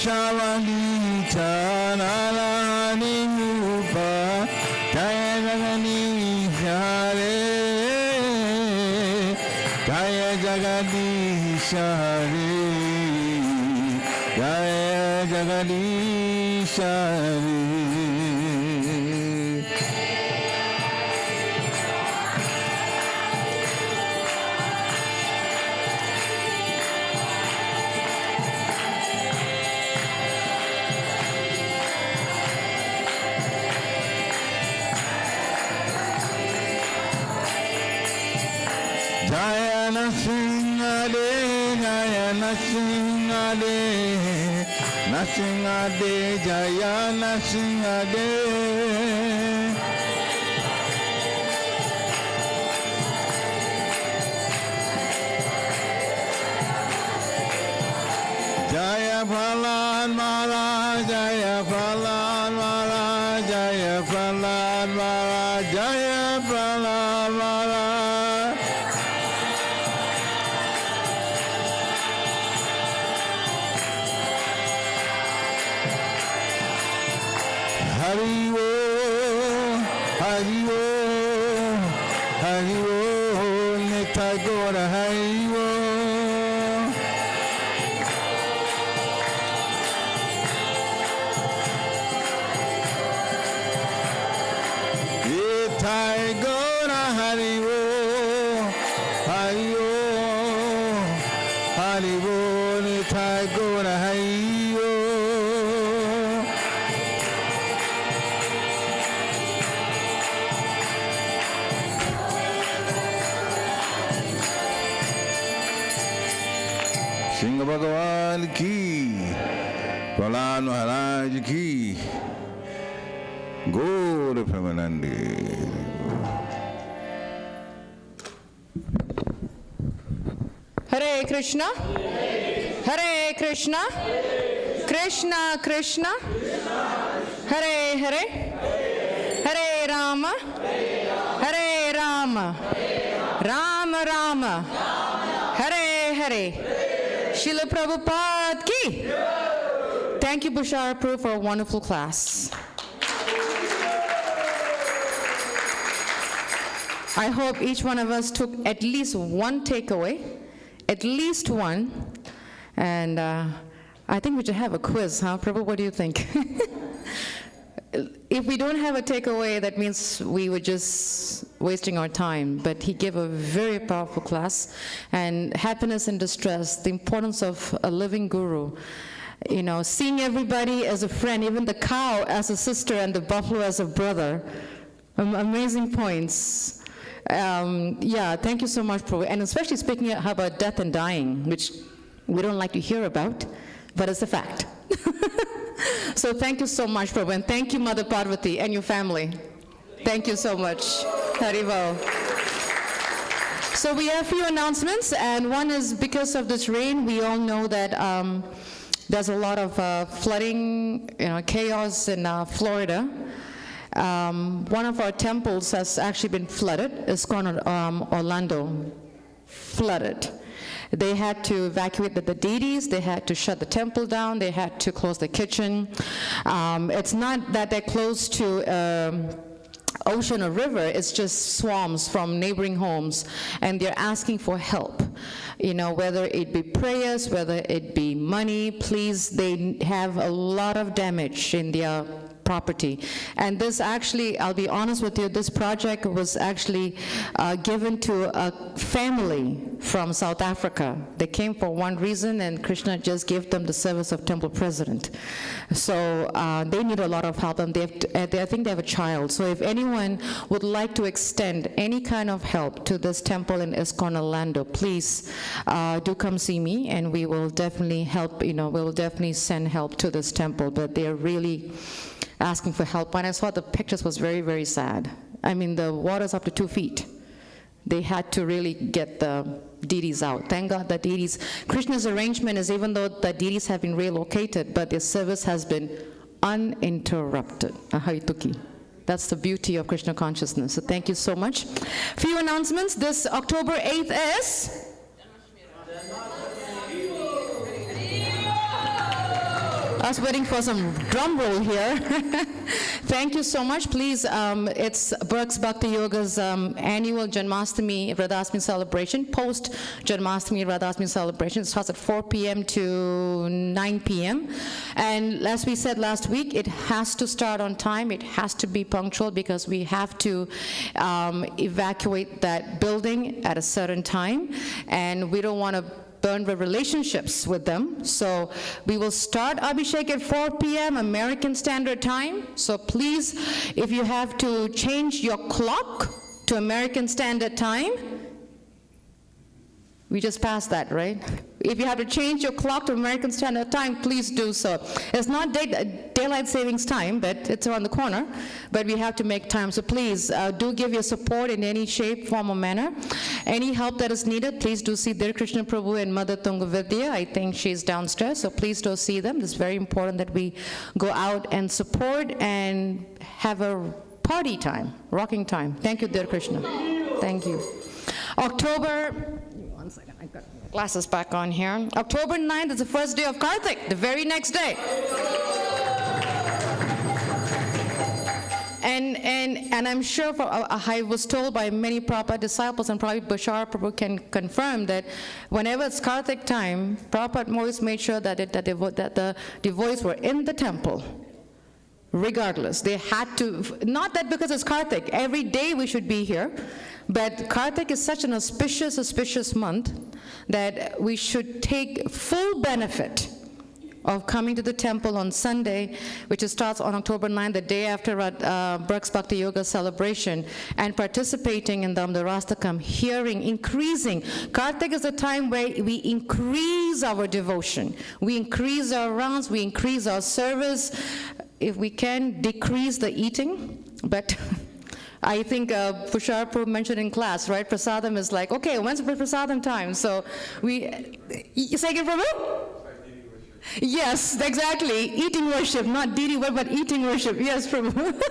Shavalita Nalani Mupa Jayagani Share Jayagadi Share Jayagadi Share Jayana Singade, Jayana Singade, Nasingade, Jayana Singade. Jaya Phalan Maharaj, Jaya Phalan Maharaj, Jaya Phalan Maharaj, Jaya Phalan Maharaj. Hari Bo, Hari Bo, Hari Bo, Nitai Gora Hari Bo. Nitai Gora Hari Bo, Hari Bo, Hari Bo, Nitai Gora Hari Bo. Singh भगवान की प्रहलाद महाराज की गौर प्रेमानंदे Hare Krishna, Hare Krishna, Krishna Krishna, Hare Hare, Hare Rama, Hare Rama, Rama Rama, Hare Hare. Srila Prabhupada ki. thank you, Bashar Prabhu, for a wonderful class. I hope each one of us took at least one takeaway, at least one, and I think we should have a quiz, huh, Prabhu? What do you think? If we don't have a takeaway, that means we were just wasting our time. But he gave a very powerful class, and happiness and distress, the importance of a living guru. You know, seeing everybody as a friend, even the cow as a sister and the buffalo as a brother. Amazing points. Yeah, thank you so much, Prabhu. And especially speaking about death and dying, which we don't like to hear about, but it's a fact. So thank you so much, Prabhu, and thank you, Mother Parvati, and your family. Thank you so much. Haribo. So we have a few announcements, and one is because of this rain, we all know that there's a lot of flooding, chaos in Florida. One of our temples has actually been flooded. ISKCON of Orlando, flooded. They had to evacuate the deities, they had to shut the temple down, they had to close the kitchen. It's not that they're close to ocean or river, it's just swarms from neighboring homes, and they're asking for help. Whether it be prayers, whether it be money, please, they have a lot of damage in their property. And this actually, I'll be honest with you, this project was actually given to a family from South Africa. They came for one reason, and Krishna just gave them the service of temple president. So they need a lot of help, and I think they have a child. So if anyone would like to extend any kind of help to this temple in ISKCON Orlando, please do come see me, and we will definitely help, we will definitely send help to this temple. But they're really asking for help. When I saw the pictures, it was very, very sad. I mean, the water's up to 2 feet. They had to really get the deities out. Thank God the deities, Krishna's arrangement is, even though the deities have been relocated, but their service has been uninterrupted. Aharituki. That's the beauty of Krishna consciousness. So thank you so much. Few announcements. This October 8th is? I was waiting for some drum roll here. Thank you so much. Please, it's Burke's Bhakti Yoga's annual Janmashtami Radhasmi celebration, post Janmashtami Radhasmi celebration. It starts at 4 p.m. to 9 p.m. And as we said last week, it has to start on time. It has to be punctual because we have to evacuate that building at a certain time. And we don't want to burn the relationships with them. So we will start Abhishek at 4 p.m. American Standard Time. So please, if you have to change your clock to American Standard Time, we just passed that, right? If you have to change your clock to American Standard Time, please do so. It's not daylight savings time, but it's around the corner, but we have to make time. So please do give your support in any shape, form, or manner. Any help that is needed, please do see Dear Krishna Prabhu and Mother Tungavidya. I think she's downstairs, so please do see them. It's very important that we go out and support and have a party time, rocking time. Thank you, Dear Krishna. Thank you. One second, I got glasses back on here. October 9th is the first day of Kartik, the very next day. And I'm sure, I was told by many Prabhupada disciples, and probably Bashar Prabhu can confirm, that whenever it's Kartik time, Prabhupada always made sure that the devotees were in the temple. Regardless, they had to, not that because it's Kartik, every day we should be here, but Kartik is such an auspicious month that we should take full benefit of coming to the temple on Sunday, which starts on October 9th, the day after Burke's Bhakti Yoga celebration, and participating in the Rastakam, hearing, increasing. Kartik is a time where we increase our devotion. We increase our rounds, we increase our service. If we can, decrease the eating, but I think Pushar Prabhu mentioned in class, right? Prasadam is like, okay, when's Prasadam time? So second Prabhu? Yes, exactly. Eating worship, not deity worship, but eating worship. Yes, Prabhu.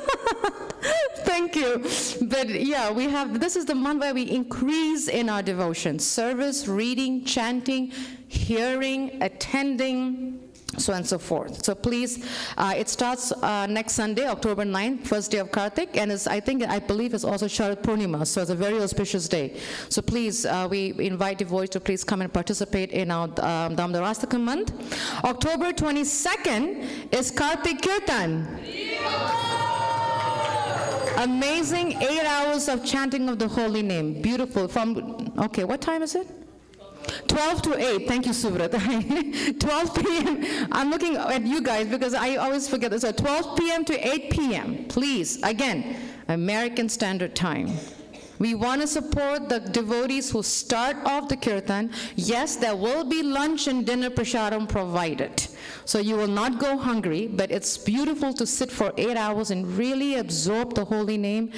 Thank you. But yeah, this is the month where we increase in our devotion. Service, reading, chanting, hearing, attending, so and so forth. So please, it starts next Sunday, October 9th, first day of Kartik, and I believe it's also Sharad Purnima, so it's a very auspicious day. So please, we invite devotees to please come and participate in our Damodarastaka month. October 22nd is Kartik Kirtan. Amazing 8 hours of chanting of the holy name. Beautiful. Okay, what time is it? 12 to 8, thank you, Subrat. 12 p.m., I'm looking at you guys because I always forget this. So 12 p.m. to 8 p.m., please, again, American Standard Time. We want to support the devotees who start off the kirtan. Yes, there will be lunch and dinner prasadam provided. So you will not go hungry, but it's beautiful to sit for 8 hours and really absorb the holy name.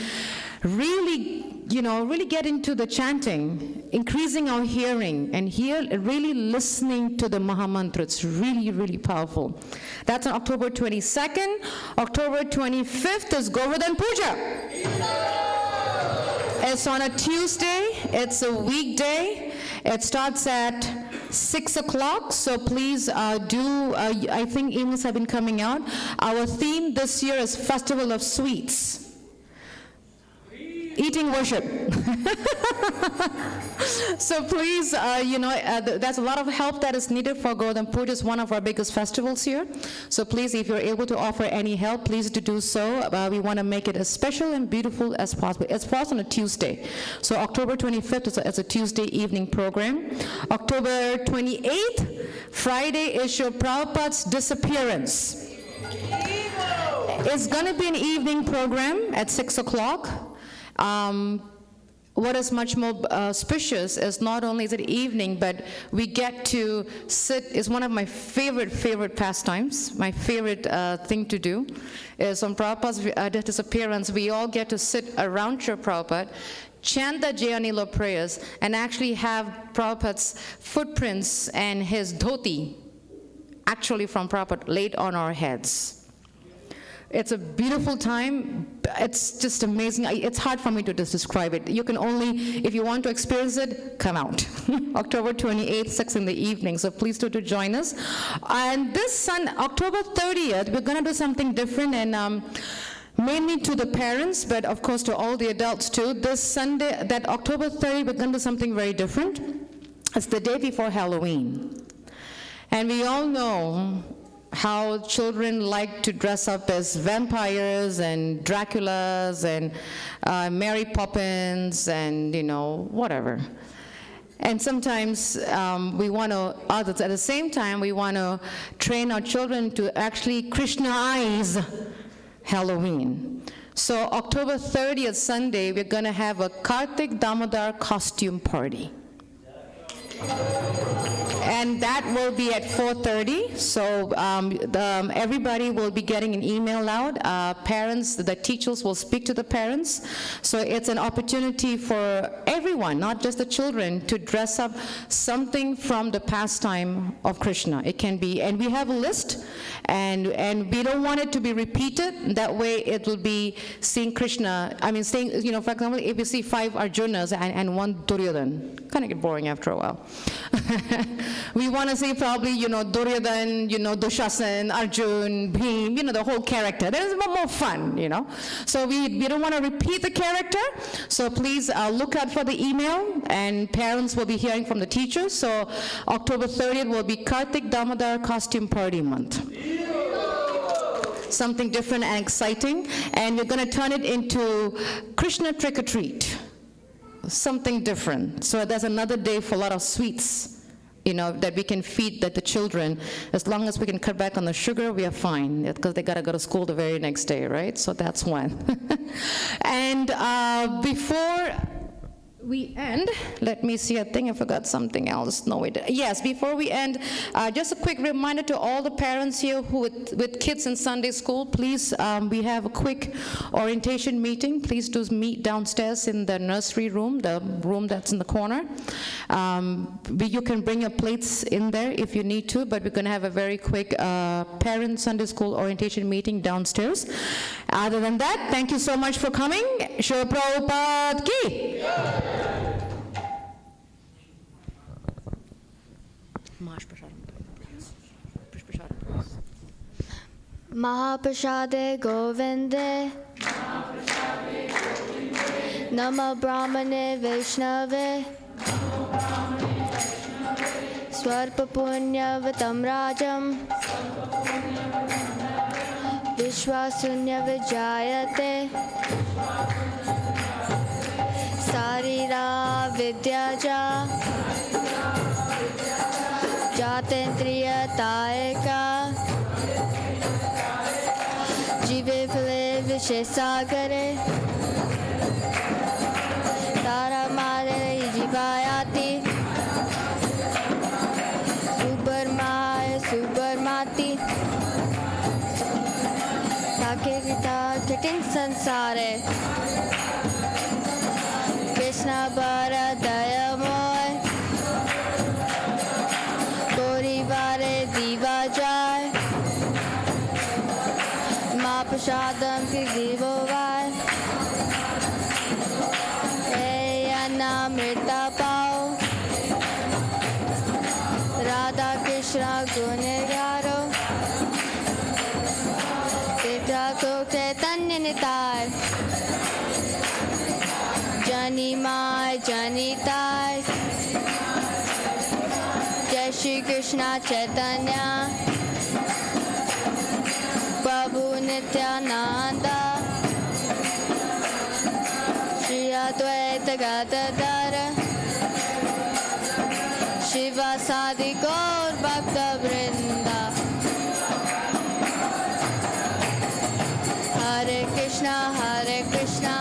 Really get into the chanting, increasing our hearing, and really listening to the Mahamantra. It's really, really powerful. That's on October 22nd. October 25th is Govardhan Puja. It's on a Tuesday. It's a weekday. It starts at 6 o'clock, so please I think emails have been coming out. Our theme this year is Festival of Sweets. Eating worship. So please, there's a lot of help that is needed for Govardhan Puja. It's one of our biggest festivals here. So please, if you're able to offer any help, please do so. We want to make it as special and beautiful as possible. It falls on a Tuesday. So October 25th is a Tuesday evening program. October 28th, Friday, is your Prabhupada's disappearance. It's going to be an evening program at 6 o'clock. What is much more auspicious is not only is it evening, but we get to sit, is one of my favorite pastimes, my favorite thing to do, is on Prabhupada's disappearance, we all get to sit around Srila Prabhupada, chant the Jayanila prayers, and actually have Prabhupada's footprints and his dhoti, actually from Prabhupada, laid on our heads. It's a beautiful time. It's just amazing. It's hard for me to just describe it. You can only, if you want to experience it, come out. October 28th, 6 in the evening. So please do join us. And this October 30th, we're going to do something different, and mainly to the parents, but of course to all the adults too. This Sunday, that October 30th, we're going to do something very different. It's the day before Halloween. And we all know how children like to dress up as vampires and Draculas and Mary Poppins and, whatever. And sometimes we want to, at the same time, we want to train our children to actually Krishnaize Halloween. So October 30th, Sunday, we're going to have a Kartik Damodar costume party. And that will be at 4:30. So everybody will be getting an email out. Parents, the teachers will speak to the parents. So it's an opportunity for everyone, not just the children, to dress up something from the pastime of Krishna. It can be, and we have a list, and we don't want it to be repeated. That way it will be seeing Krishna, saying, for example, if you see 5 Arjunas and 1 Duryodhan, kind of get boring after a while. We want to see probably, Duryodhan, Dushasan, Arjun, Bhim, the whole character. That is more fun, So we don't want to repeat the character. So please look out for the email, and parents will be hearing from the teachers. So October 30th will be Kartik Damodar Costume Party Month. Something different and exciting. And we're going to turn it into Krishna Trick or Treat. Something different. So there's another day for a lot of sweets, that we can feed the children. As long as we can cut back on the sugar, we are fine, because they got to go to school the very next day, right? So that's one. And before we end, let me see, I think I forgot something else. No, yes, before we end, just a quick reminder to all the parents here who with kids in Sunday school, please, we have a quick orientation meeting. Please do meet downstairs in the nursery room, the room that's in the corner. You can bring your plates in there if you need to, but we're going to have a very quick parent Sunday school orientation meeting downstairs. Other than that, thank you so much for coming. Srila Prabhupada ki! Maharaj Prashadam. Mahaprasade Govinde Nama Brahmane Vaishnave Swarpa Punyavatam Rajam Vishwasunya Vijayate Sarira Vidyaja Jatendriya Taeka Jive Phile Vishesagare Tara Mare Jivayati Subarmaya Subarmati Takirita Kitin Sansare Krishna Bara Dayamoy Gorivare Divajay Mahaprasadam Ki Divovai Eyana Mrita Pao Radha Krishna Gunegaro Titra Kokte Tanya Nitai Jani Mai Jani Tai Jai Shri Krishna Chaitanya Prabhu Nityananda Shri Advaita Gadadhara Shiva Sadi Gaur Bhakta Vrinda Hare Krishna Hare Krishna